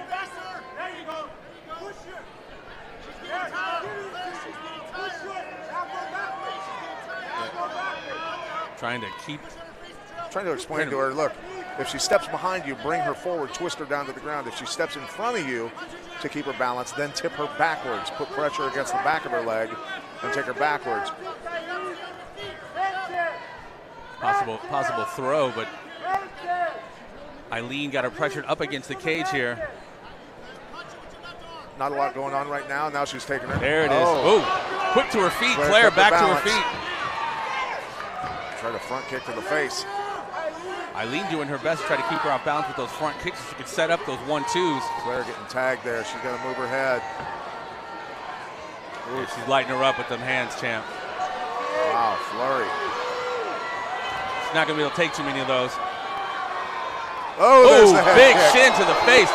Trying to explain to her, look, if she steps behind you, bring her forward, twist her down to the ground. If she steps in front of you to keep her balanced, then tip her backwards, put pressure against the back of her leg, and take her backwards. Possible throw, but Eileen got her pressured up against the cage here. Not a lot going on right now. Now she's taking her. There it is. Oh, quick to her feet. Claire back to her feet. Try to front kick to the face. Eileen doing her best to try to keep her off balance with those front kicks so she could set up those 1-2s. Claire getting tagged there. She's got to move her head. Ooh, she's lighting her up with them hands, champ. Wow, flurry. She's not going to be able to take too many of those. Oh, there's the head big kick. shin to the face.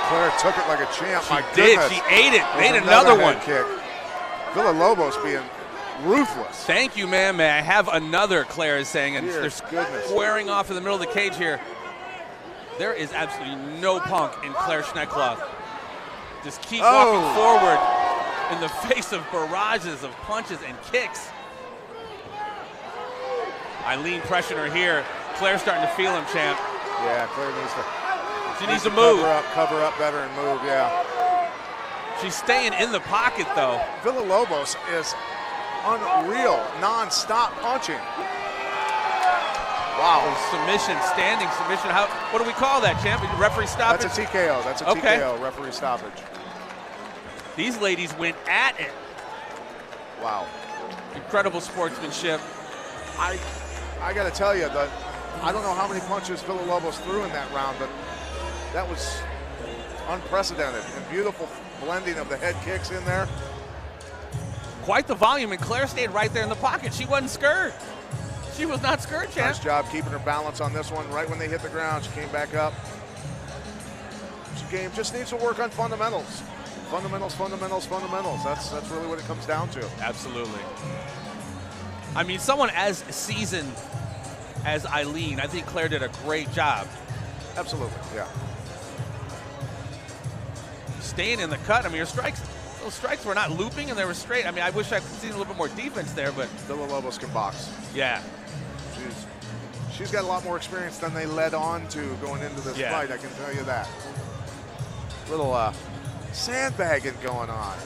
Claire took it like a champ. She did. Goodness. She ate it. There's Made another one. Kick. Villalobos being ruthless. Thank you, man. May I have another, Claire is saying. And they're goodness. squaring off in the middle of the cage here. There is absolutely no punk in Claire Schneckloth. Just keep walking forward in the face of barrages of punches and kicks. Eileen pressuring her here. Claire's starting to feel him, champ. Yeah, Claire needs to. She needs to move. Cover up better and move, yeah. She's staying in the pocket, though. Villalobos is unreal, non-stop punching. Wow. Submission, standing submission. What do we call that, champ? Referee stoppage? That's a TKO. That's a TKO, referee stoppage. These ladies went at it. Wow. Incredible sportsmanship. I got to tell you, I don't know how many punches Villalobos threw in that round, but that was unprecedented and beautiful blending of the head kicks in there. Quite the volume, and Claire stayed right there in the pocket. She wasn't scared. She was not scared, champ. Nice job keeping her balance on this one. Right when they hit the ground, she came back up. She just needs to work on fundamentals. Fundamentals. That's really what it comes down to. Absolutely. I mean, someone as seasoned as Eileen, I think Claire did a great job. Absolutely, yeah. Staying in the cut. I mean, those strikes were not looping and they were straight. I mean, I wish I could see a little bit more defense there, but Villalobos can box. Yeah. She's got a lot more experience than they led on to going into this fight, I can tell you that. Little sandbagging going on.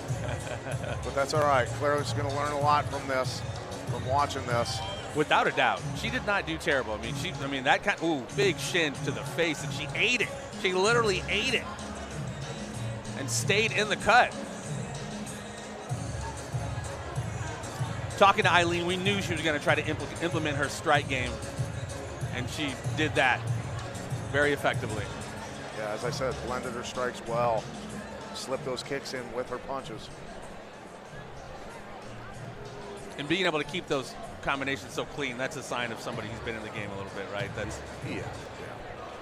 But that's all right. Claire's going to learn a lot from this, from watching this. Without a doubt. She did not do terrible. I mean, that kind big shin to the face, and she ate it. She literally ate it and stayed in the cut. Talking to Eileen, we knew she was going to try to implement her strike game, and she did that very effectively. Yeah, as I said, blended her strikes well. Slipped those kicks in with her punches. And being able to keep those combinations so clean, that's a sign of somebody who's been in the game a little bit, right? Yeah.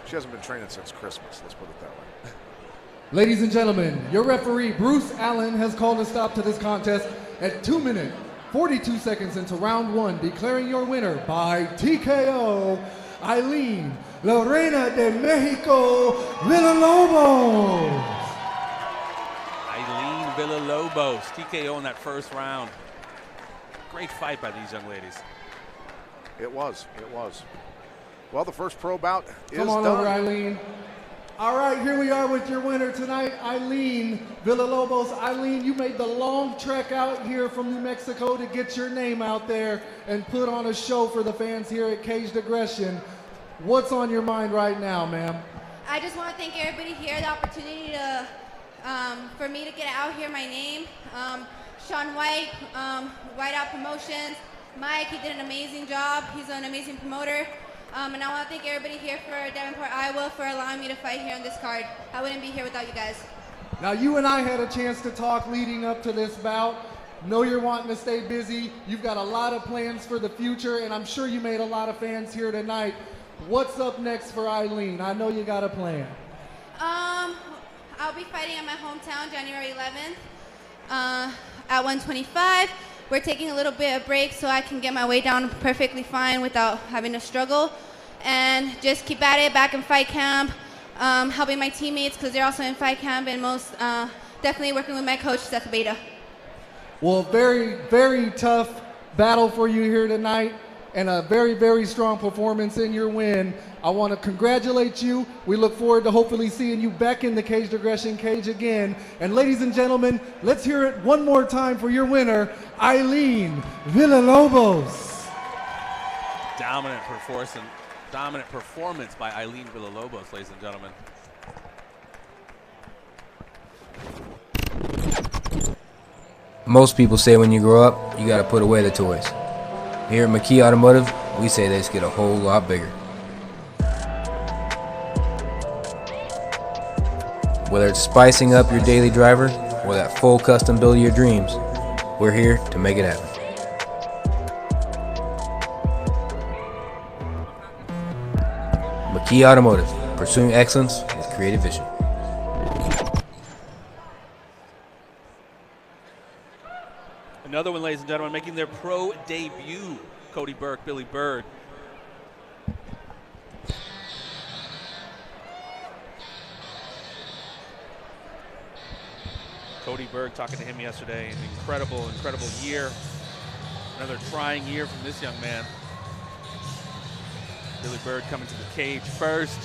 She hasn't been training since Christmas, let's put it that way. Ladies and gentlemen, your referee, Bruce Allen, has called a stop to this contest at 2 minutes, 42 seconds into round one, declaring your winner by TKO, Eileen, La Reina de Mexico, Villalobos. Eileen Villalobos, TKO in that first round. Great fight by these young ladies. It was. Well, the first pro bout is done. Come on over, Eileen. All right, here we are with your winner tonight, Eileen Villalobos. Eileen, you made the long trek out here from New Mexico to get your name out there and put on a show for the fans here at Caged Aggression. What's on your mind right now, ma'am? I just want to thank everybody here, the opportunity to, for me to get out here, my name. Sean White, Whiteout Promotions. Mike, he did an amazing job. He's an amazing promoter. And I want to thank everybody here for Davenport, Iowa for allowing me to fight here on this card. I wouldn't be here without you guys. Now, you and I had a chance to talk leading up to this bout, Know you're wanting to stay busy. You've got a lot of plans for the future, and I'm sure you made a lot of fans here tonight. What's up next for Eileen? I know you got a plan. I'll be fighting in my hometown January 11th at 125. We're taking a little bit of break so I can get my weight down perfectly fine without having to struggle. And just keep at it, back in fight camp, helping my teammates because they're also in fight camp, and most definitely working with my coach, Seth Beta. Well, very, very tough battle for you here tonight, and a very, very strong performance in your win. I want to congratulate you. We look forward to hopefully seeing you back in the caged aggression cage again. And ladies and gentlemen, let's hear it one more time for your winner, Eileen Villalobos. Dominant performance by Eileen Villalobos, ladies and gentlemen. Most people say when you grow up, you gotta put away the toys. Here at McKey Automotive, we say they just get a whole lot bigger. Whether it's spicing up your daily driver or that full custom build of your dreams, we're here to make it happen. McKey Automotive, pursuing excellence with creative vision. Another one, ladies and gentlemen, making their pro debut, Cody Burke, Billy Byrd. Cody Burke, talking to him yesterday, an incredible, incredible year. Another trying year from this young man. Billy Byrd coming to the cage first.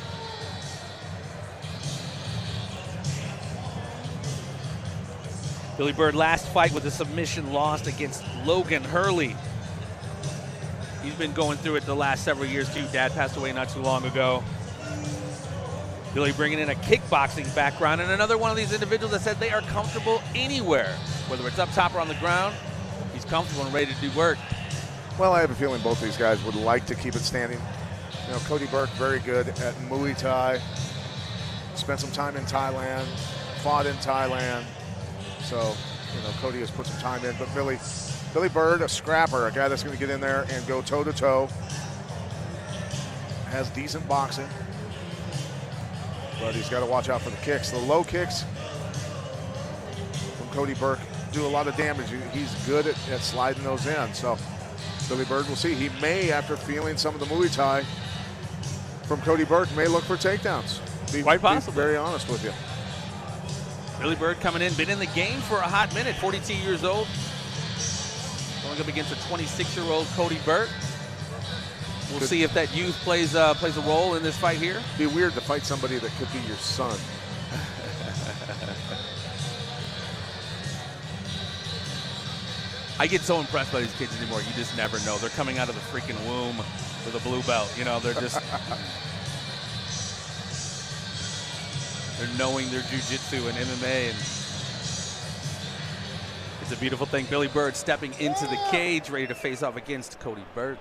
Billy Byrd last fight with a submission lost against Logan Hurley. He's been going through it the last several years too. Dad passed away not too long ago. Billy bringing in a kickboxing background, and another one of these individuals that said they are comfortable anywhere, whether it's up top or on the ground. He's comfortable and ready to do work. Well, I have a feeling both these guys would like to keep it standing. You know, Cody Burke, very good at Muay Thai. Spent some time in Thailand, fought in Thailand. So, you know, Cody has put some time in. But Billy Byrd, a scrapper, a guy that's going to get in there and go toe-to-toe. Has decent boxing. But he's got to watch out for the kicks. The low kicks from Cody Burke do a lot of damage. He's good at sliding those in. So Billy Byrd, will see. He may, after feeling some of the Muay Thai from Cody Burke, may look for takedowns. Quite possible. Be very honest with you. Billy Byrd coming in, been in the game for a hot minute, 42 years old. Going up against a 26-year-old Cody Burke. We'll see if that youth plays a role in this fight here. Be weird to fight somebody that could be your son. I get so impressed by these kids anymore. You just never know. They're coming out of the freaking womb with a blue belt. You know, they're just they're knowing their jiu-jitsu and MMA, and it's a beautiful thing. Billy Byrd stepping into the cage, ready to face off against Cody Burke.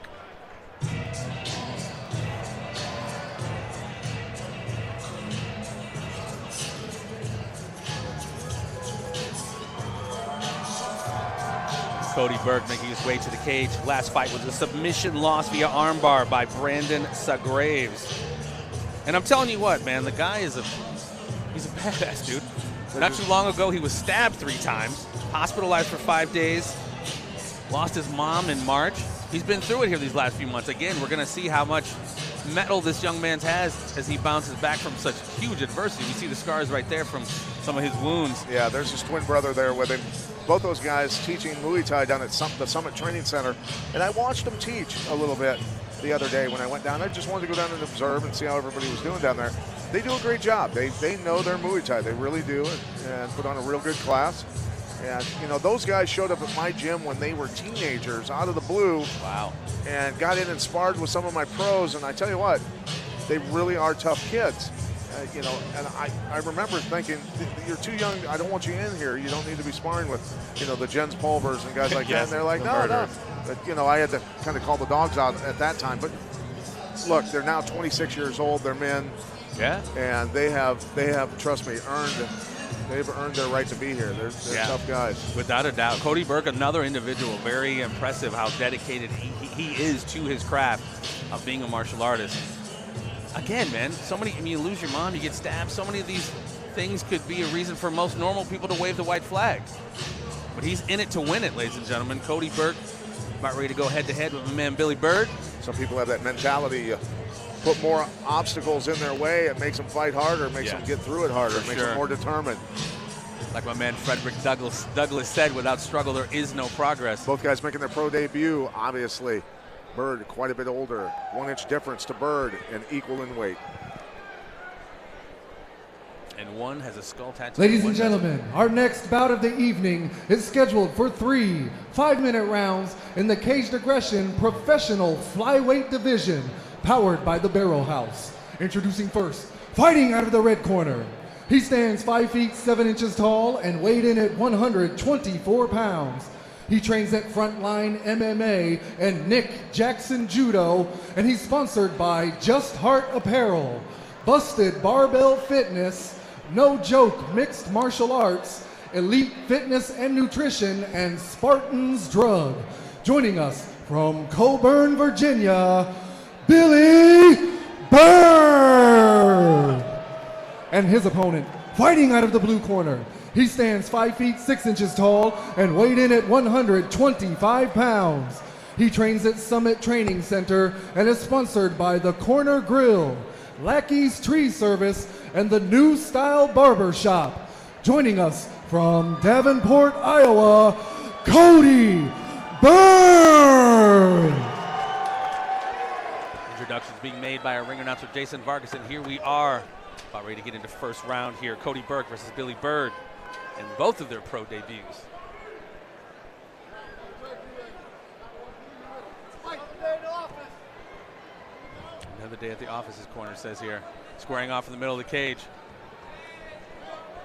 Cody Burke making his way to the cage. Last fight was a submission loss via armbar by Brandon Sagraves. And I'm telling you what, man, the guy is he's a badass, dude. Not too long ago, he was stabbed 3 times, hospitalized for 5 days, lost his mom in March. He's been through it here these last few months. Again, we're going to see how much mettle this young man has as he bounces back from such huge adversity. We see the scars right there from some of his wounds. Yeah, there's his twin brother there with him. Both those guys teaching Muay Thai down at the Summit Training Center. And I watched them teach a little bit the other day when I went down. I just wanted to go down and observe and see how everybody was doing down there. They do a great job. They know their Muay Thai. They really do, and put on a real good class. And, you know, those guys showed up at my gym when they were teenagers out of the blue. Wow. And got in and sparred with some of my pros. And I tell you what, they really are tough kids. You know, and I remember thinking, you're too young. I don't want you in here. You don't need to be sparring with, you know, the Jens Pulvers and guys like that. And they're like, no. But, you know, I had to kind of call the dogs out at that time. But look, they're now 26 years old. They're men. Yeah. And they have, trust me, earned they've earned their right to be here. They're tough guys. Without a doubt. Cody Burke, another individual, very impressive how dedicated he is to his craft of being a martial artist. Again, man, you lose your mom, you get stabbed. So many of these things could be a reason for most normal people to wave the white flag. But he's in it to win it, ladies and gentlemen. Cody Burke about ready to go head-to-head with my man Billy Byrd. Some people have that mentality. Put more obstacles in their way, it makes them fight harder, makes them get through it harder, makes them more determined. Like my man Frederick Douglass said, without struggle, there is no progress. Both guys making their pro debut, obviously. Byrd quite a bit older, 1 inch difference to Byrd and equal in weight. And one has a skull tattoo. Ladies and gentlemen, our next bout of the evening is scheduled for 3 5-minute rounds in the Caged Aggression Professional Flyweight Division, powered by the Barrel House. Introducing first, fighting out of the red corner. He stands 5 feet 7 inches tall and weighed in at 124 pounds. He trains at Frontline MMA and Nick Jackson Judo, and he's sponsored by Just Heart Apparel, Busted Barbell Fitness, No Joke Mixed Martial Arts, Elite Fitness and Nutrition, and Spartan's Drug. Joining us from Coburn, Virginia, Billy Byrd. And his opponent, fighting out of the blue corner. He stands 5 feet 6 inches tall and weighed in at 125 pounds. He trains at Summit Training Center and is sponsored by the Corner Grill, Lackey's Tree Service, and the New Style Barber Shop. Joining us from Davenport, Iowa, Cody Byrd. Introductions being made by our ring announcer Jason Vargas, and here we are about ready to get into first round here. Cody Burke versus Billy Byrd in both of their pro debuts. Another day at the office, his corner says here. Squaring off in the middle of the cage.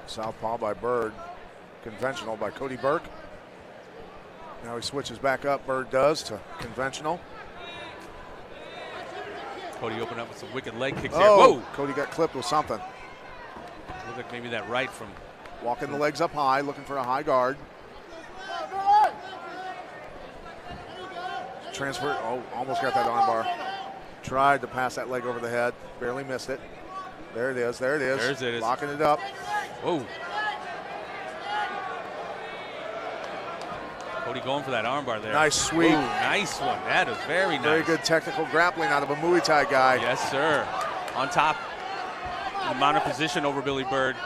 Southpaw by Byrd, conventional by Cody Burke. Now he switches back up, Byrd does, to conventional. Cody opened up with some wicked leg kicks here. Whoa! Cody got clipped with something. Looked like maybe that right from... Walking the legs up high, looking for a high guard. Transfer, almost got that arm bar. Tried to pass that leg over the head, barely missed it. There it is, there it is. There's it. Locking it up. Whoa. Cody going for that armbar there. Nice sweep. Ooh, nice one. That is very nice. Very good technical grappling out of a Muay Thai guy. Yes, sir. On top, the mounted position over Billy Byrd.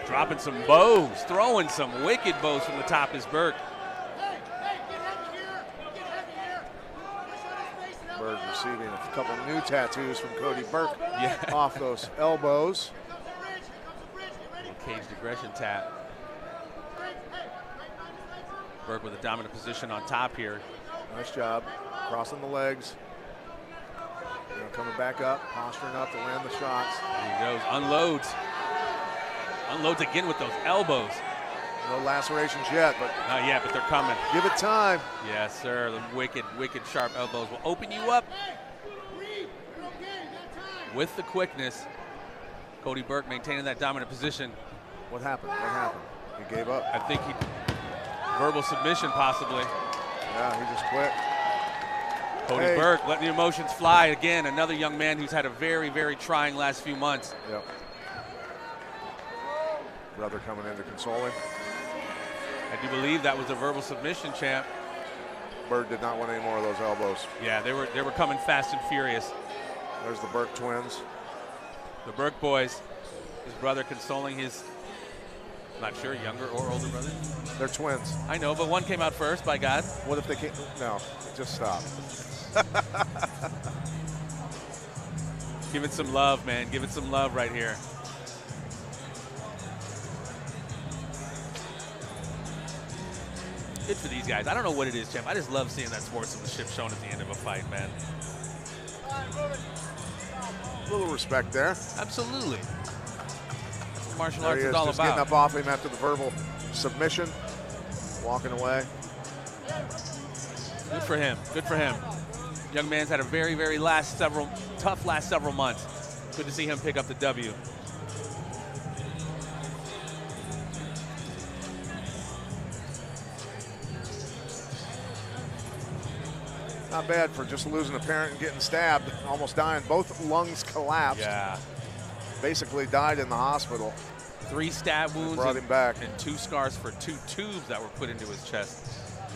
Dropping some bows, throwing some wicked bows from the top is Burke. Byrd receiving a couple new tattoos from Cody Burke off those elbows. Caged aggression tap. Burke with a dominant position on top here. Nice job. Crossing the legs. Coming back up, posturing up to land the shots. There he goes. Unloads. Unloads again with those elbows. No lacerations yet, but not yet, but they're coming. Give it time. Yes, sir. The wicked, wicked sharp elbows will open you up with the quickness. Cody Burke maintaining that dominant position. What happened? What happened? He gave up. I think he verbal submission possibly. Yeah, he just quit. Cody Burke letting the emotions fly again. Another young man who's had a very, very trying last few months. Yep. Brother coming in to console him. I do believe that was a verbal submission, champ. Byrd did not want any more of those elbows. Yeah, they were coming fast and furious. There's the Burke twins. The Burke boys. His brother consoling his, not sure, younger or older brother. They're twins. I know, but one came out first, by God. What if they can't? No, just stop. Give it some love, man. Give it some love right here. Good for these guys. I don't know what it is, champ. I just love seeing that sportsmanship shown at the end of a fight, man. A little respect there. Absolutely. That's what martial there arts he is all just about. Getting up off him after the verbal submission, walking away. Good for him. Good for him. Young man's had a very, very tough last several months. Good to see him pick up the W. Not bad for just losing a parent and getting stabbed, almost dying. Both lungs collapsed. Yeah. Basically died in the hospital. 3 stab wounds brought him back. And 2 scars for 2 tubes that were put into his chest.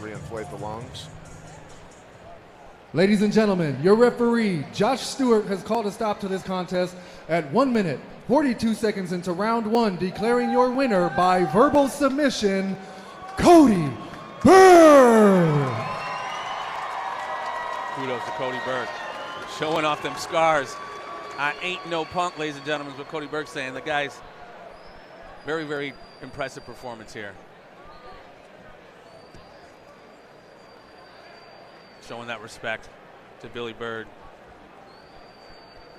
Reinflate the lungs. Ladies and gentlemen, your referee, Josh Stewart, has called a stop to this contest at 1 minute, 42 seconds into round 1, declaring your winner by verbal submission, Cody Byrd. Kudos to Cody Burke, showing off them scars. I ain't no punk, ladies and gentlemen, is what Cody Burke's saying. The guy's very, very impressive performance here. Showing that respect to Billy Byrd.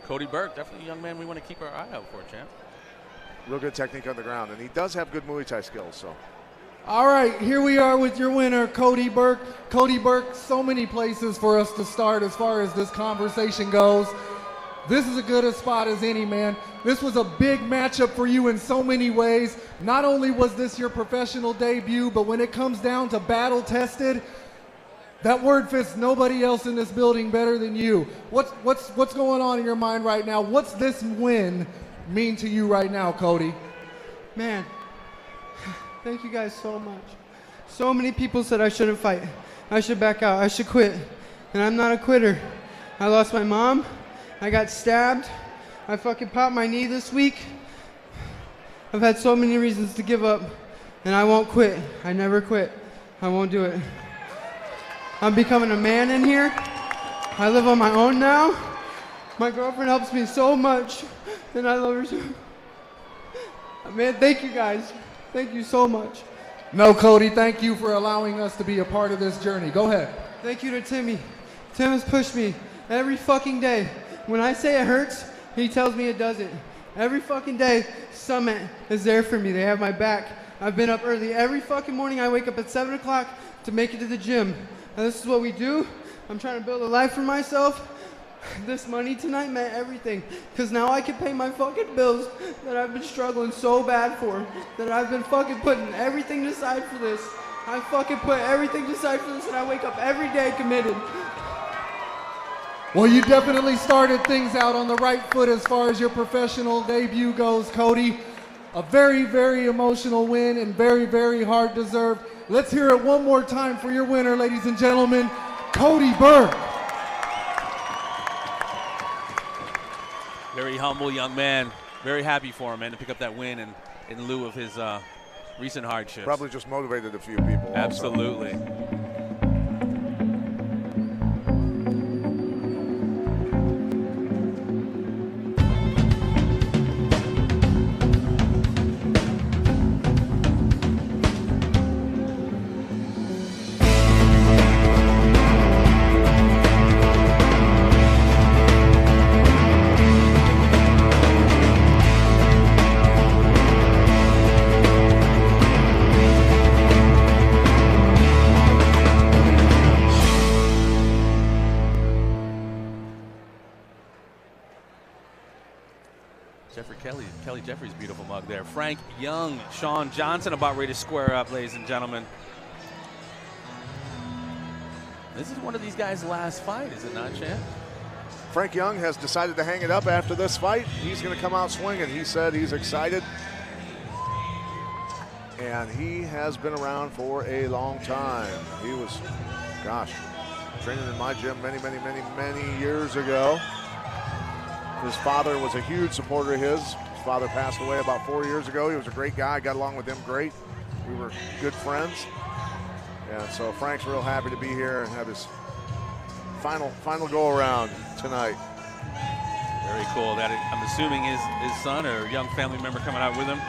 Cody Burke, definitely a young man we want to keep our eye out for, champ. Real good technique on the ground, and he does have good Muay Thai skills, so. All right, here we are with your winner, Cody Burke. Cody Burke, so many places for us to start as far as this conversation goes. This is as good a spot as any, man. This was a big matchup for you in so many ways. Not only was this your professional debut, but when it comes down to battle tested, that word fits nobody else in this building better than you. What's going on in your mind right now? What's this win mean to you right now, Cody? Man, thank you guys so much. So many people said I shouldn't fight. I should back out. I should quit. And I'm not a quitter. I lost my mom. I got stabbed. I fucking popped my knee this week. I've had so many reasons to give up. And I won't quit. I never quit. I won't do it. I'm becoming a man in here. I live on my own now. My girlfriend helps me so much. And I love her so. Man, thank you guys. Thank you so much. No, Cody, thank you for allowing us to be a part of this journey. Go ahead. Thank you to Timmy. Tim has pushed me every fucking day. When I say it hurts, he tells me it doesn't. Every fucking day, Summit is there for me. They have my back. I've been up early. Every fucking morning, I wake up at 7 o'clock to make it to the gym. And this is what we do. I'm trying to build a life for myself. This money tonight meant everything. Because now I can pay my fucking bills that I've been struggling so bad for. That I've been fucking putting everything aside for this. I fucking put everything aside for this, and I wake up every day committed. Well, you definitely started things out on the right foot as far as your professional debut goes, Cody. A very, very emotional win and very, very hard deserved. Let's hear it one more time for your winner, ladies and gentlemen, Cody Burke. Very humble young man. Very happy for him, man, to pick up that win in lieu of his recent hardships. Probably just motivated a few people. Absolutely. Also. Kelly Jeffrey's beautiful mug there. Frank Young, Sean Johnson about ready to square up, ladies and gentlemen. This is one of these guys' last fight, is it not, champ? Frank Young has decided to hang it up after this fight. He's going to come out swinging. He said he's excited. And he has been around for a long time. He was, gosh, training in my gym many, many, many, many years ago. His father was a huge supporter of his. His father passed away about 4 years ago. He was a great guy. I got along with him great. We were good friends. And so Frank's real happy to be here and have his final go around tonight. Very cool. That I'm assuming his son or young family member coming out with him.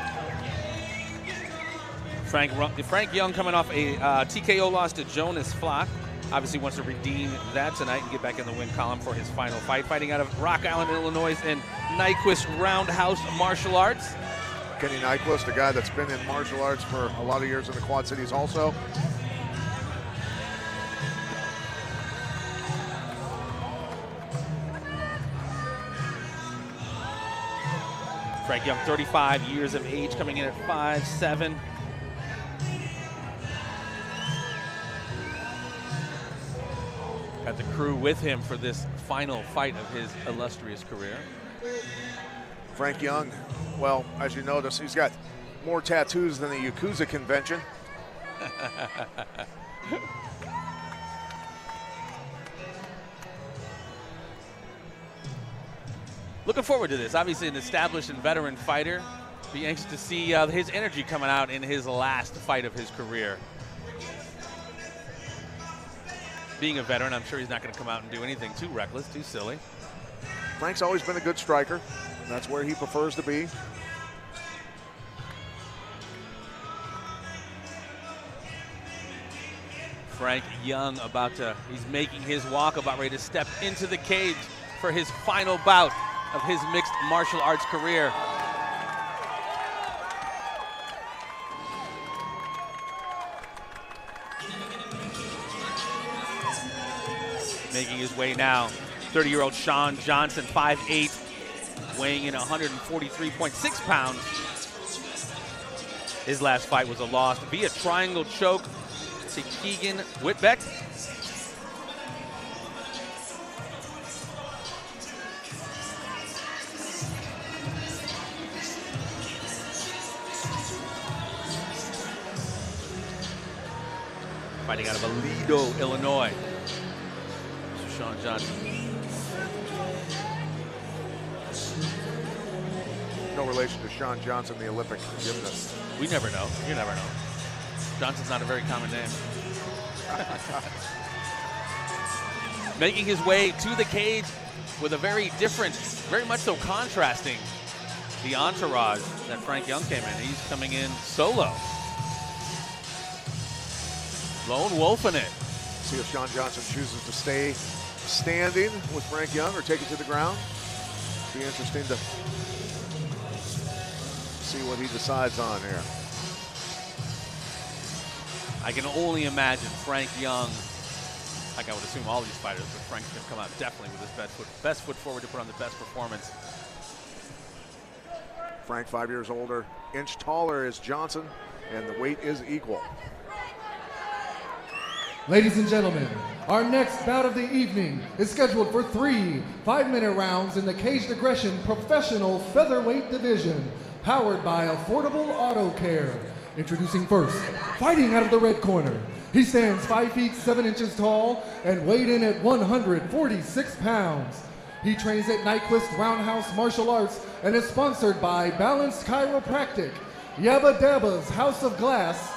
Frank Young coming off a TKO loss to Jonas Flock. Obviously wants to redeem that tonight and get back in the win column for his final fight. Fighting out of Rock Island, Illinois in Nyquist Roundhouse Martial Arts. Kenny Nyquist, a guy that's been in martial arts for a lot of years in the Quad Cities also. Frank Young, 35 years of age, coming in at 5'7". Got the crew with him for this final fight of his illustrious career. Frank Young, well, as you notice, he's got more tattoos than the Yakuza convention. Looking forward to this. Obviously an established and veteran fighter. Be anxious to see his energy coming out in his last fight of his career. Being a veteran, I'm sure he's not going to come out and do anything too reckless, too silly. Frank's always been a good striker. That's where he prefers to be. Frank Young he's making his walk, about ready to step into the cage for his final bout of his mixed martial arts career. Making his way now, 30-year-old Sean Johnson, 5'8", weighing in 143.6 pounds. His last fight was a loss via triangle choke to Keegan Whitbeck. Fighting out of Aledo, Illinois. Sean Johnson. No relation to Sean Johnson, the Olympic gymnast. We never know. You never know. Johnson's not a very common name. Making his way to the cage with a very different, very much so contrasting the entourage that Frank Young came in. He's coming in solo. Lone wolf in it. See if Sean Johnson chooses to stay standing with Frank Young or take it to the ground. Be interesting to see what he decides on here. I can only imagine Frank Young, like I would assume all these fighters, but Frank's going to come out definitely with his best foot forward to put on the best performance. Frank, 5 years older, inch taller as Johnson, and the weight is equal. Ladies and gentlemen, our next bout of the evening is scheduled for 3 5-minute rounds in the Caged Aggression Professional Featherweight Division, powered by Affordable Auto Care. Introducing first, fighting out of the red corner. He stands 5 feet 7 inches tall and weighed in at 146 pounds. He trains at Nyquist Roundhouse Martial Arts and is sponsored by Balanced Chiropractic, Yabba Dabba's House of Glass,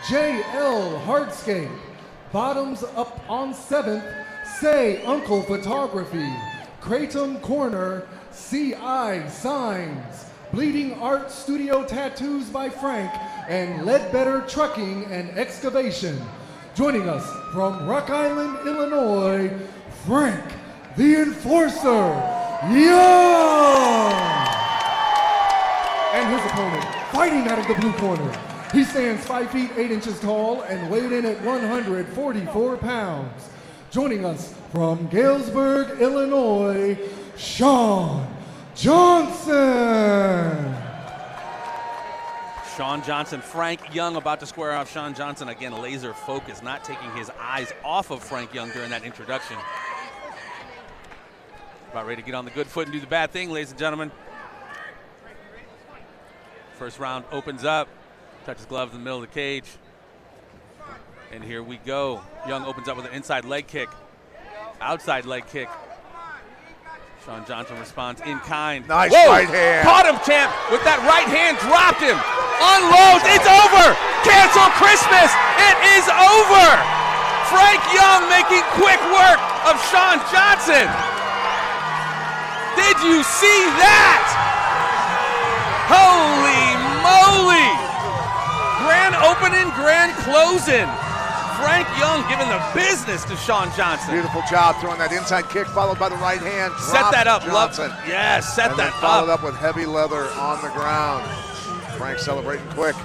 JL Hardscape, Bottoms Up on 7th, Say Uncle Photography, Kratom Corner, CI Signs, Bleeding Art Studio Tattoos by Frank, and Ledbetter Trucking and Excavation. Joining us from Rock Island, Illinois, Frank the Enforcer Young! And his opponent, fighting out of the blue corner. He stands 5 feet 8 inches tall and weighed in at 144 pounds. Joining us from Galesburg, Illinois, Sean Johnson. Sean Johnson, Frank Young about to square off. Sean Johnson, again, laser focused, not taking his eyes off of Frank Young during that introduction. About ready to get on the good foot and do the bad thing, ladies and gentlemen. First round opens up. Touches gloves in the middle of the cage. And here we go. Young opens up with an inside leg kick. Outside leg kick. Sean Johnson responds in kind. Nice Whoa! Right hand. Caught him, champ, with that right hand, dropped him. Unloads, it's over. Cancel Christmas, it is over. Frank Young making quick work of Sean Johnson. Did you see that? Holy moly. Grand opening, grand closing. Frank Young giving the business to Sean Johnson. Beautiful job throwing that inside kick followed by the right hand. Set that up, Johnson. Yes, set and that then followed up. up with heavy leather on the ground. Frank celebrating quick.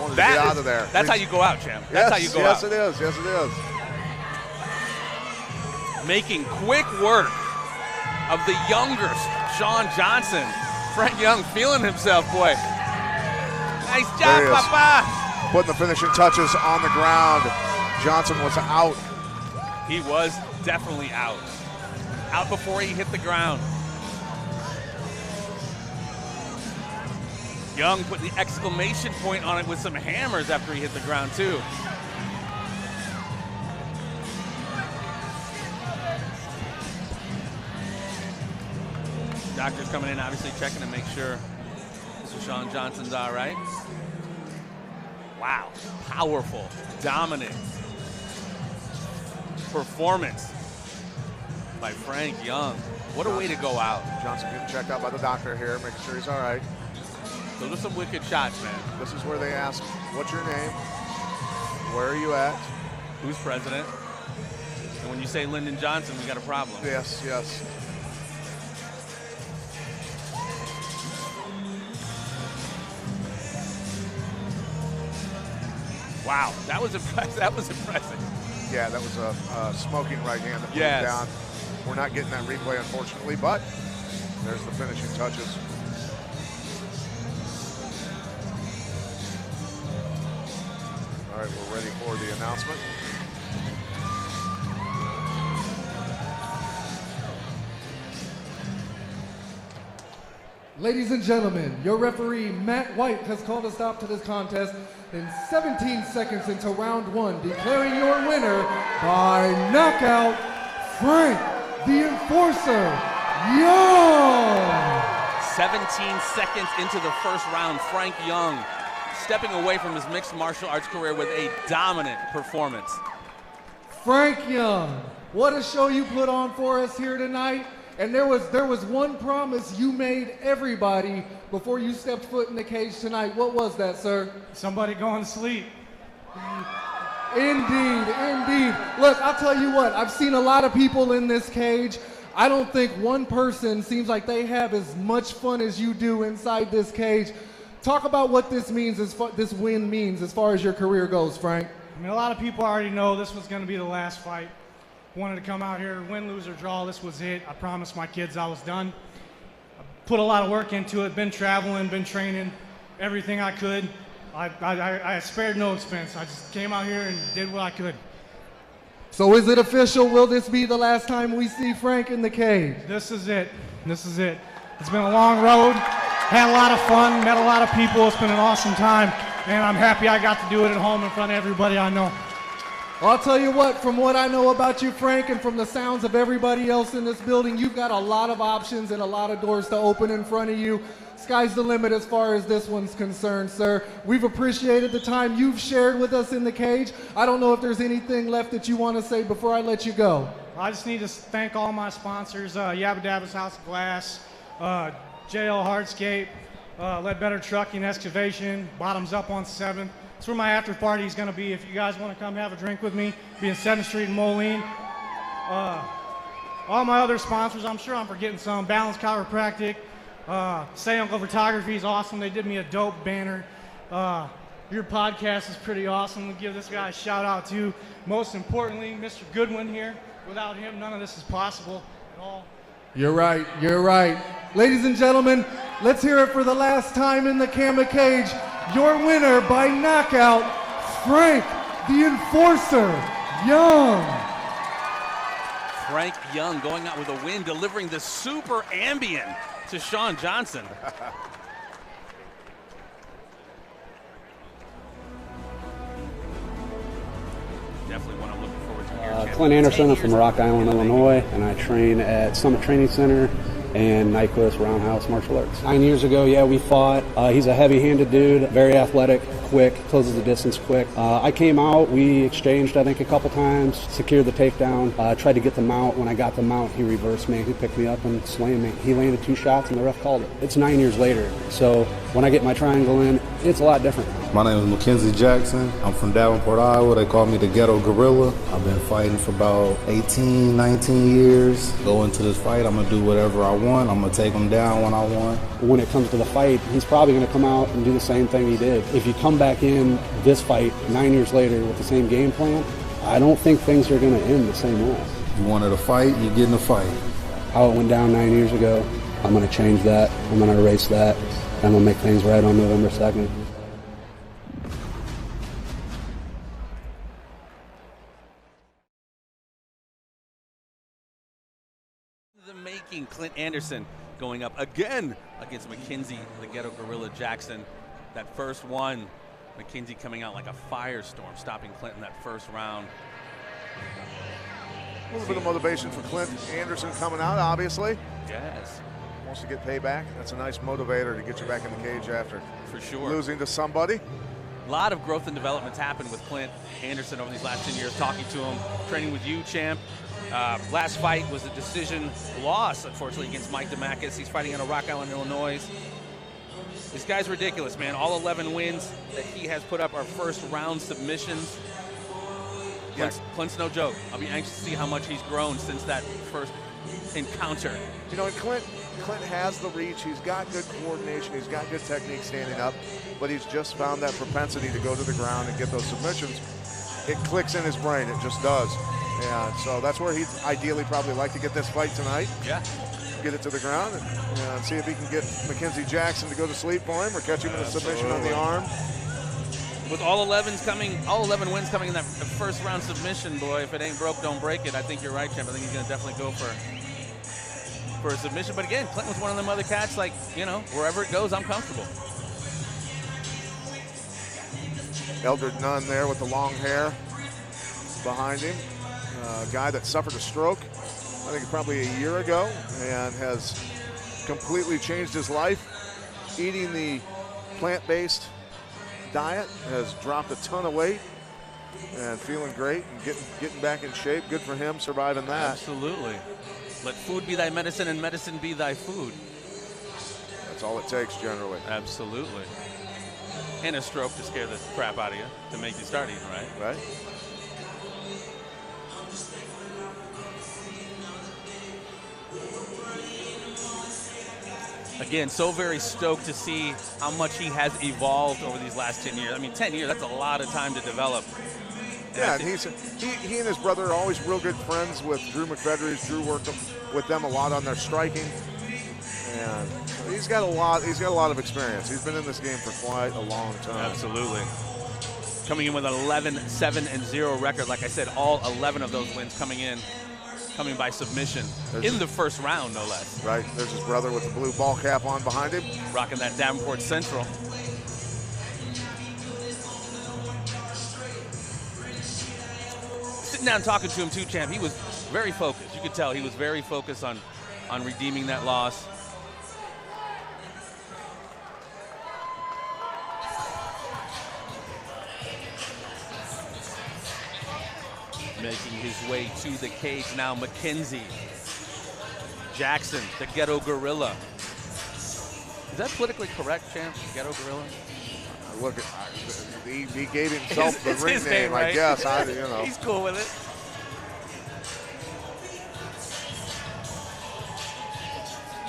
Wanted to get out of there. That's how you go out, champ. That's how you go out. Yes, it is. Yes, it is. Making quick work of the younger Sean Johnson. Frank Young feeling himself, boy. Nice job, There he is. Papa. Putting the finishing touches on the ground. Johnson was out. He was definitely out. Out before he hit the ground. Young put the exclamation point on it with some hammers after he hit the ground, too. Doctor's coming in, obviously checking to make sure Mr. Shawn Johnson's all right. Wow, powerful, dominant performance by Frank Young. What a way to go out. Johnson getting checked out by the doctor here, making sure he's all right. Those are some wicked shots, man. This is where they ask, what's your name? Where are you at? Who's president? And when you say Lyndon Johnson, we got a problem. Yes, yes. Wow, that was impressive. That was impressive. Yeah, that was a smoking right hand that put Yes. him down. We're not getting that replay, unfortunately, but there's the finishing touches. All right, we're ready for the announcement. Ladies and gentlemen, your referee, Matt White, has called a stop to this contest in 17 seconds into round one, declaring your winner by knockout, Frank the Enforcer Young. 17 seconds into the first round, Frank Young stepping away from his mixed martial arts career with a dominant performance. Frank Young, what a show you put on for us here tonight. And there was one promise you made everybody before you stepped foot in the cage tonight. What was that, sir? Somebody going to sleep. Indeed, indeed. Look, I'll tell you what, I've seen a lot of people in this cage. I don't think one person seems like they have as much fun as you do inside this cage. Talk about what this means, this win means as far as your career goes, Frank. I mean, a lot of people already know this was going to be the last fight. Wanted to come out here, win, lose, or draw. This was it. I promised my kids I was done. I put a lot of work into it, been traveling, been training, everything I could. I spared no expense. I just came out here and did what I could. So is it official? Will this be the last time we see Frank in the cage? This is it. This is it. It's been a long road. Had a lot of fun, met a lot of people. It's been an awesome time, and I'm happy I got to do it at home in front of everybody I know. I'll tell you what, from what I know about you, Frank, and from the sounds of everybody else in this building, you've got a lot of options and a lot of doors to open in front of you. Sky's the limit as far as this one's concerned, sir. We've appreciated the time you've shared with us in the cage. I don't know if there's anything left that you want to say before I let you go. I just need to thank all my sponsors, Yabba Dabba's House of Glass, JL Hardscape, Ledbetter Trucking Excavation, Bottoms Up on 7th. That's where my after party is going to be. If you guys want to come have a drink with me, be in 7th Street in Moline. All my other sponsors, I'm sure I'm forgetting some. Balance Chiropractic, Say Uncle Photography is awesome. They did me a dope banner. Your podcast is pretty awesome. We'll give this guy a shout out too. Most importantly, Mr. Goodwin here. Without him, none of this is possible at all. You're right, you're right. Ladies and gentlemen, let's hear it for the last time in the camera cage. Your winner by knockout, Frank the Enforcer Young. Frank Young going out with a win, delivering the super Ambien to Shawn Johnson. Definitely one I'm looking forward to hearing. Clint Anderson, I'm from Rock Island, Illinois, and I train at Summit Training Center and Nyquist Roundhouse Martial Arts. 9 years ago, yeah, we fought. He's a heavy-handed dude, very athletic, quick, closes the distance quick. I came out, we exchanged, I think, a couple times, secured the takedown, tried to get the mount. When I got the mount, he reversed me. He picked me up and slammed me. He landed 2 shots, and the ref called it. It's 9 years later, so when I get my triangle in, it's a lot different. My name is Mackenzie Jackson. I'm from Davenport, Iowa. They call me the Ghetto Gorilla. I've been fighting for about 18, 19 years. Go into this fight, I'm going to do whatever I want. I'm going to take him down when I want. When it comes to the fight, he's probably going to come out and do the same thing he did. If you come back in this fight 9 years later with the same game plan, I don't think things are going to end the same way. You wanted a fight, you get in a fight. How it went down 9 years ago, I'm going to change that. I'm going to erase that. And I'm going to make things right on November 2nd. The making, Clint Anderson going up again against McKenzie, the Ghetto Gorilla Jackson. That first one, McKenzie coming out like a firestorm, stopping Clint in that first round. A little bit of motivation for Clint Anderson coming out, obviously. Yes. Wants to get payback. That's a nice motivator to get you back in the cage after for sure losing to somebody. A lot of growth and development's happened with Clint Anderson over these last 10 years, talking to him, training with you, champ. Last fight was a decision loss, unfortunately, against Mike DeMakis. He's fighting out of Rock Island, Illinois. This guy's ridiculous, man. All 11 wins that he has put up are first-round submissions. Clint's no joke. I'll be anxious to see how much he's grown since that first encounter. You know, and Clint has the reach. He's got good coordination. He's got good technique standing up, but he's just found that propensity to go to the ground and get those submissions. It clicks in his brain. It just does. And so that's where he'd ideally probably like to get this fight tonight. Yeah. Get it to the ground and see if he can get McKenzie Jackson to go to sleep for him or catch him in a submission on the arm. With all 11 wins coming in that first round submission, boy, if it ain't broke, don't break it. I think you're right, champ. I think he's going to definitely go for a submission. But again, Clint was one of them other cats, like, you know, wherever it goes, I'm comfortable. Eldred Nunn there with the long hair behind him. A guy that suffered a stroke, I think probably a year ago, and has completely changed his life. Eating the plant-based diet, has dropped a ton of weight and feeling great and getting back in shape. Good for him surviving that. Absolutely. Let food be thy medicine and medicine be thy food. That's all it takes generally. Absolutely. And a stroke to scare the crap out of you to make you start eating, right? Right. Again, so very stoked to see how much he has evolved over these last 10 years. I mean, 10 years, that's a lot of time to develop. Yeah, and he and his brother are always real good friends with Drew McFedries. Drew worked with them a lot on their striking. And he's got a lot of experience. He's been in this game for quite a long time. Absolutely. Coming in with an 11-7-0 record. Like I said, all 11 of those wins coming by submission in the first round, no less. Right. There's his brother with the blue ball cap on behind him. Rocking that Davenport Central. Sitting down talking to him too, champ, he was very focused. You could tell he was very focused on redeeming that loss. Making his way to the cage now, McKenzie Jackson, the Ghetto Gorilla. Is that politically correct, champ? Ghetto Gorilla? Look, he gave himself the ring name, right? I guess. He's cool with it.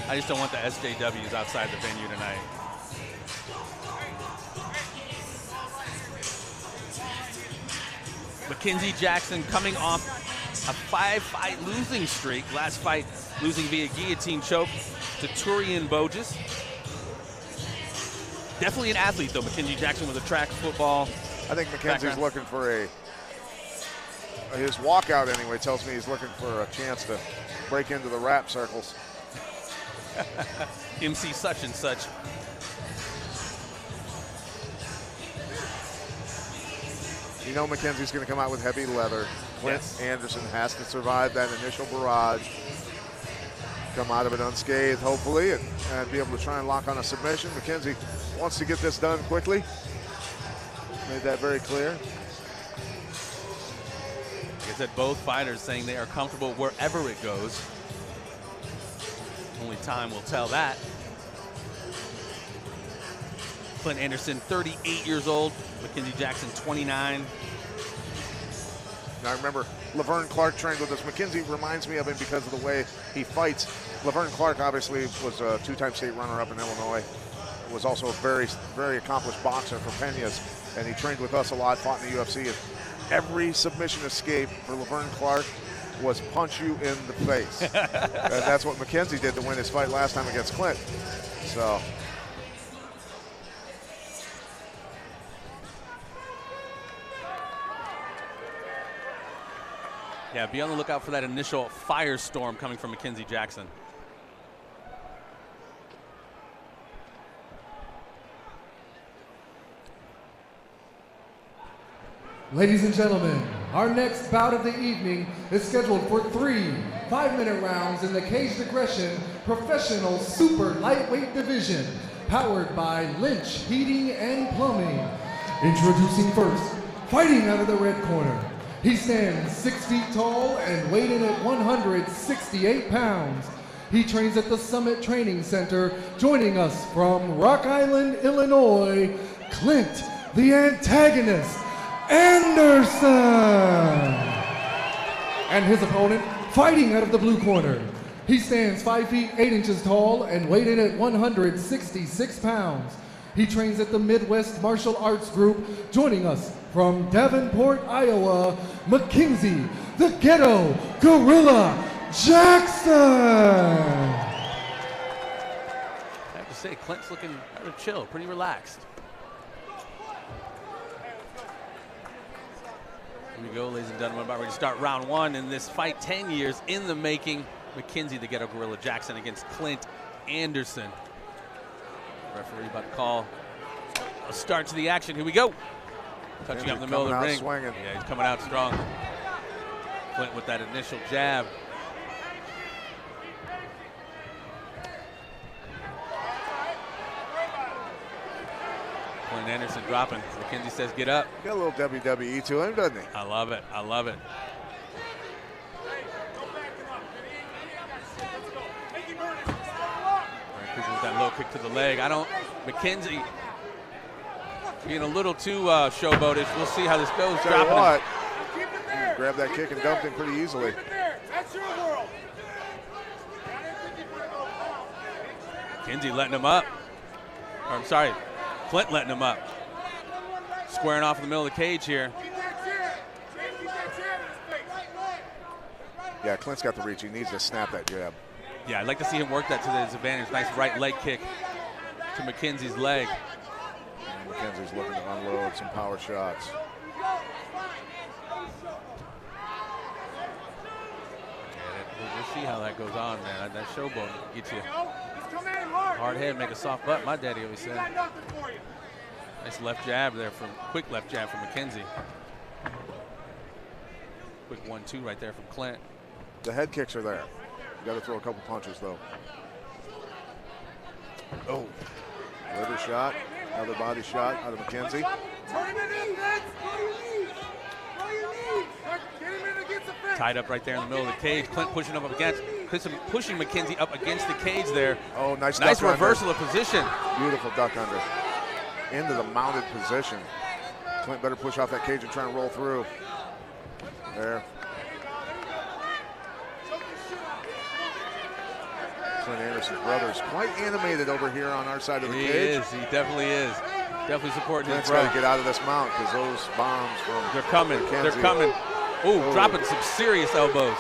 I just don't want the SJWs outside the venue tonight. McKenzie Jackson coming off a 5-fight losing streak. Last fight losing via guillotine choke to Turian Boges. Definitely an athlete, though, McKenzie Jackson, with a track football. I think McKenzie's looking for his walkout anyway tells me he's looking for a chance to break into the rap circles. MC such and such. You know McKenzie's going to come out with heavy leather. Clint Anderson has to survive that initial barrage. Come out of it unscathed, hopefully, and be able to try and lock on a submission. McKenzie wants to get this done quickly. Made that very clear. Like I said, both fighters saying they are comfortable wherever it goes. Only time will tell that. Clint Anderson, 38 years old. McKenzie Jackson, 29. Now, I remember Laverne Clark trained with us. McKenzie reminds me of him because of the way he fights. Laverne Clark obviously was a two-time state runner-up in Illinois. Was also a very, very accomplished boxer for Peñas, and he trained with us a lot, fought in the UFC. And every submission escape for Laverne Clark was punch you in the face. And that's what McKenzie did to win his fight last time against Clint. So. Yeah, be on the lookout for that initial firestorm coming from Mackenzie Jackson. Ladies and gentlemen, our next bout of the evening is scheduled for 3 5-minute rounds in the Caged Aggression Professional Super Lightweight Division, powered by Lynch Heating and Plumbing. Introducing first, fighting out of the red corner. He stands 6 feet tall and weighed in at 168 pounds. He trains at the Summit Training Center, joining us from Rock Island, Illinois, Clint, the antagonist, Anderson. And his opponent, fighting out of the blue corner. He stands 5 feet 8 inches tall and weighed in at 166 pounds. He trains at the Midwest Martial Arts Group, joining us from Davenport, Iowa, McKenzie, the Ghetto Gorilla Jackson. I have to say, Clint's looking rather chill, pretty relaxed. Here we go, ladies and gentlemen, about ready to start round 1 in this fight, 10 years in the making. McKenzie, the Ghetto Gorilla Jackson, against Clint Anderson. Referee about to call a start to the action. Here we go. Touching up in the middle of the ring. Swinging. Yeah, he's coming out strong. Clint with that initial jab. Clint Anderson dropping. McKenzie says, get up. Got a little WWE to him, doesn't he? I love it. I love it. With that low kick to the leg. McKenzie being a little too showboatish. We'll see how this goes. Tell you what, grab that kick and dumped him pretty easily. McKenzie letting him up. Or, I'm sorry, Clint letting him up. Squaring off in the middle of the cage here. Yeah, Clint's got the reach. He needs to snap that jab. Yeah, I'd like to see him work that to his advantage. Nice right leg kick to McKenzie's leg. And McKenzie's looking to unload some power shots. We'll see how that goes on, man. That showboat can get you hard head, make a soft butt. My daddy always said. Nice left jab there quick left jab from McKenzie. Quick 1-2 right there from Clint. The head kicks are there. You got to throw a couple punches though. Oh, liver shot, another body shot out of McKenzie. Tied up right there in the middle of the cage. Clint pushing McKenzie up against the cage there. Oh, nice reversal of position. Beautiful duck under. Into the mounted position. Clint better push off that cage and try and roll through. There. Clint Anderson's brother is quite animated over here on our side of the cage. He definitely is. Definitely supporting Clint's his brother. got to get out of this mount because those bombs from They're coming. McKenzie. They're coming. Ooh, dropping some serious elbows.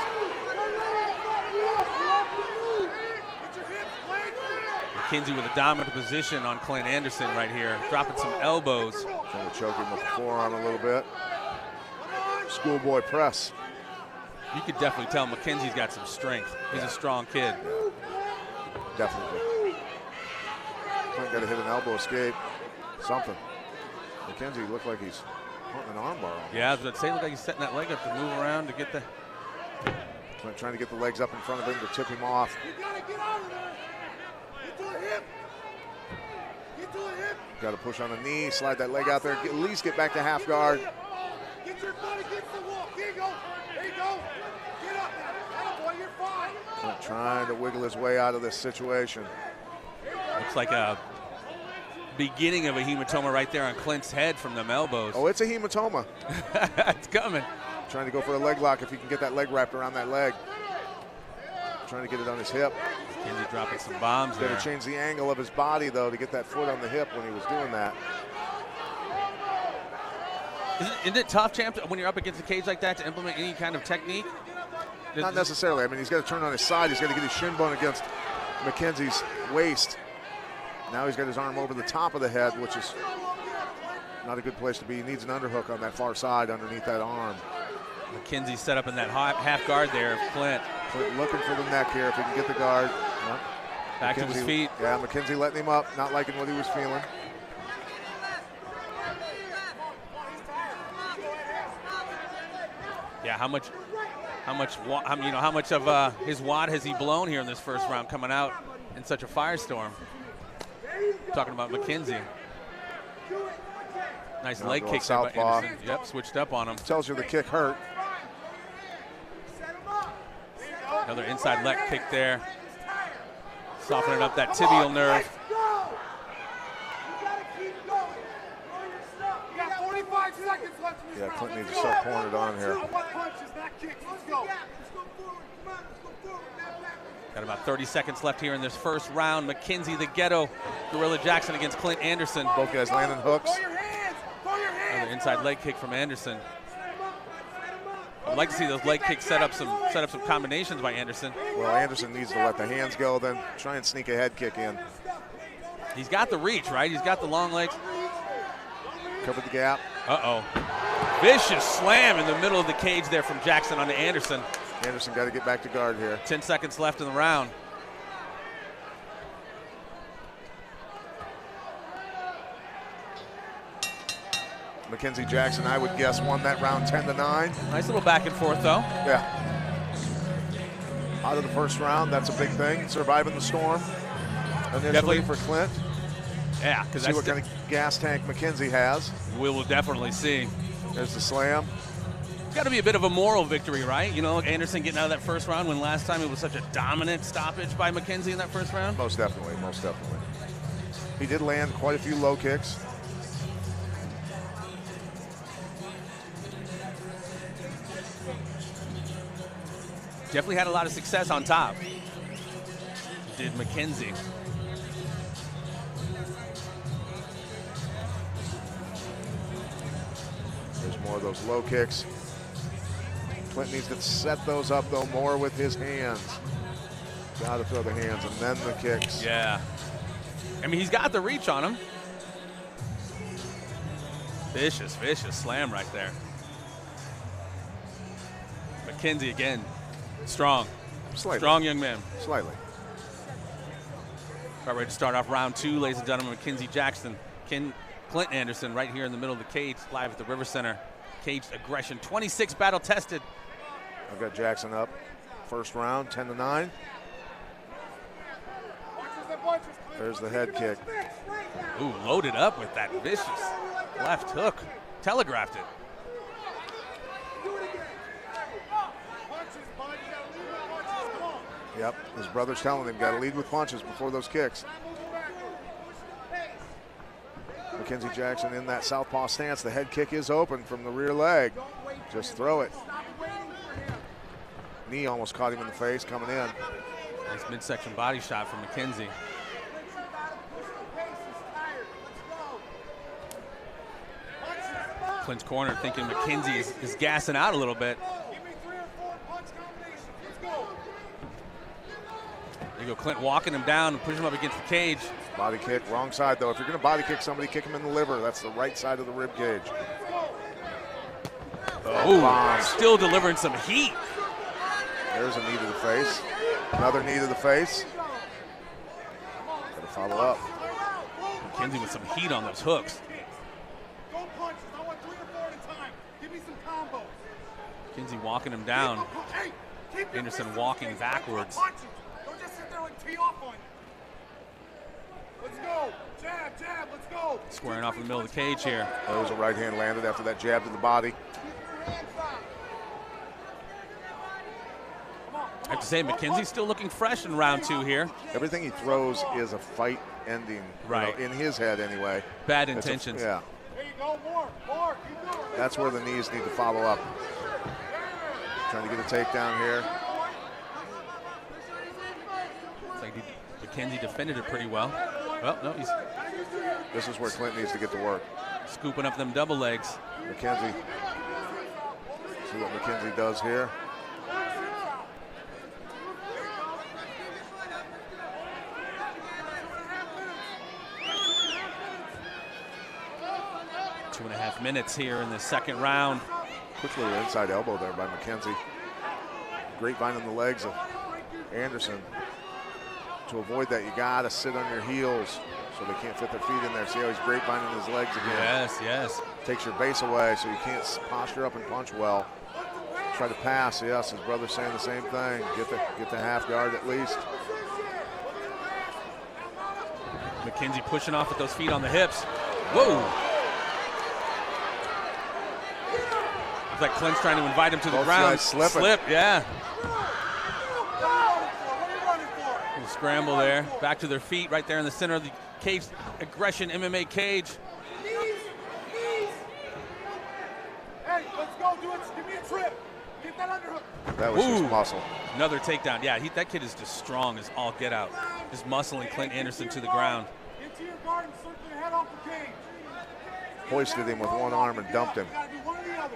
McKenzie with a dominant position on Clint Anderson right here. Dropping some elbows. Trying to choke him with the forearm a little bit. Schoolboy press. You could definitely tell McKenzie's got some strength. He's a strong kid. Definitely. Clint got to hit an elbow escape. Something. McKenzie looked like he's putting an arm bar on. Yeah, I was about to say, look like he's setting that leg up to move around to get the... Clint trying to get the legs up in front of him to tip him off. Got to push on the knee, slide that leg out there, at least get back to half guard. Get your butt against the wall. There you go. There you go. Get up now. Boy, you're fine. Clint trying to wiggle his way out of this situation. Looks like a beginning of a hematoma right there on Clint's head from them elbows. Oh, it's a hematoma. It's coming. Trying to go for a leg lock if he can get that leg wrapped around that leg. Trying to get it on his hip. McKenzie dropping some bombs there. Got to change the angle of his body, though, to get that foot on the hip when he was doing that. Isn't it tough, champ, when you're up against a cage like that to implement any kind of technique? Not necessarily. I mean, he's got to turn on his side. He's got to get his shin bone against McKenzie's waist. Now he's got his arm over the top of the head, which is not a good place to be. He needs an underhook on that far side underneath that arm. McKenzie set up in that half guard there. Clint looking for the neck here if he can get the guard. Well, back to his feet. Yeah, McKenzie letting him up, not liking what he was feeling. Yeah, how much of his wad has he blown here in this first round, coming out in such a firestorm? Talking about McKenzie. Nice leg kick there by Anderson. Yep, switched up on him. Tells you the kick hurt. Another inside leg kick there. Softening up that tibial nerve. Yeah, Clint needs to start pouring it on here. Got about 30 seconds left here in this first round. McKenzie, the ghetto, Gorilla Jackson against Clint Anderson. Both guys landing hooks. Another inside leg kick from Anderson. I'd like to see those leg kicks set up some combinations by Anderson. Well, Anderson needs to let the hands go, then try and sneak a head kick in. He's got the reach, right? He's got the long legs. Covered the gap. Uh-oh. Vicious slam in the middle of the cage there from Jackson onto Anderson. Anderson got to get back to guard here. 10 seconds left in the round. McKenzie Jackson, I would guess, won that round 10-9. Nice little back and forth, though. Yeah. Out of the first round, that's a big thing. Surviving the storm initially for Clint. Yeah, because see what kind of gas tank McKenzie has. We will definitely see. There's the slam. It's got to be a bit of a moral victory, right? You know, Anderson getting out of that first round when last time it was such a dominant stoppage by McKenzie in that first round. Most definitely, most definitely. He did land quite a few low kicks. Definitely had a lot of success on top. Did McKenzie. There's more of those low kicks. Clint needs to set those up, though, more with his hands. Got to throw the hands and then the kicks. Yeah. I mean, he's got the reach on him. Vicious, vicious slam right there. McKenzie again. Strong. Slightly. Strong young man. Slightly. About ready to start off round two, ladies and gentlemen. McKenzie Jackson, Clint Anderson right here in the middle of the cage, live at the RiverCenter. Caged aggression, 26 battle tested. I've got Jackson up. First round, 10-9. There's the head kick. Ooh, loaded up with that vicious left hook. Telegraphed it. Yep, his brother's telling him, got to lead with punches before those kicks. McKenzie Jackson in that southpaw stance. The head kick is open from the rear leg. Just throw it. Knee almost caught him in the face coming in. Nice midsection body shot from McKenzie. Clint's corner thinking McKenzie is gassing out a little bit. There you go, Clint walking him down and pushing him up against the cage. Body kick, wrong side though. If you're going to body kick somebody, kick him in the liver. That's the right side of the rib cage. Oh, still delivering some heat. There's a knee to the face. Another knee to the face. Got to follow up. McKenzie with some heat on those hooks. McKenzie walking him down. Anderson walking backwards. Don't just sit there and tee off on you. Let's go. Jab, jab, let's go. Squaring off in the middle of the cage here. There was a right hand landed after that jab to the body. I have to say, McKenzie's still looking fresh in round two here. Everything he throws is a fight ending, right? You know, in his head anyway. Bad intentions. Yeah. There you go, more, keep going. That's where the knees need to follow up. Trying to get a takedown here. Looks like McKenzie defended it pretty well. Well, no, This is where Clint needs to get to work. Scooping up them double legs. McKenzie. See what McKenzie does here. 2.5 minutes here in the second round. Quick little inside elbow there by McKenzie. Grapevine on the legs of Anderson. To avoid that, you gotta sit on your heels so they can't fit their feet in there. See how he's grapevining his legs again? Yes, yes. Takes your base away so you can't posture up and punch well. Try to pass, yes, his brother's saying the same thing. Get the half guard at least. McKenzie pushing off with those feet on the hips. Whoa! Looks like Clint's trying to invite him to the Both ground. guys slipping. Slip, yeah. Little scramble there. Back to their feet right there in the center of the cage. Aggression MMA cage. Hey, let's go, do it. Give me a trip. Get that underhook. That was just muscle. Another takedown. Yeah, that kid is just strong as all get out. Just muscling Clint Anderson to the ground. Into your guard and circle your head off the cage. Hoisted him with one arm and dumped him.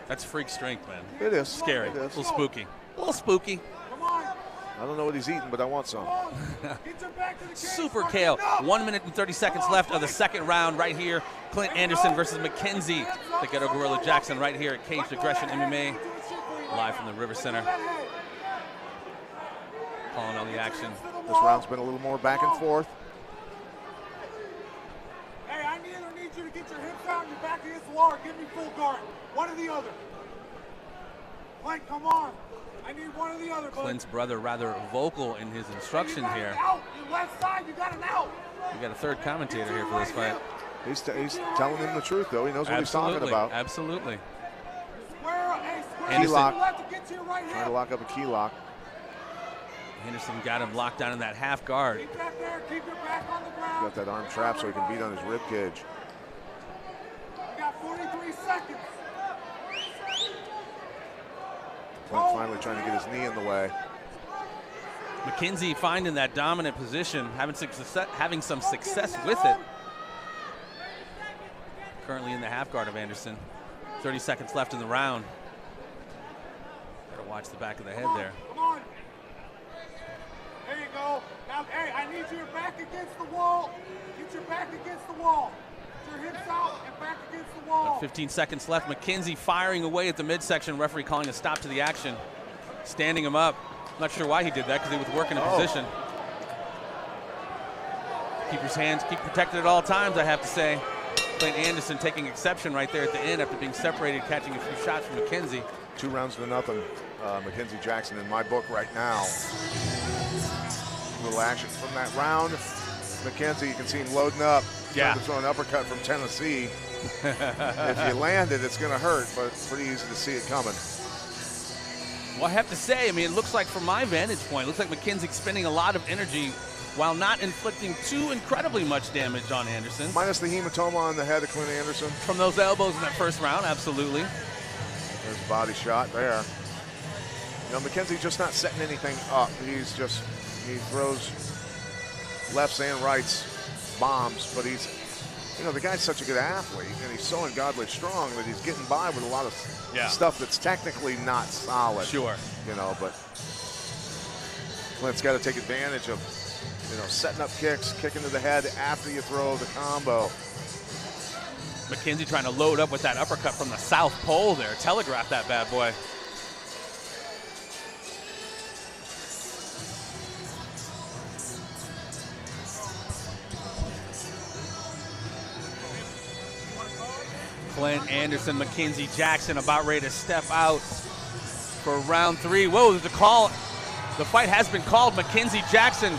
That's freak strength, man. It is. Scary. It A is. little spooky. A little spooky. I don't know what he's eating, but I want some. Super KO. 1 minute and 30 seconds left of the second round right here. Clint Anderson versus McKenzie. The Ghetto Gorilla Jackson right here at Caged Aggression MMA. Live from the RiverCenter. Calling on the action. This round's been a little more back and forth. Hey, I either need you to get your hips out and your back against the wall or give me full guard. One or the other. Clint, come on. I need one or the other, bud. Clint's brother rather vocal in his instruction here. Out. Your left side, you got him out. We got a third commentator here for this fight. He's telling him the truth, though. He knows what he's talking about. Absolutely. Key lock. Right Trying to lock up a key lock. Anderson got him locked down in that half guard. Keep that there. Keep your back on the ground. Got that arm trapped so he can beat on his rib cage. You got 43 seconds. Clint finally trying to get his knee in the way. McKenzie finding that dominant position, having some success with it. Currently in the half guard of Anderson. 30 seconds left in the round. Gotta watch the back of the head there. Come on. There you go. Now, hey, I need your back against the wall. Get your back against the wall. Get your hips out and back against the wall. About 15 seconds left. McKenzie firing away at the midsection. Referee calling a stop to the action. Standing him up. Not sure why he did that because he was working in position. Keep his hands, keep protected at all times, I have to say. Clint Anderson taking exception right there at the end after being separated, catching a few shots from McKenzie. 2 rounds to nothing. McKenzie Jackson in my book right now. A little action from that round. McKenzie, you can see him loading up. Yeah. Trying to throw an uppercut from Tennessee. If you land it, it's going to hurt, but it's pretty easy to see it coming. Well, I have to say, I mean, it looks like from my vantage point, it looks like McKenzie expending a lot of energy while not inflicting too incredibly much damage on Anderson. Minus the hematoma on the head of Clint Anderson. From those elbows in that first round, absolutely. There's a body shot there. You know, McKenzie's just not setting anything up. He throws lefts and rights bombs, but he's, you know, the guy's such a good athlete and he's so ungodly strong that he's getting by with a lot of stuff that's technically not solid. Sure. You know, but Clint's got to take advantage of, you know, setting up kicks, kicking to the head after you throw the combo. McKenzie trying to load up with that uppercut from the south pole there. Telegraph that bad boy. Clint Anderson, McKenzie Jackson about ready to step out for round 3. Whoa, there's a call. The fight has been called. McKenzie Jackson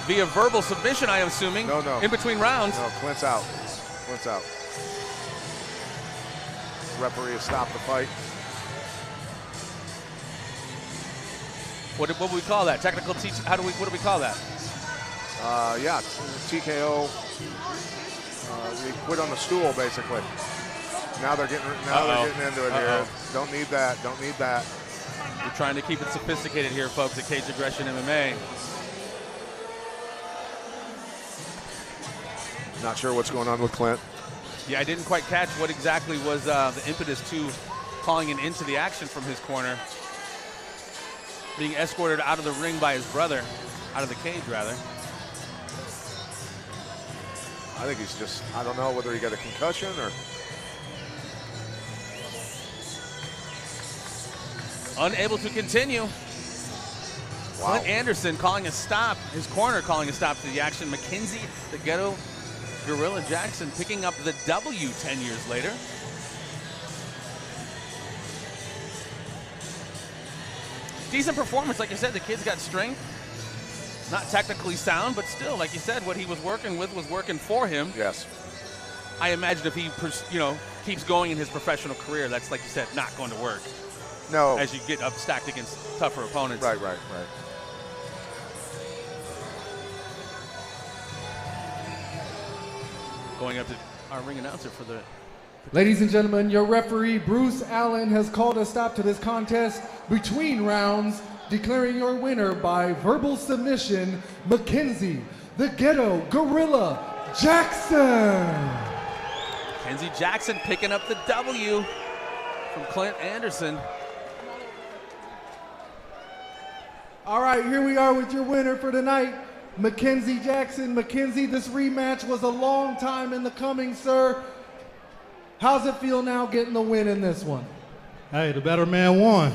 via verbal submission, I am assuming. No. In between rounds. No, Clint's out. Clint's out. Referee has stopped the fight. What do we call that? Technical teach? What do we call that? Yeah, TKO. They quit on the stool, basically. Now they're getting into it here. Don't need that. Don't need that. We're trying to keep it sophisticated here, folks, at Caged Aggression MMA. Not sure what's going on with Clint. Yeah, I didn't quite catch what exactly was the impetus to calling an end to the action from his corner. Being escorted out of the ring by his brother, out of the cage, rather. I think he's just, I don't know whether he got a concussion or unable to continue. Clint Anderson calling a stop, his corner calling a stop to the action. McKenzie, the Ghetto Gorilla Jackson, picking up the W 10 years later. Decent performance, like you said, the kid's got strength. Not technically sound, but still, like you said, what he was working with was working for him. Yes. I imagine if he, keeps going in his professional career, that's, like you said, not going to work. No. As you get up stacked against tougher opponents. Right. Going up to our ring announcer for the... Ladies and gentlemen, your referee, Bruce Allen, has called a stop to this contest between rounds, declaring your winner by verbal submission, McKenzie, the Ghetto Gorilla Jackson. McKenzie Jackson picking up the W from Clint Anderson. All right, here we are with your winner for tonight, McKenzie Jackson. McKenzie, this rematch was a long time in the coming, sir. How's it feel now getting the win in this one? Hey, the better man won.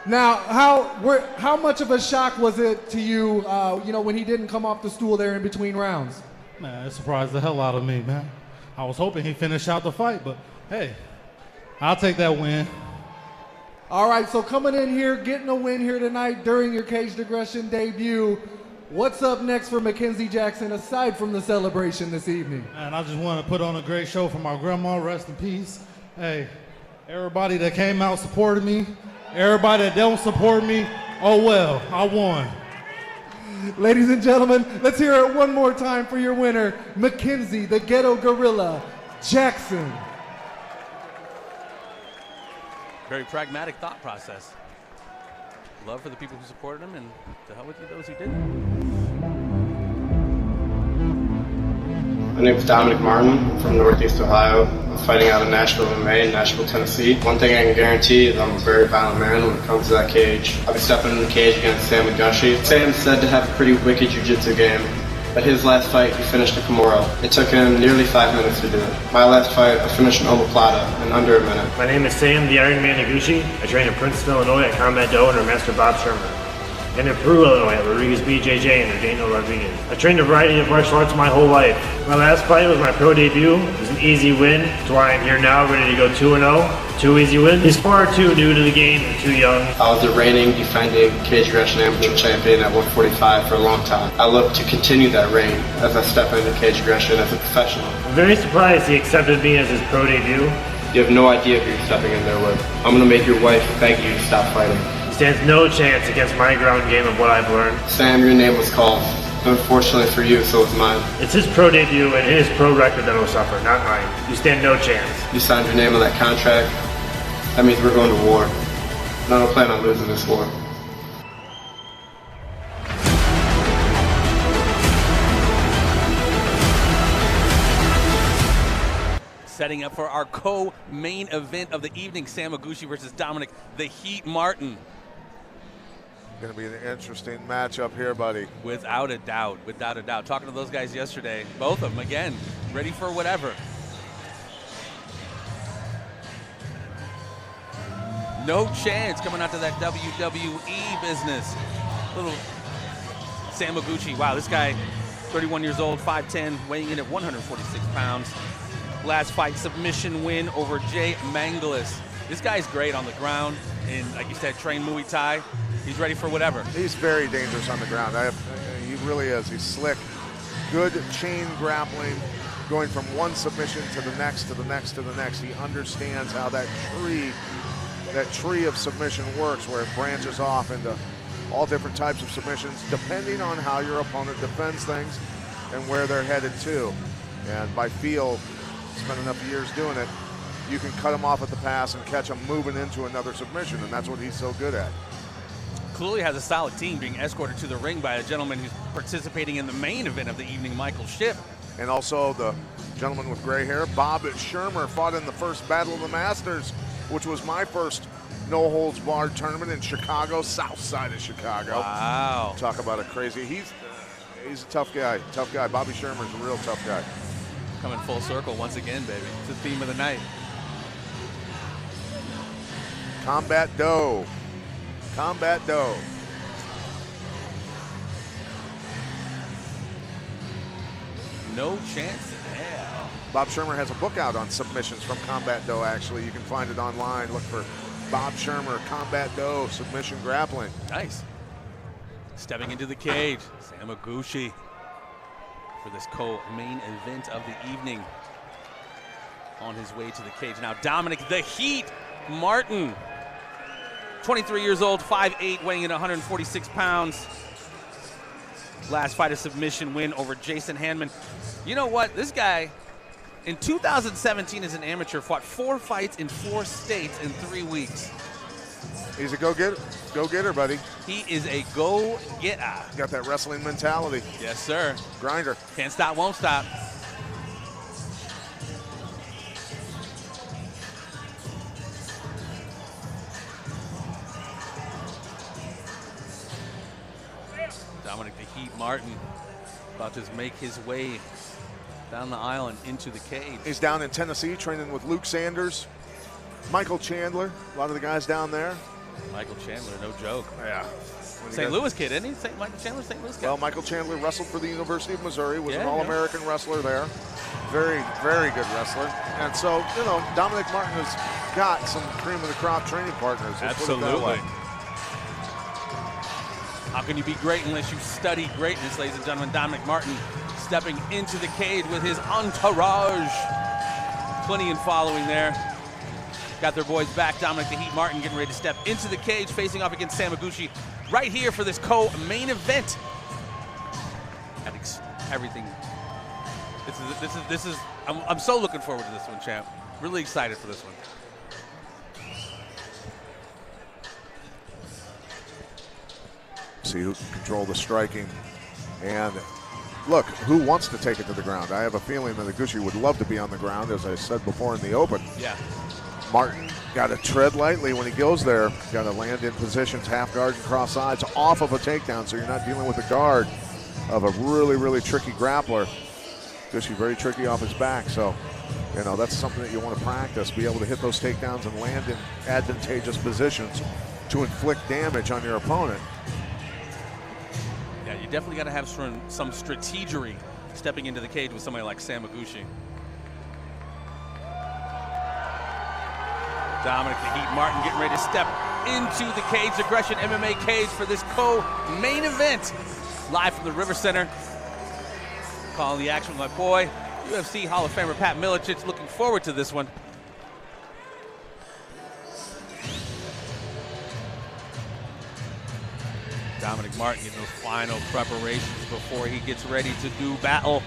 Now, how much of a shock was it to you, when he didn't come off the stool there in between rounds? Man, it surprised the hell out of me, man. I was hoping he'd finish out the fight, but hey, I'll take that win. All right, so coming in here, getting a win here tonight during your Caged Aggression debut, what's up next for McKenzie Jackson aside from the celebration this evening? And I just want to put on a great show for my grandma, rest in peace. Hey, everybody that came out supported me, everybody that don't support me, oh well, I won. Ladies and gentlemen, let's hear it one more time for your winner, McKenzie, the Ghetto Gorilla Jackson. Very pragmatic thought process. Love for the people who supported him, and to hell with you those who didn't. My name is Dominic Martin. I'm from Northeast Ohio. I'm fighting out of Nashville, MMA, Nashville, Tennessee. One thing I can guarantee is I'm a very violent man when it comes to that cage. I'll be stepping in the cage against Sam Iguchi. Sam's said to have a pretty wicked jiu-jitsu game. At his last fight, he finished a Kimura. It took him nearly 5 minutes to do it. My last fight, I finished an omoplata in under a minute. My name is Sam, the Iron Man Iguchi. I train in Princeton, Illinois at Combat Dough under Master Bob Sherman. And in Peru, Illinois at Rodriguez BJJ under Daniel Rodriguez. I trained a variety of martial arts my whole life. My last fight was my pro debut. It was an easy win. That's why I'm here now, ready to go 2-0. 2 easy wins. He's far too new to the game and too young. I was the reigning, defending Cage Aggression Amateur Champion at 145 for a long time. I look to continue that reign as I step into Cage Aggression as a professional. I'm very surprised he accepted me as his pro debut. You have no idea who you're stepping in there with. I'm going to make your wife beg you to stop fighting. He stands no chance against my ground game of what I've learned. Sam, your name was called. Unfortunately for you, so was mine. It's his pro debut and his pro record that will suffer, not mine. You stand no chance. You signed your name on that contract. That means we're going to war. And I don't plan on losing this war. Setting up for our co-main event of the evening, Sam Iguchi versus Dominic the Heat Martin. Going to be an interesting matchup here, buddy. Without a doubt, without a doubt. Talking to those guys yesterday, both of them, again, ready for whatever. No chance coming out to that WWE business. Little Sam Iguchi, wow, this guy, 31 years old, 5'10", weighing in at 146 pounds. Last fight, submission win over Jay Manglis. This guy's great on the ground, and like you said, trained Muay Thai. He's ready for whatever. He's very dangerous on the ground. He really is. He's slick. Good chain grappling, going from one submission to the next, to the next, to the next. He understands how that tree of submission works, where it branches off into all different types of submissions, depending on how your opponent defends things and where they're headed to. And by feel, spent enough years doing it, you can cut him off at the pass and catch him moving into another submission, and that's what he's so good at. Clearly has a solid team, being escorted to the ring by a gentleman who's participating in the main event of the evening, Michael Schiff. And also the gentleman with gray hair, Bob Shermer, fought in the first Battle of the Masters, which was my first no-holds-barred tournament in Chicago, south side of Chicago. Wow. Talk about a crazy, he's a tough guy. Bobby Shermer's a real tough guy. Coming full circle once again, baby. It's the theme of the night. Combat Doe. Combat Doe. No chance in hell. Bob Shermer has a book out on submissions from Combat Doe, actually. You can find it online. Look for Bob Shermer, Combat Doe, submission grappling. Nice. Stepping into the cage, Sam Iguchi for this co-main event of the evening. On his way to the cage. Now Dominic the Heat Martin, 23 years old, 5'8", weighing in 146 pounds. Last fight, a submission win over Jason Hanman. You know what? This guy, in 2017 as an amateur, fought 4 fights in 4 states in 3 weeks. He's a go-getter. Go-getter, buddy. He is a go-getter. Got that wrestling mentality. Yes, sir. Grinder. Can't stop, won't stop. Dominic the Heat Martin about to make his way down the aisle and into the cage. He's down in Tennessee training with Luke Sanders, Michael Chandler, a lot of the guys down there. Michael Chandler, no joke. Yeah. St. Louis kid, isn't he? Michael Chandler, St. Louis kid. Well, Michael Chandler wrestled for the University of Missouri, was Yeah, an All-American wrestler there. Very, very good wrestler. And so, you know, Dominic Martin has got some cream of the crop training partners. Let's put it that Absolutely. way. How can you be great unless you study greatness, ladies and gentlemen? Dominic Martin stepping into the cage with his entourage. Plenty in following there. Got their boys back. Dominic the Heat Martin getting ready to step into the cage, facing off against Sam Iguchi right here for this co-main event. Everything. This is. I'm so looking forward to this one, champ. Really excited for this one. See who can control the striking. And look, who wants to take it to the ground? I have a feeling that Iguchi would love to be on the ground, as I said before in the open. Yeah. Martin got to tread lightly when he goes there. Got to land in positions, half guard and cross sides, off of a takedown, so you're not dealing with the guard of a really, really tricky grappler. Iguchi very tricky off his back, so you know that's something that you want to practice. Be able to hit those takedowns and land in advantageous positions to inflict damage on your opponent. Yeah, you definitely got to have some strategery stepping into the cage with somebody like Sam Iguchi. Dominic the Heat Martin getting ready to step into the cage, Aggression MMA cage for this co-main event. Live from the RiverCenter. Calling the action with my boy, UFC Hall of Famer Pat Milicic. Looking forward to this one. Dominic Martin getting those final preparations before he gets ready to do battle.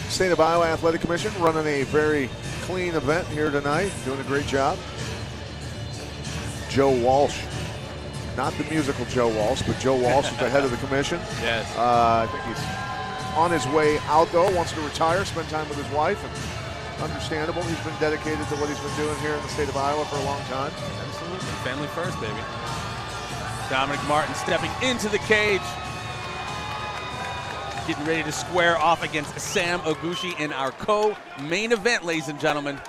State of Iowa Athletic Commission running a very clean event here tonight, doing a great job. Joe Walsh, not the musical Joe Walsh, but Joe Walsh is the head of the commission. Yes. I think he's on his way out though, wants to retire, spend time with his wife, and understandable. He's been dedicated to what he's been doing here in the state of Iowa for a long time. Absolutely, family first, baby. Dominic Martin stepping into the cage. Getting ready to square off against Sam Iguchi in our co-main event, ladies and gentlemen.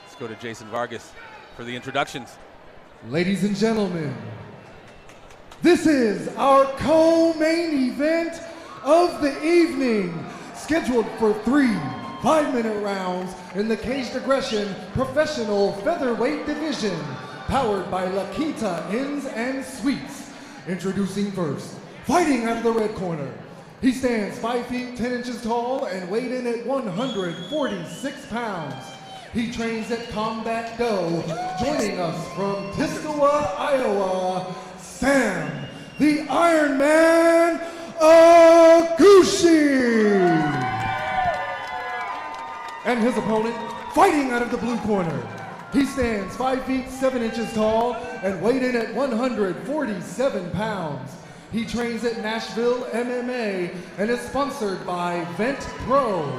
Let's go to Jason Vargas for the introductions. Ladies and gentlemen, this is our co-main event of the evening, scheduled for 3 5-minute rounds in the Caged Aggression Professional Featherweight Division, powered by La Quinta Inns and Suites. Introducing first, fighting out of the red corner. He stands 5 feet 10 inches tall and weighed in at 146 pounds. He trains at Combat Doe, joining us from Piscataway, Iowa, Sam, the Iron Man Iguchi. And his opponent, fighting out of the blue corner. He stands 5 feet 7 inches tall and weighed in at 147 pounds. He trains at Nashville MMA and is sponsored by Vent Pro,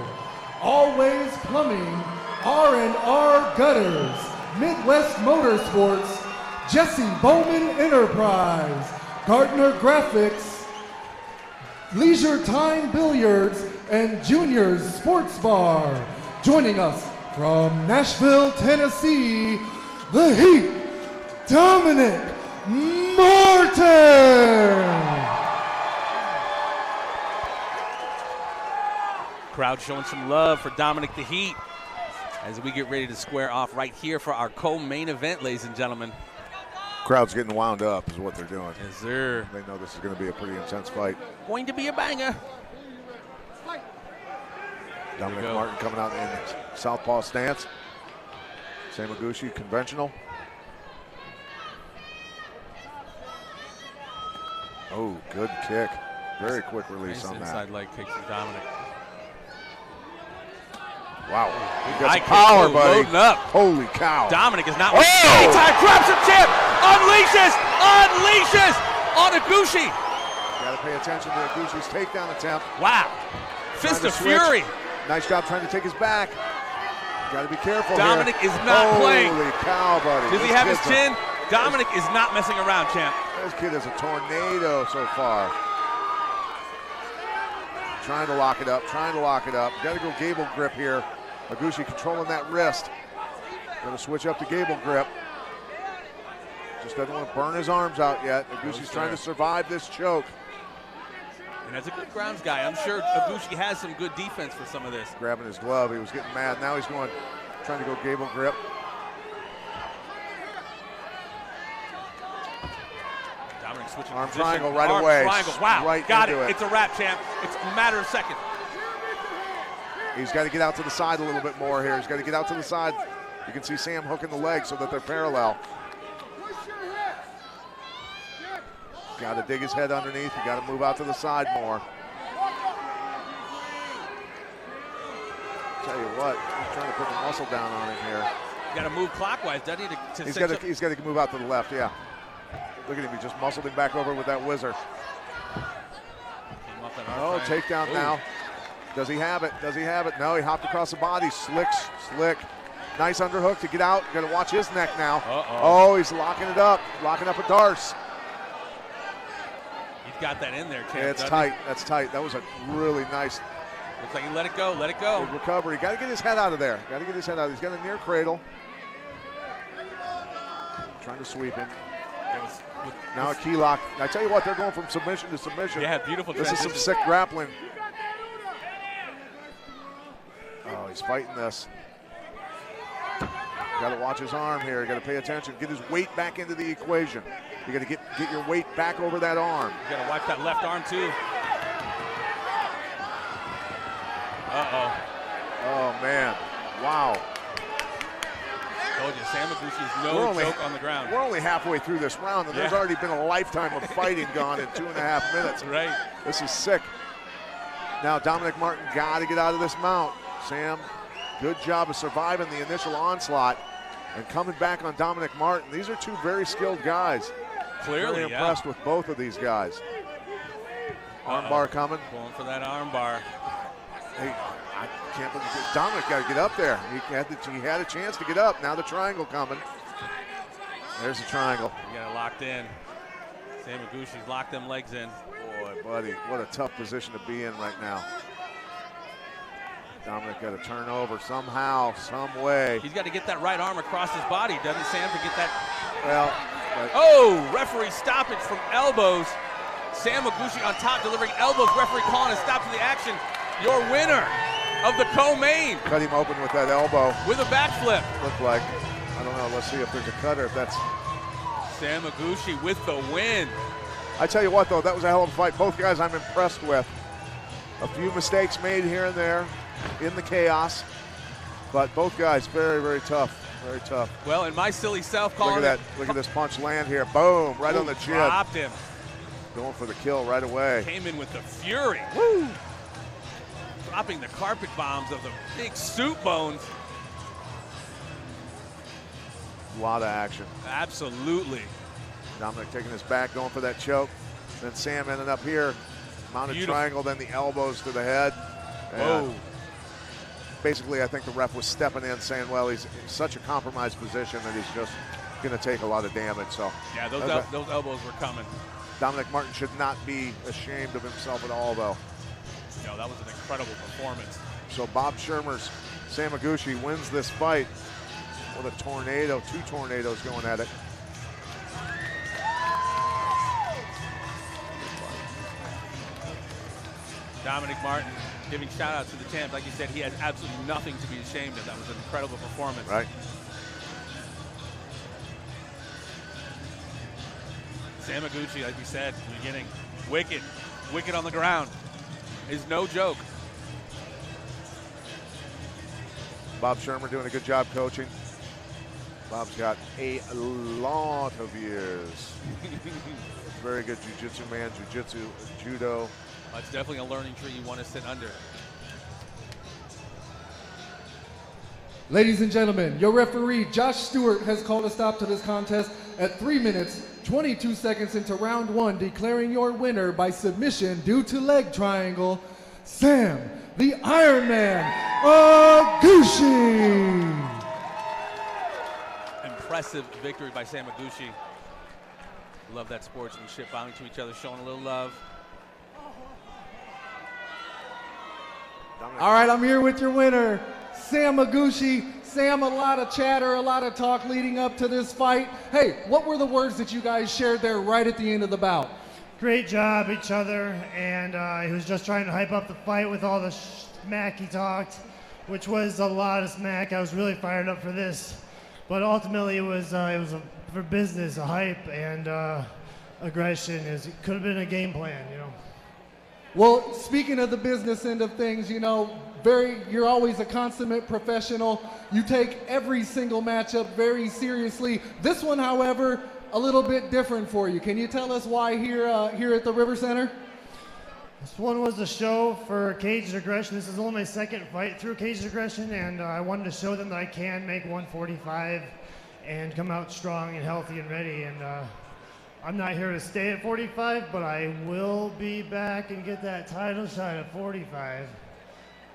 Always Plumbing, R&R Gutters, Midwest Motorsports, Jesse Bowman Enterprise, Gardner Graphics, Leisure Time Billiards and Juniors Sports Bar. Joining us from Nashville, Tennessee, the Heat, Dominic Martin. Crowd showing some love for Dominic the Heat as we get ready to square off right here for our co-main event, ladies and gentlemen. Crowd's getting wound up is what they're doing. Yes, sir. They know this is going to be a pretty intense fight. Going to be a banger. Dominic Martin coming out in southpaw stance. Sam Iguchi, conventional. Oh, good kick. Very quick release on that. Inside leg kick from Dominic. Wow. He got some power, buddy. Loading up. Holy cow. Dominic is not anytime. Grabs him, champ. Unleashes on Iguchi. Got to pay attention to Iguchi's takedown attempt. Wow. Fist of fury. Nice job trying to take his back. Got to be careful. Dominic here. is not playing. Holy cow, buddy. Does he have his chin? Dominic is not messing around, champ. This kid is a tornado so far. Trying to lock it up, Got to go gable grip here. Iguchi controlling that wrist. Going to switch up to gable grip. Just doesn't want to burn his arms out yet. Iguchi's trying to survive this choke. And as a good grounds guy, I'm sure Iguchi has some good defense for some of this. Grabbing his glove, he was getting mad. Now he's trying to go gable grip. Dominic switching Arm position. triangle right Arm away. Triangle. Wow, Right got it. into it. It's a wrap, champ. It's a matter of seconds. He's got to get out to the side a little bit more here. He's got to get out to the side. You can see Sam hooking the leg so that they're parallel. Got to dig his head underneath. You got to move out to the side more. Tell you what, he's trying to put the muscle down on him here. You got to move clockwise, doesn't he? He's got to move out to the left, yeah. Look at him, he just muscled him back over with that whizzer. Oh, takedown now. Does he have it? No, he hopped across the body. Slick. Nice underhook to get out. Got to watch his neck now. Oh, he's locking it up. Locking up a Darce. He's got that in there, champ. Yeah, it's tight. That's tight. That was a really nice. Looks like he let it go. Good recovery. Got to get his head out of there. He's got a near cradle. Trying to sweep him. Now a key lock. I tell you what, they're going from submission to submission. Yeah, beautiful This is some transition. sick grappling. Oh, he's fighting this. Got to watch his arm here. Got to pay attention. Get his weight back into the equation. You got to get your weight back over that arm. You got to watch that left arm too. Oh man! Wow. Told you, Sam Iguchi's no joke on the ground. We're only halfway through this round, and there's already been a lifetime of fighting gone in 2.5 minutes. Right. This is sick. Now Dominic Martin got to get out of this mount. Sam, good job of surviving the initial onslaught and coming back on Dominic Martin. These are two very skilled guys. Clearly, Very impressed with both of these guys. Armbar coming. Going for that armbar. Hey, I can't believe it. Dominic got to get up there. He had a chance to get up. Now the triangle coming. There's the triangle. You got it locked in. Sam Iguchi's locked them legs in. Boy, buddy, what a tough position to be in right now. Dominic got to turn over somehow, some way. He's got to get that right arm across his body, doesn't Sam, to get that? Well, referee stoppage from elbows. Sam Iguchi on top, delivering elbows. Referee calling a stop to the action. Your winner of the co-main. Cut him open with that elbow. With a backflip. Looked like. I don't know. Let's see if there's a cutter. If that's Sam Iguchi with the win. I tell you what, though, that was a hell of a fight. Both guys I'm impressed with. A few mistakes made here and there in the chaos, but both guys very, very tough. Very tough. Well, in my silly self calling Look at this punch land here. Boom, right on the chin. Dropped him. Going for the kill right away. Came in with the fury. Woo! Dropping the carpet bombs of the big suit bones. A lot of action. Absolutely. Dominic taking his back, going for that choke. Then Sam ended up here. Mounted triangle, then the elbows to the head. Whoa. Basically, I think the ref was stepping in saying, well, he's in such a compromised position that he's just going to take a lot of damage. So yeah, those elbows were coming. Dominic Martin should not be ashamed of himself at all, though. No, that was an incredible performance. So Bob Shermer's Sam Iguchi wins this fight with a tornado, 2 tornadoes going at it. Dominic Martin giving shout out to the champ. Like you said, he has absolutely nothing to be ashamed of. That was an incredible performance. Right. Sam Iguchi, like we said at the beginning, wicked on the ground. Is no joke. Bob Shermer doing a good job coaching. Bob's got a lot of years. Very good jiu-jitsu man, jiu-jitsu, judo. That's definitely a learning tree you want to sit under. Ladies and gentlemen, your referee, Josh Stewart, has called a stop to this contest at 3 minutes, 22 seconds into round 1, declaring your winner by submission due to leg triangle, Sam, the Iron Man, Iguchi. Impressive victory by Sam Iguchi. Love that sportsmanship, bowing to each other, showing a little love. All right, I'm here with your winner, Sam Iguchi. Sam, a lot of chatter, a lot of talk leading up to this fight. Hey, what were the words that you guys shared there right at the end of the bout? Great job, each other, and he was just trying to hype up the fight with all the smack he talked, which was a lot of smack. I was really fired up for this, but ultimately it was for business, a hype, and aggression. It could have been a game plan, you know. Well, speaking of the business end of things, you know, you're always a consummate professional. You take every single matchup very seriously. This one, however, a little bit different for you. Can you tell us why here at the RiverCenter? This one was a show for Caged Aggression. This is only my second fight through Caged Aggression, and I wanted to show them that I can make 145 and come out strong and healthy and ready. And I'm not here to stay at 45, but I will be back and get that title shot at 45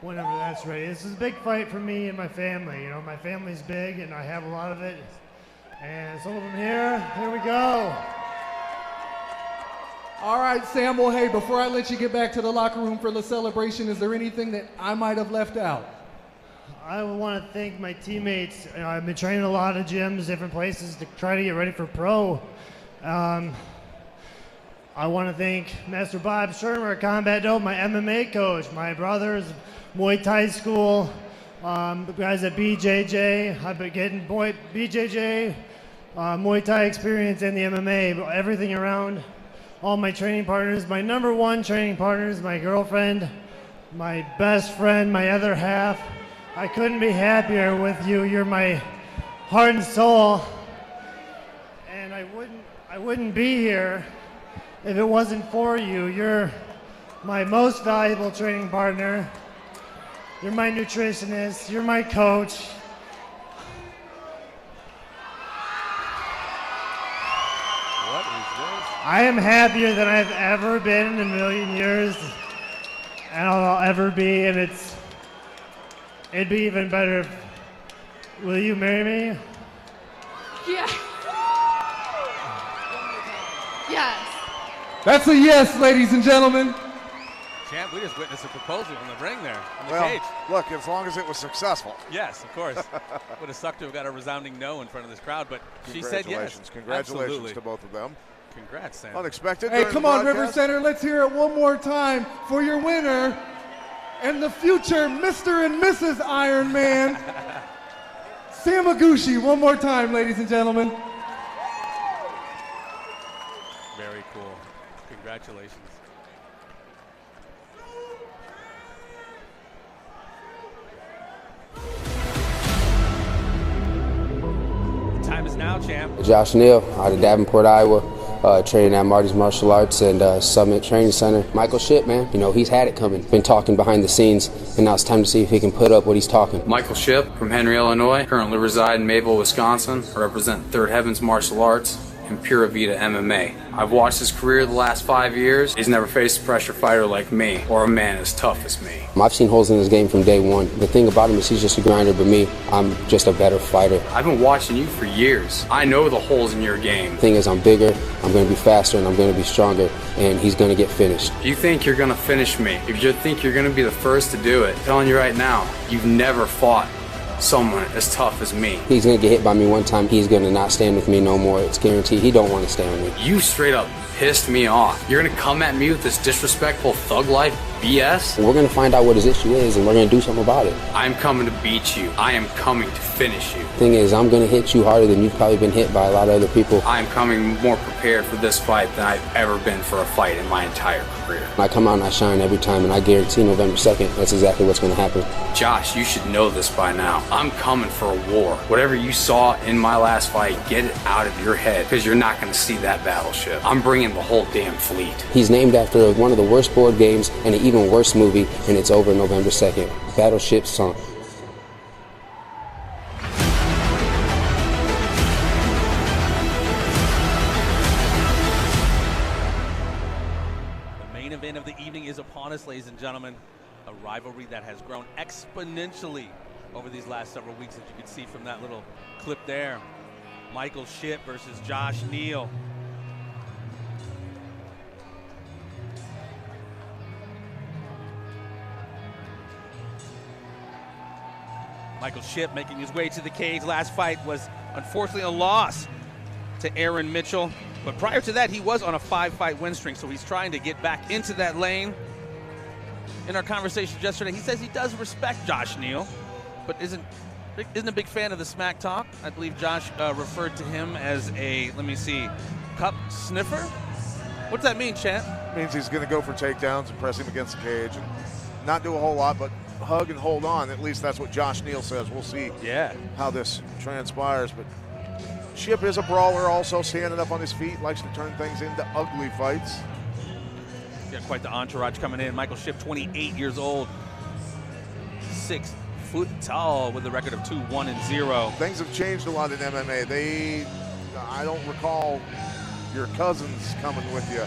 whenever that's ready. This is a big fight for me and my family. You know, my family's big, and I have a lot of it. And some of them here we go. All right, Sam, well, hey, before I let you get back to the locker room for the celebration, is there anything that I might have left out? I want to thank my teammates. I've been training a lot of gyms, different places to try to get ready for pro. I want to thank Master Bob Shermer, Combat Dope, my MMA coach, my brothers, Muay Thai school, the guys at BJJ. I've been getting BJJ, Muay Thai experience, and the MMA, everything around. All my training partners, my number one training partners, my girlfriend, my best friend, my other half. I couldn't be happier with you. You're my heart and soul. And I wouldn't be here if it wasn't for you. You're my most valuable training partner. You're my nutritionist. You're my coach. I am happier than I've ever been in a million years, and I'll ever be, and it'd be even better if, will you marry me? Yeah. Yes. That's a yes, ladies and gentlemen. Champ, we just witnessed a proposal in the ring there, in the Well, cage. look, as long as it was successful. Yes, of course. Would have sucked to have got a resounding no in front of this crowd, but she said yes. Congratulations Absolutely. to both of them. Congrats, Sam. Unexpected. Hey, come on, RiverCenter, let's hear it one more time for your winner and the future Mr. and Mrs. Iron Man, Sam Iguchi. One more time, ladies and gentlemen. Very cool. Congratulations. The time is now, champ. Josh Neal out of Davenport, Iowa, training at Marty's Martial Arts and Summit Training Center. Michael Shipp, man, you know, he's had it coming. Been talking behind the scenes, and now it's time to see if he can put up what he's talking. Michael Shipp from Henry, Illinois. Currently reside in Mayville, Wisconsin. I represent Third Heavens Martial Arts in in Pura Vida MMA. I've watched his career the last 5 years. He's never faced a pressure fighter like me or a man as tough as me. I've seen holes in his game from day one. The thing about him is he's just a grinder, but me, I'm just a better fighter. I've been watching you for years. I know the holes in your game. The thing is, I'm bigger, I'm going to be faster, and I'm going to be stronger, and he's going to get finished. You think you're going to finish me. If you think you're going to be the first to do it, I'm telling you right now, you've never fought someone as tough as me. He's going to get hit by me one time. He's going to not stand with me no more. It's guaranteed. He don't want to stand with me. You straight up pissed me off. You're going to come at me with this disrespectful thug life BS? We're going to find out what his issue is, and we're going to do something about it. I'm coming to beat you. I am coming to finish you. Thing is, I'm going to hit you harder than you've probably been hit by a lot of other people. I'm coming more prepared for this fight than I've ever been for a fight in my entire career. I come out and I shine every time, and I guarantee November 2nd, that's exactly what's going to happen. Josh, you should know this by now. I'm coming for a war. Whatever you saw in my last fight, get it out of your head, because you're not going to see that battleship. I'm bringing the whole damn fleet. He's named after one of the worst board games and an even worse movie, and it's over November 2nd. Battleship sunk. The main event of the evening is upon us, ladies and gentlemen. A rivalry that has grown exponentially over these last several weeks, as you can see from that little clip there. Michael Shipp versus Josh Neal. Michael Shipp making his way to the cage. Last fight was unfortunately a loss to Aaron Mitchell. But prior to that, he was on a 5-fight win streak, so he's trying to get back into that lane. In our conversation yesterday, he says he does respect Josh Neal, but isn't a big fan of the smack talk. I believe Josh referred to him as a, let me see, cup sniffer? What's that mean, champ? It means he's going to go for takedowns and press him against the cage and not do a whole lot, but hug and hold on. At least that's what Josh Neal says. We'll see how this transpires. But Shipp is a brawler, also standing up on his feet, likes to turn things into ugly fights. Got quite the entourage coming in. Michael Shipp, 28 years old, 6 foot tall, with a record of 2-1-0. Things have changed a lot in MMA. I don't recall your cousins coming with you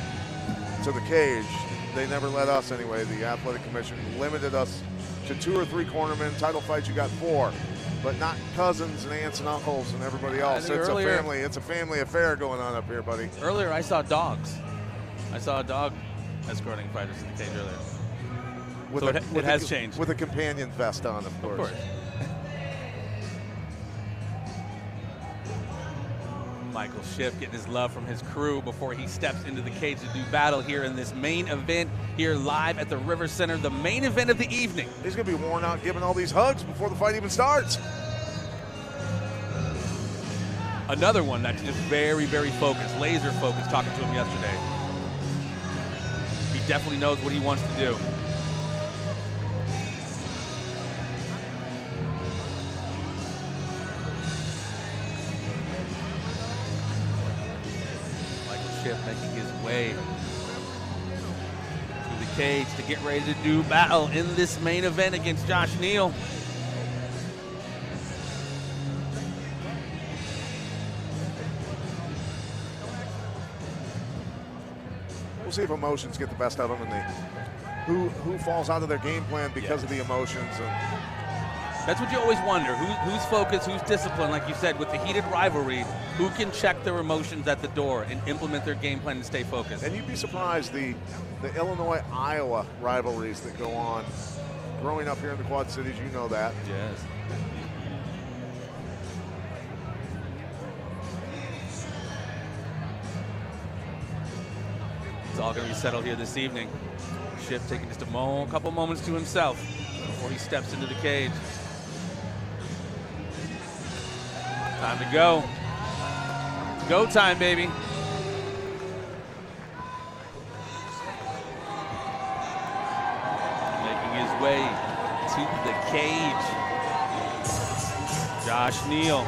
to the cage. They never let us anyway. The Athletic Commission limited us to 2 or 3 cornermen. Title fights, you got 4, but not cousins and aunts and uncles and everybody else. It's a family affair going on up here, buddy. Earlier, I saw dogs. I saw a dog escorting fighters in the cage earlier. It has changed. With a companion vest on, of course. Of course. Michael Shipp getting his love from his crew before he steps into the cage to do battle here in this main event here live at the RiverCenter, the main event of the evening. He's going to be worn out giving all these hugs before the fight even starts. Another one that's just very, very focused, laser focused, talking to him yesterday. He definitely knows what he wants to do. Making his way to the cage to get ready to do battle in this main event against Josh Neal. We'll see if emotions get the best out of them and who falls out of their game plan because of the emotions. That's what you always wonder. Who's focused, who's disciplined, like you said, with the heated rivalry, who can check their emotions at the door and implement their game plan and stay focused. And you'd be surprised the Illinois-Iowa rivalries that go on. Growing up here in the Quad Cities, you know that. Yes. It's all going to be settled here this evening. Shipp taking just a couple moments to himself before he steps into the cage. Time to go. Go time, baby. Making his way to the cage. Josh Neal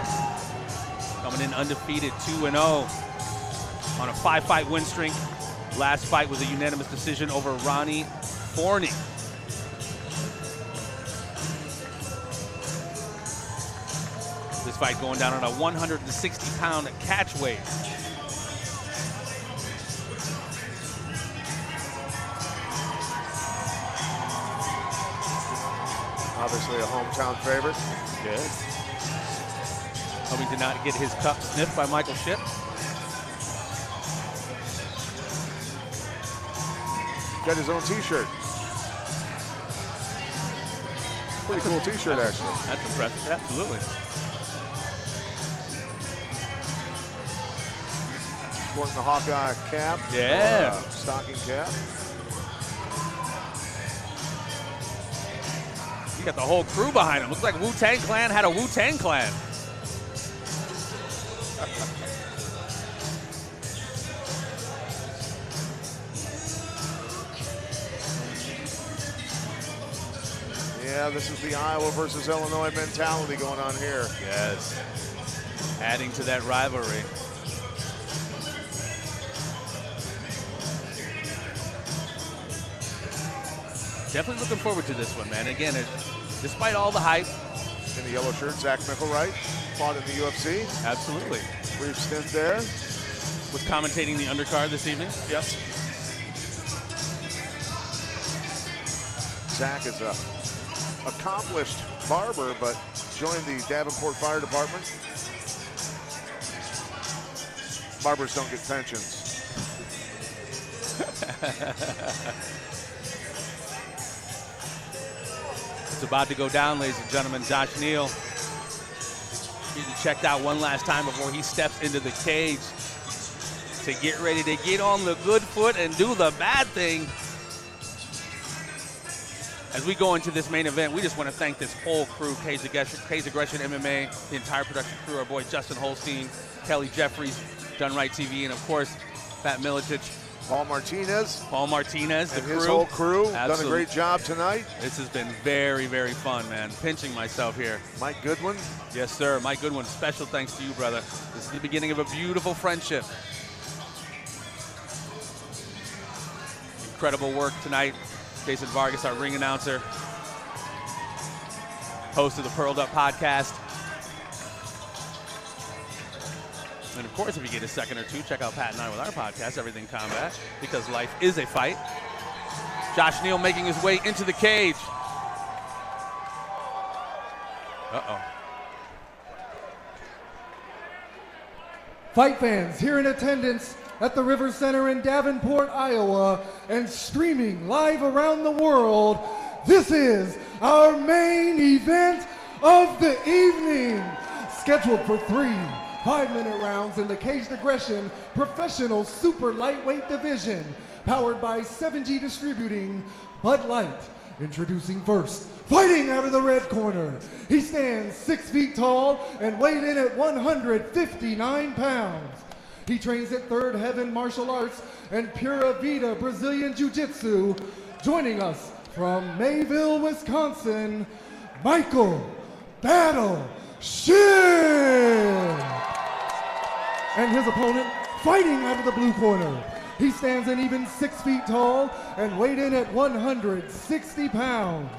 coming in undefeated, 2-0 on a 5-fight win streak. Last fight was a unanimous decision over Ronnie Forney. This fight going down on a 160-pound catch weight. Obviously a hometown favorite. Good. Hoping to not get his cup sniffed by Michael Shipp. Got his own t-shirt. Pretty cool t-shirt, actually. That's impressive. Absolutely. Sporting the Hawkeye cap. Yeah. Stocking cap. You got the whole crew behind him. Looks like Wu-Tang Clan had a Wu-Tang Clan. Yeah, this is the Iowa versus Illinois mentality going on here. Yes. Adding to that rivalry. Definitely looking forward to this one, man. Again, despite all the hype. In the yellow shirt, Zach Mickelwright, fought in the UFC. Absolutely. Brief stint there. Was commentating the undercard this evening. Yes. Zach is a accomplished barber, but joined the Davenport Fire Department. Barbers don't get pensions. It's about to go down, ladies and gentlemen. Josh Neal getting checked out one last time before he steps into the cage to get ready to get on the good foot and do the bad thing. As we go into this main event, we just want to thank this whole crew, Cage Aggression MMA, the entire production crew, our boy Justin Holstein, Kelly Jeffries, Done Right TV, and of course, Pat Milicic. Paul Martinez, the crew. His whole crew. Absolutely. Done a great job tonight. This has been very, very fun, man. Pinching myself here. Mike Goodwin. Yes, sir. Mike Goodwin, special thanks to you, brother. This is the beginning of a beautiful friendship. Incredible work tonight. Jason Vargas, our ring announcer, host of the Pearled Up podcast. And of course, if you get a second or two, check out Pat and I with our podcast, Everything Combat, because life is a fight. Josh Neal making his way into the cage. Uh-oh. Fight fans here in attendance at the RiverCenter in Davenport, Iowa, and streaming live around the world, this is our main event of the evening. Scheduled for 3 5-minute rounds in the Caged Aggression Professional Super Lightweight Division, powered by 7G Distributing, Bud Light. Introducing first, fighting out of the red corner. He stands 6 feet tall and weighed in at 159 pounds. He trains at Third Heaven Martial Arts and Pura Vida Brazilian Jiu-Jitsu. Joining us from Mayville, Wisconsin, Michael Battle Shin. And his opponent, fighting out of the blue corner. He stands an even 6 feet tall and weighed in at 160 pounds.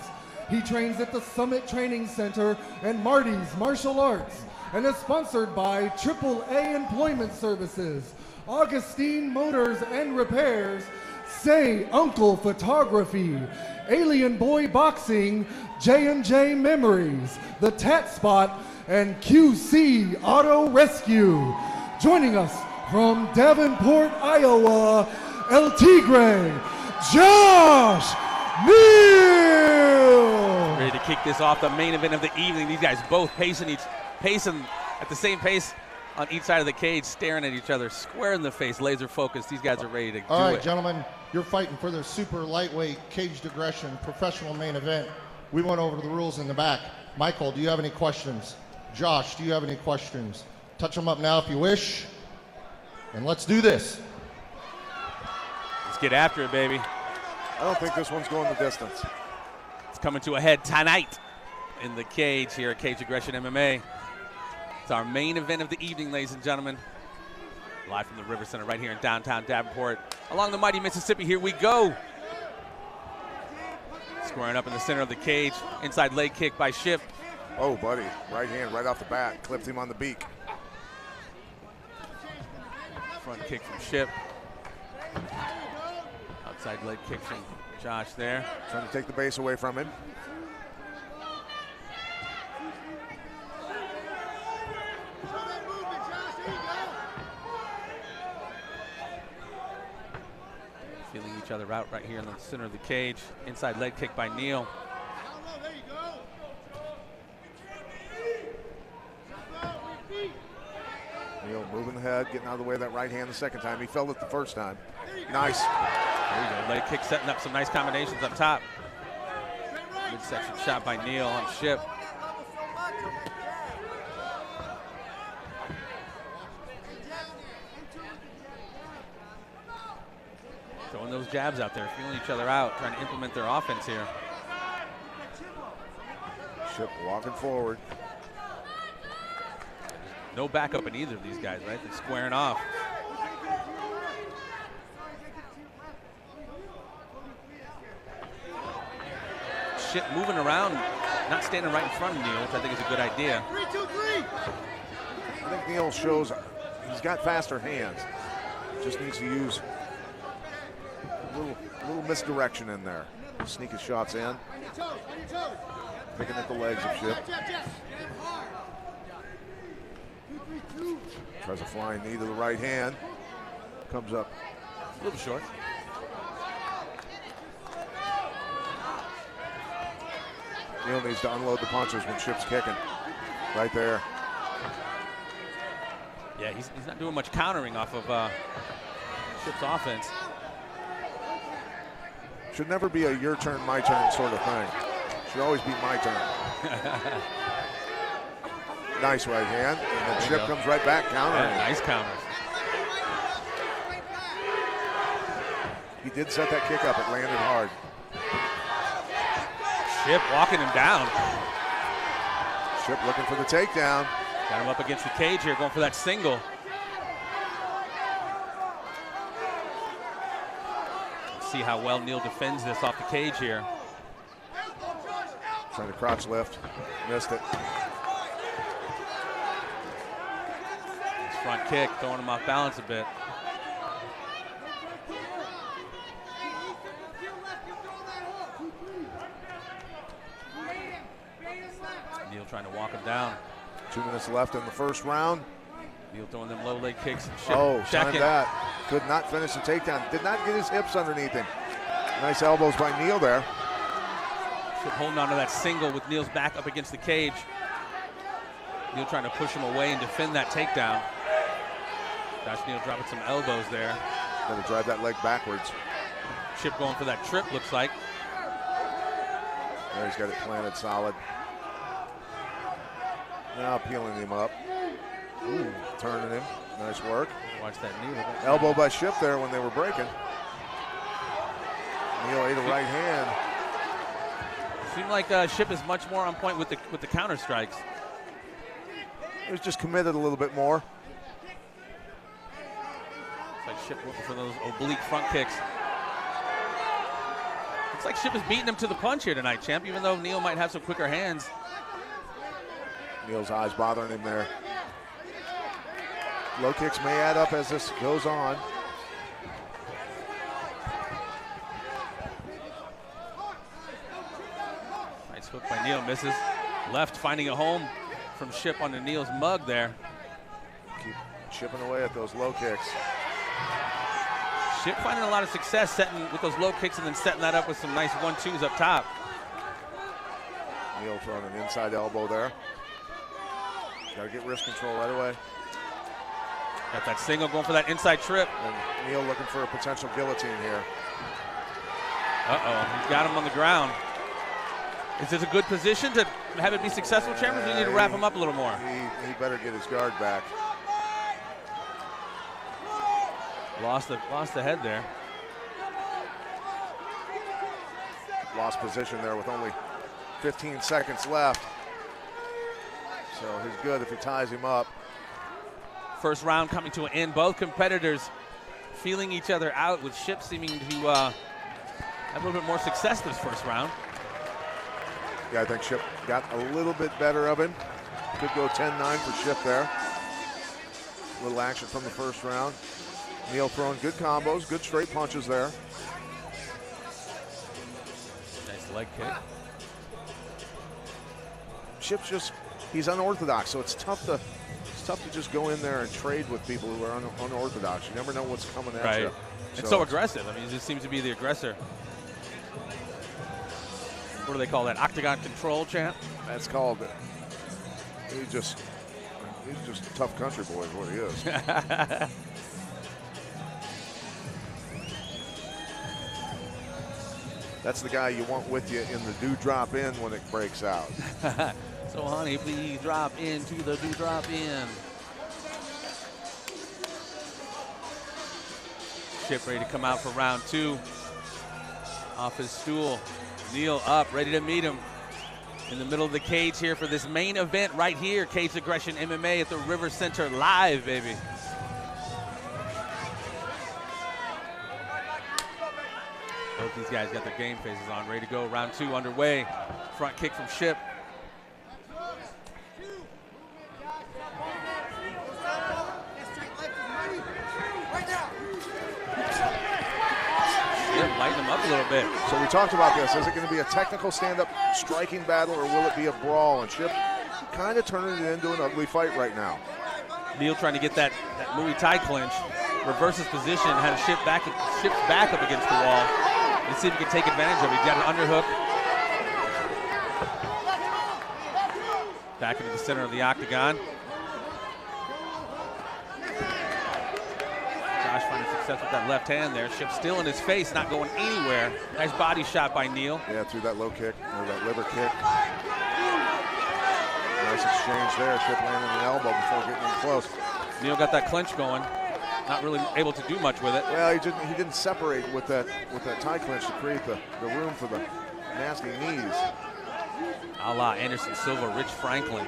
He trains at the Summit Training Center and Marty's Martial Arts, and is sponsored by AAA Employment Services, Augustine Motors and Repairs, Say Uncle Photography, Alien Boy Boxing, J&J Memories, The Tat Spot, and QC Auto Rescue. Joining us from Davenport, Iowa, El Tigre, Josh Neal. Ready to kick this off, the main event of the evening. These guys both pacing at the same pace on each side of the cage, staring at each other, square in the face, laser focused. These guys are ready to do it. All right, gentlemen, you're fighting for the super lightweight Caged Aggression professional main event. We went over the rules in the back. Michael, do you have any questions? Josh, do you have any questions? Touch them up now if you wish. And let's do this. Let's get after it, baby. I don't think this one's going the distance. It's coming to a head tonight in the cage here at Cage Aggression MMA. It's our main event of the evening, ladies and gentlemen. Live from the RiverCenter right here in downtown Davenport. Along the mighty Mississippi, here we go. Squaring up in the center of the cage. Inside leg kick by Shipp. Oh, buddy. Right hand right off the bat. Clipped him on the beak. Front kick from Shipp. Outside leg kick from Josh there. Trying to take the base away from him. each other out right here in the center of the cage. Inside leg kick by Neal. Neal moving the head, getting out of the way of that right hand the second time. He felt it the first time. Nice. There you go. Leg kick setting up some nice combinations up top. Midsection shot by Neal on Ship. Throwing those jabs out there, feeling each other out, trying to implement their offense here. Ship walking forward. No backup in either of these guys, right? They're squaring off. Ship moving around, not standing right in front of Neal, which I think is a good idea. 3, 2, 3. I think Neal shows he's got faster hands. Just needs to use a little misdirection in there. Sneak his shots in. Picking at the legs of Ship. Tries a flying knee to the right hand. Comes up a little short. Neal needs to unload the punches when Ship's kicking. Right there. Yeah, he's not doing much countering off of Ship's offense. Should never be a your turn, my turn sort of thing. Should always be my turn. Nice right hand. And then Ship comes right back countering. Yeah, nice counters. He did set that kick up. It landed hard. Ship walking him down. Ship looking for the takedown. Got him up against the cage here, going for that single. Let's see how well Neal defends this off the cage here. Trying to crotch lift. Missed it. His front kick, throwing him off balance a bit. Neal trying to walk him down. 2 minutes left in the first round. Neal throwing them low leg kicks and Ship timed checking. that. Could not finish the takedown. Did not get his hips underneath him. Nice elbows by Neal there. Ship holding on to that single with Neal's back up against the cage. Neal trying to push him away and defend that takedown. Gosh, Neal dropping some elbows there. Going to drive that leg backwards. Ship going for that trip, looks like. There he's got it planted solid. Now peeling him up. Ooh, turning him. Nice work. Watch that knee. Elbow by Ship there when they were breaking. Neal ate a right hand. Seemed like Ship is much more on point with the counter strikes. He was just committed a little bit more. It's like Ship looking for those oblique front kicks. Looks like Ship is beating him to the punch here tonight, champ, even though Neal might have some quicker hands. Neal's eyes bothering him there. Low kicks may add up as this goes on. Nice hook by Neal, misses. Left finding a home from Ship on the Neal's mug there. Keep chipping away at those low kicks. Ship finding a lot of success setting with those low kicks and then setting that up with some nice 1-2s up top. Neal throwing an inside elbow there. Got to get wrist control right away. Got that single going for that inside trip. And Neal looking for a potential guillotine here. Uh-oh, he's got him on the ground. Is this a good position to have it be successful, Chairman? You need to wrap him up a little more. He better get his guard back. Lost the head there. Lost position there with only 15 seconds left. So he's good if he ties him up. First round coming to an end. Both competitors feeling each other out, with Ship seeming to have a little bit more success this first round. Yeah, I think Ship got a little bit better of him. Could go 10-9 for Ship there. A little action from the first round. Neal throwing good combos, good straight punches there. Nice leg kick. Ship's just, he's unorthodox, so it's tough to just go in there and trade with people who are unorthodox. You never know what's coming at you. It's so aggressive. I mean, he just seems to be the aggressor. What do they call that? Octagon control, champ? That's called. He's just a tough country boy is what he is. That's the guy you want with you in the do drop in when it breaks out. So, honey, please drop into the do drop in. Chip ready to come out for round 2. Off his stool. Neal up, ready to meet him. In the middle of the cage here for this main event right here. Cage Aggression MMA at the RiverCenter live, baby. Both these guys got their game faces on, ready to go. Round 2 underway. Front kick from Ship. Ship lighten him up a little bit. So we talked about this. Is it going to be a technical stand-up striking battle, or will it be a brawl? And Ship kind of turning it into an ugly fight right now. Neal trying to get that Muay Thai clinch. Reverses position, had Ship's back up against the wall. Let's see if he can take advantage of it. He's got an underhook. Back into the center of the octagon. Josh finding success with that left hand there. Ship still in his face, not going anywhere. Nice body shot by Neal. Yeah, through that low kick, or that liver kick. Nice exchange there. Ship landing an elbow before getting in close. Neal got that clinch going. Not really able to do much with it. Well, he didn't separate with that tie clinch to create the room for the nasty knees. A la Anderson Silva, Rich Franklin.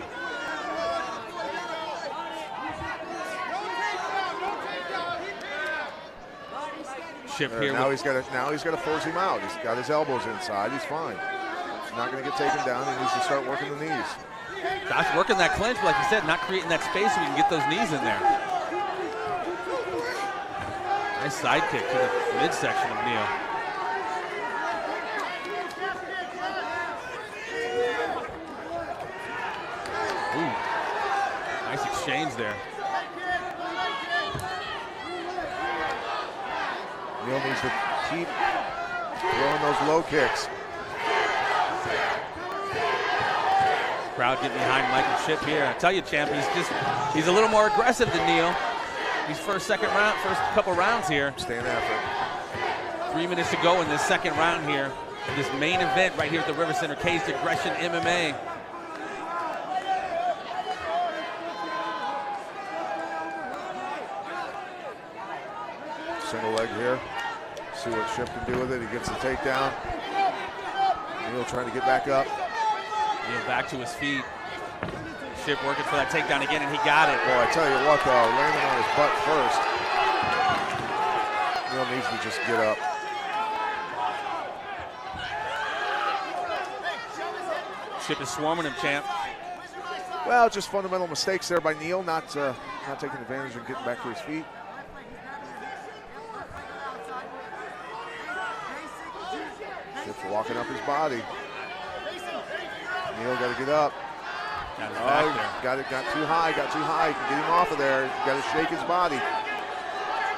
Ship here. Now he's got to force him out. He's got his elbows inside. He's fine. He's not going to get taken down. He needs to start working the knees. Josh working that clinch, like you said, not creating that space so we can get those knees in there. Nice side kick to the midsection of Neal. Ooh, nice exchange there. Neal needs to keep throwing those low kicks. Crowd getting behind Michael Ship here. I tell you, champ, he's a little more aggressive than Neal. These first couple rounds here. Staying after it. 3 minutes to go in this second round here. This main event right here at the RiverCenter Cage Aggression MMA. Single leg here. See what Ship can do with it. He gets the takedown. Neal trying to get back up. Neal back to his feet. Ship working for that takedown again, and he got it. Boy, I tell you what, though, landing on his butt first. Neal needs to just get up. Ship is swarming him, champ. Well, just fundamental mistakes there by Neal, not taking advantage and getting back to his feet. Ship's walking up his body. Neal got to get up. Got too high. Get him off of there. Got to shake his body.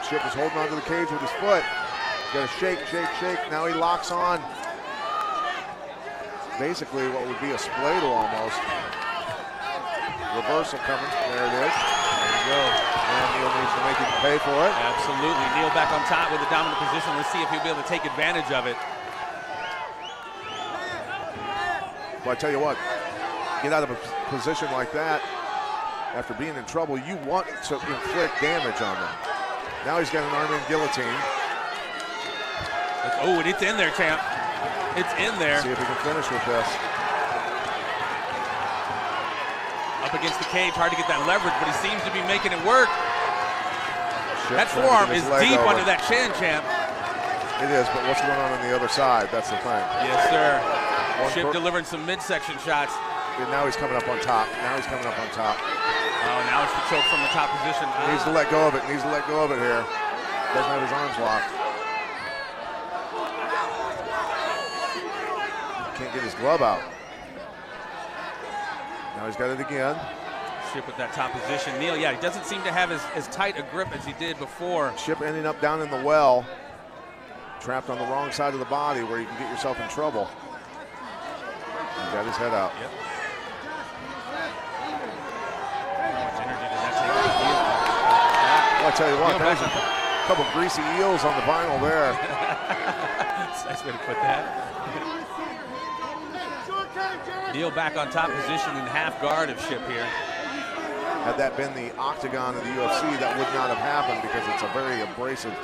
Ship is holding onto the cage with his foot. Got to shake. Now he locks on. Basically what would be a spladle almost. Reversal coming. There it is. There you go. And Neal needs to make him pay for it. Absolutely. Neal back on top with the dominant position. Let's see if he'll be able to take advantage of it. Well, I tell you what, get out of a position like that after being in trouble, you want to inflict damage on them. Now he's got an arm in guillotine. Oh, and it's in there, champ. It's in there. See if he can finish with this. Up against the cage, hard to get that leverage, but he seems to be making it work. Ship that forearm is deep over. under that chin, champ. It is, but what's going on the other side? That's the thing. Yes, sir. Ship delivering some midsection shots. And now he's coming up on top. Oh, now it's the choke from the top position. Needs to let go of it. Needs to let go of it here. Doesn't have his arms locked. Can't get his glove out. Now he's got it again. Ship with that top position. Neal, yeah, he doesn't seem to have as tight a grip as he did before. Ship ending up down in the well, trapped on the wrong side of the body where you can get yourself in trouble. He got his head out. Yep. How much energy does that take to deal? Well, I tell you what, there's a couple greasy eels on the vinyl there. That's a nice way to put that. Neal back on top position in half guard of Ship here. Had that been the octagon of the UFC, that would not have happened because it's a very abrasive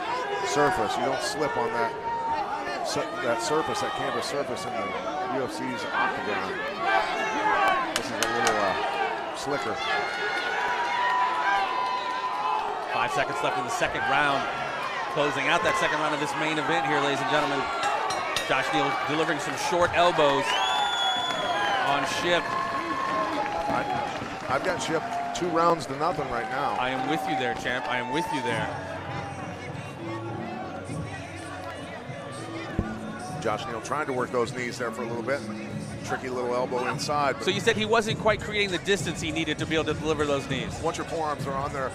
surface. You don't slip on that surface, that canvas surface in the UFC's octagon. This is a little slicker. 5 seconds left in the second round. Closing out that second round of this main event here, ladies and gentlemen. Josh Neal delivering some short elbows on Ship. I've got Ship 2 rounds to nothing right now. I am with you there, champ. I am with you there. Josh Neal trying to work those knees there for a little bit. Tricky little elbow inside. So you said he wasn't quite creating the distance he needed to be able to deliver those knees. Once your forearms are on their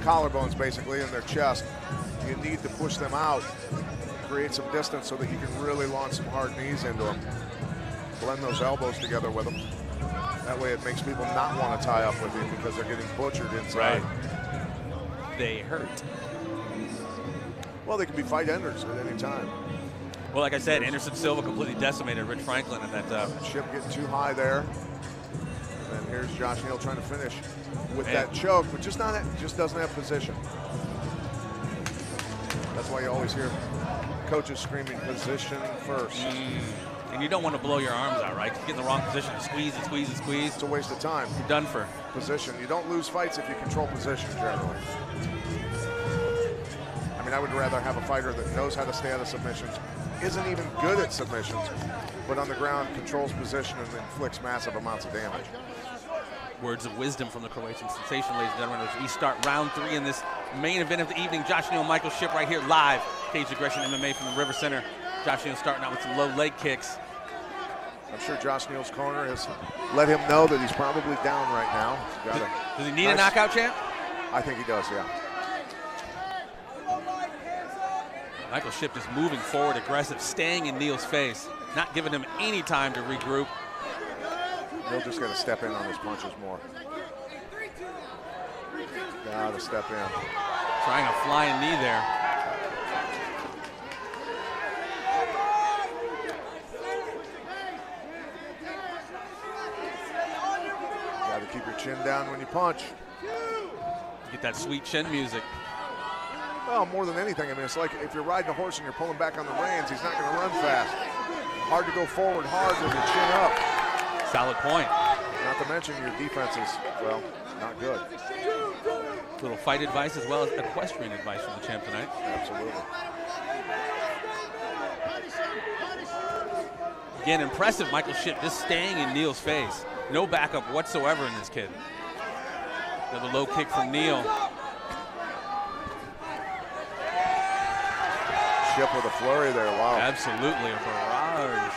collarbones, basically, in their chest, you need to push them out, create some distance so that you can really launch some hard knees into them. Blend those elbows together with them. That way it makes people not want to tie up with you because they're getting butchered inside. Right. They hurt. Well, they can be fight enders at any time. Well, like I said, Anderson Silva completely decimated Rich Franklin in that. Ship getting too high there. And then here's Josh Neal trying to finish with that choke, but just doesn't have position. That's why you always hear coaches screaming position first. And you don't want to blow your arms out, right? You get in the wrong position, squeeze and squeeze and squeeze. It's a waste of time. You're done for. Position. You don't lose fights if you control position generally. I mean, I would rather have a fighter that knows how to stay out of submissions, isn't even good at submissions, but on the ground controls position and inflicts massive amounts of damage. Words of wisdom from the Croatian sensation, ladies and gentlemen, as we start round 3 in this main event of the evening. Josh Neal, Michael Ship right here live. Cage Aggression MMA from the RiverCenter. Josh Neal starting out with some low leg kicks. I'm sure Josh Neal's corner has let him know that he's probably down right now. Does he need a knockout, champ? I think he does, yeah. Michael Ship just moving forward, aggressive, staying in Neal's face, not giving him any time to regroup. Neal just got to step in on his punches more. Got to step in. Trying a flying knee there. Got to keep your chin down when you punch. Get that sweet chin music. Well, more than anything, I mean, it's like if you're riding a horse and you're pulling back on the reins, he's not going to run fast. Hard to go forward hard with your chin up. Solid point. Not to mention your defense is, well, not good. Little fight advice as well as equestrian advice from the champ tonight. Absolutely. Again, impressive Michael Ship just staying in Neal's face. No backup whatsoever in this kid. Another low kick from Neal. Ship with a flurry there, wow. Absolutely, a barrage.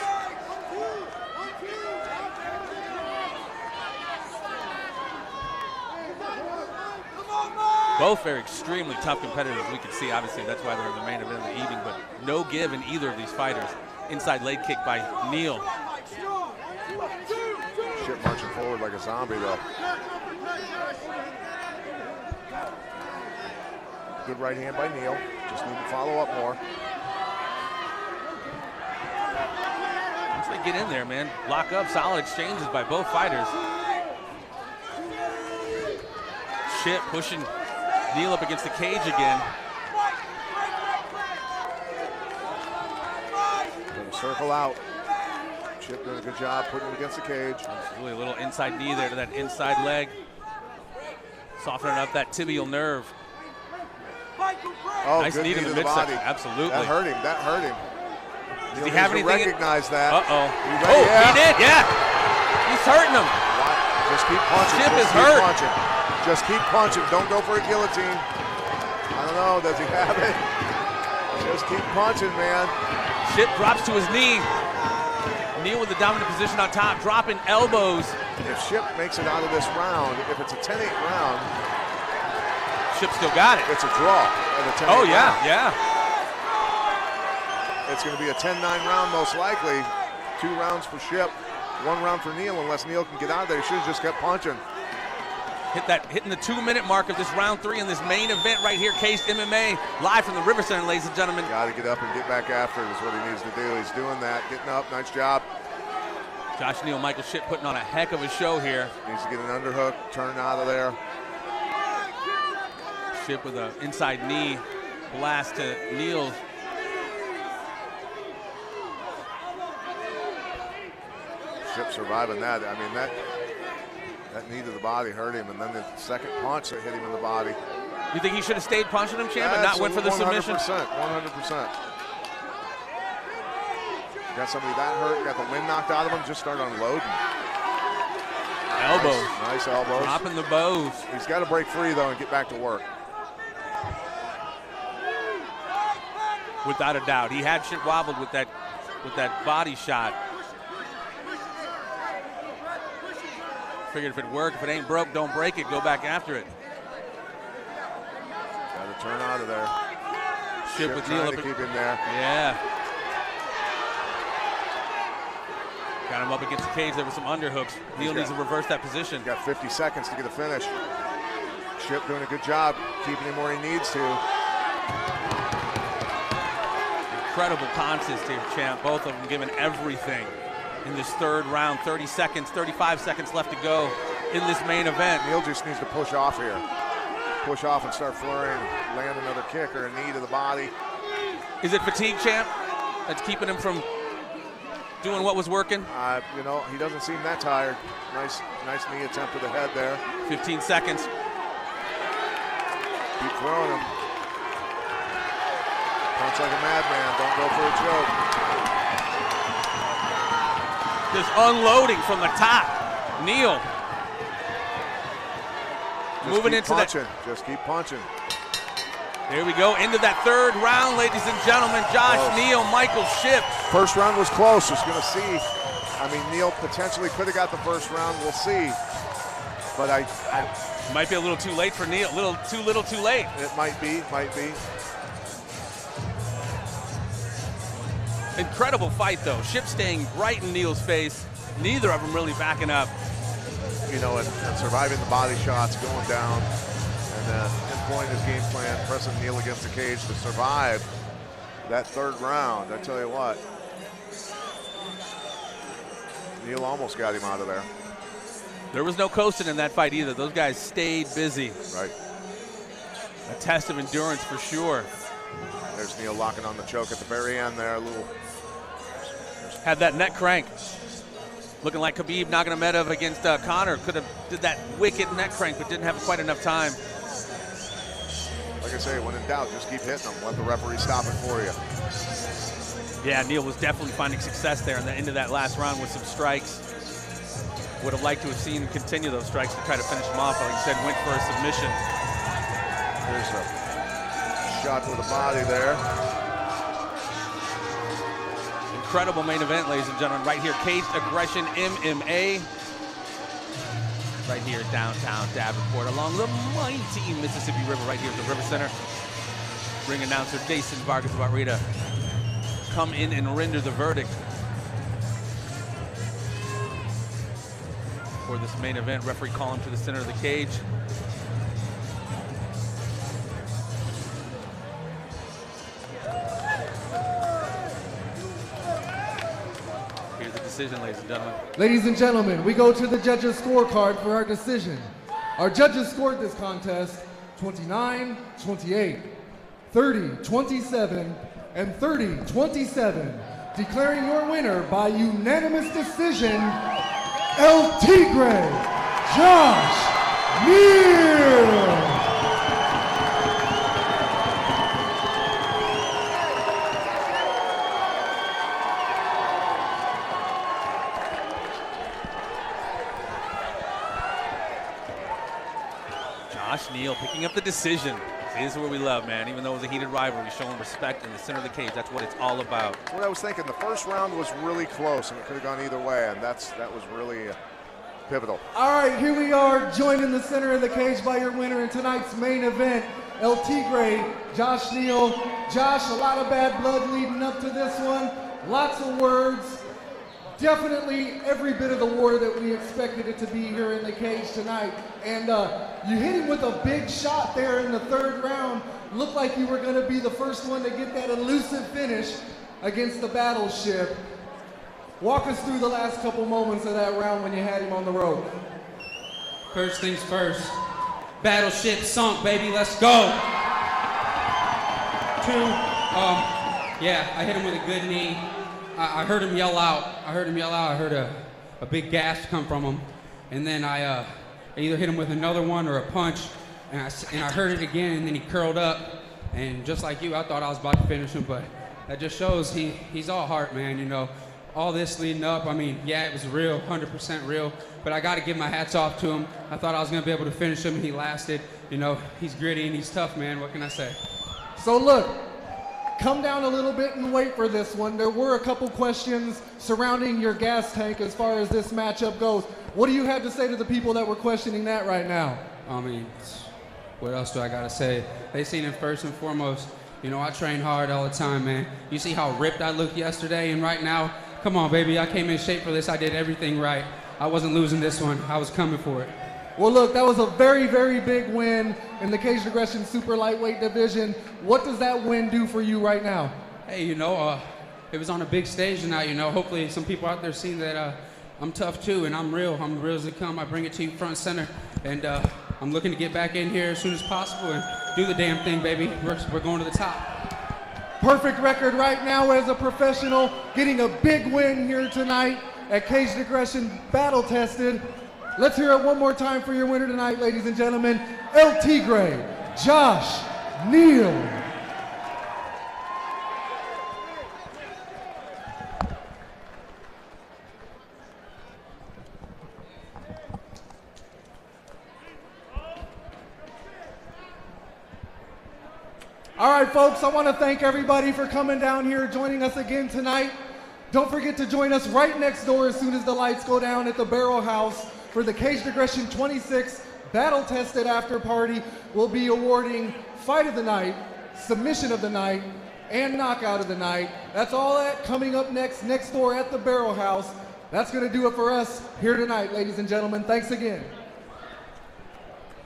Both very extremely tough competitors, we can see. Obviously, that's why they're in the main event of the evening, but no give in either of these fighters. Inside leg kick by Neal. Ship marching forward like a zombie, though. Good right hand by Neal. Just need to follow up more. Once they get in there, man, lock up, solid exchanges by both fighters. Ship pushing Neal up against the cage again. Circle out. Ship doing a good job putting it against the cage. Really a little inside knee there to that inside leg. Softening up that tibial nerve. Oh, nice knee to the midsection. Absolutely. That hurt him. That hurt him. Does he have anything? Recognize that. Uh-oh. Yeah. Oh, he did, yeah. He's hurting him. Just keep punching. Ship is hurt. Punching. Just keep punching. Don't go for a guillotine. I don't know. Does he have it? Just keep punching, man. Ship drops to his knee. Neal with the dominant position on top, dropping elbows. If Ship makes it out of this round, if it's a 10-8 round, Ship still got it. It's a draw. At a 10-8 oh, yeah, round. yeah. It's going to be a 10-9 round most likely. 2 rounds for Ship, 1 round for Neal, unless Neal can get out of there. He should have just kept punching. Hitting the 2-minute mark of this round 3 in this main event right here, Caged MMA, live from the RiverCenter, ladies and gentlemen. Got to get up and get back after it is what he needs to do. He's doing that, getting up, nice job. Josh Neal, Michael Ship putting on a heck of a show here. Needs to get an underhook, turn out of there. Ship with an inside knee blast to Neal. Ship surviving that. I mean, that knee to the body hurt him, and then the second punch that hit him in the body. You think he should have stayed punching him, champ, and not went for the submission? 100%. Got somebody that hurt, got the wind knocked out of him, just started unloading. Elbows. Nice elbows. Dropping the bows. He's got to break free, though, and get back to work. Without a doubt. He had Ship wobbled with that body shot. Figured if it worked, if it ain't broke, don't break it. Go back after it. Got to turn out of there. Ship with Neal to keep him there. Yeah. Got him up against the cage. There were some underhooks. Neal needs to reverse that position. Got 50 seconds to get a finish. Ship doing a good job keeping him where he needs to. Incredible contest here, champ. Both of them giving everything in this 3rd round. 30 seconds, 35 seconds left to go in this main event. Neal just needs to push off here. Push off and start flurrying, land another kick or a knee to the body. Is it fatigue, champ, that's keeping him from doing what was working? You know, he doesn't seem that tired. Nice knee attempt to the head there. 15 seconds. Keep throwing him. Punch like a madman, don't go for a choke. Just unloading from the top. Neal. Moving into punching. Just keep punching. Here we go into that 3rd round, ladies and gentlemen. Josh Neal, Michael Ship. First round was close. Just going to see. I mean, Neal potentially could have got the first round. We'll see. But I might be a little too late for Neal. Too little, too late. It might be. Incredible fight, though. Ship staying right in Neal's face. Neither of them really backing up. You know, and surviving the body shots, going down, and then employing his game plan, pressing Neal against the cage to survive that 3rd round. I tell you what, Neal almost got him out of there. There was no coasting in that fight either. Those guys stayed busy. Right. A test of endurance for sure. There's Neal locking on the choke at the very end there. Had that neck crank. Looking like Khabib Nurmagomedov against Conor. Could have did that wicked neck crank, but didn't have quite enough time. Like I say, when in doubt, just keep hitting them. Let the referee stop it for you. Yeah, Neal was definitely finding success there in the end of that last round with some strikes. Would have liked to have seen him continue those strikes to try to finish him off. Like you said, went for a submission. There's a shot to the body there. Incredible main event, ladies and gentlemen. Right here, Caged Aggression MMA. Right here, downtown Davenport, along the mighty Mississippi River, right here at the RiverCenter. Ring announcer Jason Vargas about ready to come in and render the verdict for this main event. Referee calling to the center of the cage. Decision, ladies and gentlemen. Ladies and gentlemen, we go to the judges' scorecard for our decision. Our judges scored this contest 29-28, 30-27, and 30-27, declaring your winner by unanimous decision, El Tigre, Josh Neal. Neal picking up the decision. This is what we love, man. Even though it was a heated rivalry, showing respect in the center of the cage. That's what it's all about. That's what I was thinking. The first round was really close, and it could have gone either way, and that was really pivotal. All right, here we are, joined in the center of the cage by your winner in tonight's main event, El Tigre, Josh Neal. Josh, a lot of bad blood leading up to this one. Lots of words. Definitely every bit of the war that we expected it to be here in the cage tonight. And you hit him with a big shot there in the third round. Looked like you were going to be the first one to get that elusive finish against the Battleship. Walk us through the last couple moments of that round when you had him on the rope. First things first. Battleship sunk, baby. Let's go. 2, yeah, I hit him with a good knee. I heard him yell out. I heard a big gasp come from him. And then I either hit him with another one or a punch. And I heard it again, and then he curled up. And just like you, I thought I was about to finish him, but that just shows he's all heart, man, you know. All this leading up, I mean, yeah, it was real, 100% real, but I got to give my hats off to him. I thought I was going to be able to finish him, and he lasted. You know, he's gritty and he's tough, man. What can I say? So look, come down a little bit and wait for this one. There were a couple questions surrounding your gas tank as far as this matchup goes. What do you have to say to the people that were questioning that right now? I mean, what else do I got to say? They seen it first and foremost. You know, I train hard all the time, man. You see how ripped I looked yesterday, and right now, come on, baby, I came in shape for this. I did everything right. I wasn't losing this one. I was coming for it. Well, look, that was a very, very big win in the Caged Aggression Super Lightweight division. What does that win do for you right now? Hey, you know, it was on a big stage tonight, you know. Hopefully some people out there see that I'm tough too, and I'm real. I'm real as it come. I bring it to you front and center, and I'm looking to get back in here as soon as possible and do the damn thing, baby. We're going to the top. Perfect record right now as a professional, getting a big win here tonight at Caged Aggression Battle Tested. Let's hear it one more time for your winner tonight, ladies and gentlemen, El Tigre, Josh Neal. All right, folks, I want to thank everybody for coming down here, joining us again tonight. Don't forget to join us right next door as soon as the lights go down at the Barrel House for the Caged Aggression 26 Battle Tested After Party. We'll be awarding Fight of the Night, Submission of the Night, and Knockout of the Night. That's all that coming up next door at the Barrel House. That's going to do it for us here tonight, ladies and gentlemen. Thanks again.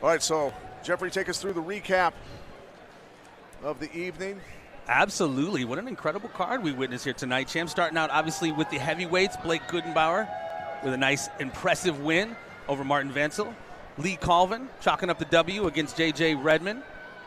All right, so Jeffrey, take us through the recap of the evening. Absolutely. What an incredible card we witnessed here tonight. Champ starting out obviously with the heavyweights. Blake Goodenbauer with a nice, impressive win over Martin Vancil. Lee Colvin chalking up the W against J.J. Redman.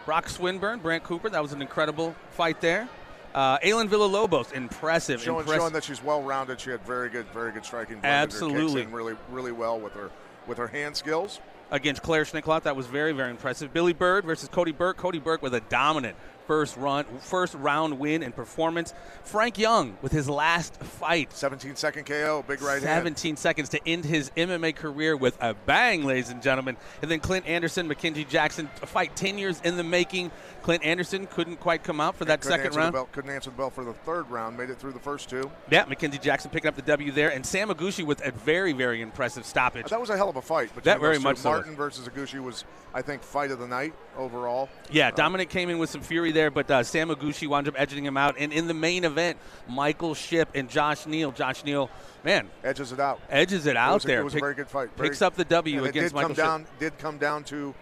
Brock Swinburne, Brant Cooper. That was an incredible fight there. Aylin Villalobos, impressive. Showing that she's well-rounded. She had very good striking. Absolutely. Kicks in really well with her hand skills. Against Claire Schneckloth, that was very, very impressive. Billy Byrd versus Cody Burke. Cody Burke with a dominant first round win and performance. Frank Young with his last fight. 17-second KO, big right hand. 17 seconds to end his MMA career with a bang, ladies and gentlemen. And then Clint Anderson, Mackenzie Jackson, a fight 10 years in the making. Clint Anderson couldn't quite come out for that second round. Couldn't answer the bell for the third round. Made it through the first two. Yeah, Mackenzie Jackson picking up the W there. And Sam Iguchi with a very, very impressive stoppage. That was a hell of a fight. That very much so. Martin versus Iguchi was, I think, fight of the night overall. Yeah, Dominic came in with some fury there, but Sam Iguchi wound up edging him out. And in the main event, Michael Shipp and Josh Neal. Josh Neal, man. Edges it out. There. It was a very good fight. Picks up the W against Michael Shipp. Did come down to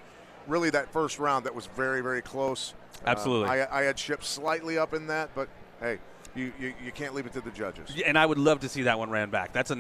really that first round that was very, very close. Absolutely. I had Shipp slightly up in that, but hey, you can't leave it to the judges. Yeah, and I would love to see that one ran back. That's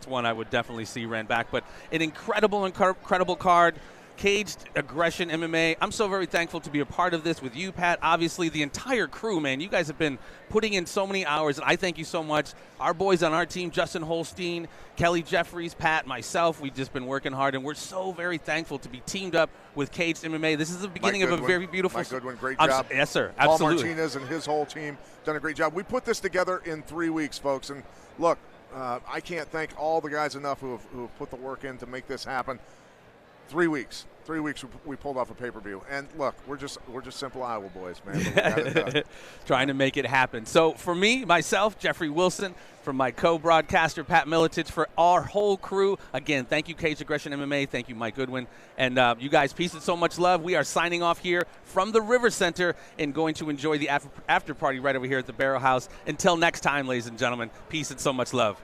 one I would definitely see ran back. But an incredible card. Caged Aggression MMA. I'm so very thankful to be a part of this with you, Pat. Obviously, the entire crew, man. You guys have been putting in so many hours, and I thank you so much. Our boys on our team, Justin Holstein, Kelly Jeffries, Pat, myself, we've just been working hard, and we're so very thankful to be teamed up with Caged MMA. This is the beginning of a very beautiful... Mike Goodwin, great job. Yes, sir. Absolutely. Paul Martinez and his whole team done a great job. We put this together in 3 weeks, folks, and look, I can't thank all the guys enough who have put the work in to make this happen. 3 weeks. 3 weeks we pulled off a pay-per-view. And look, we're just simple Iowa boys, man. But we got it done. Trying to make it happen. So for me, myself, Jeffrey Wilson, from my co-broadcaster, Pat Militich, for our whole crew, again, thank you, Cage Aggression MMA. Thank you, Mike Goodwin. And you guys, peace and so much love. We are signing off here from the RiverCenter and going to enjoy the after party right over here at the Barrel House. Until next time, ladies and gentlemen, peace and so much love.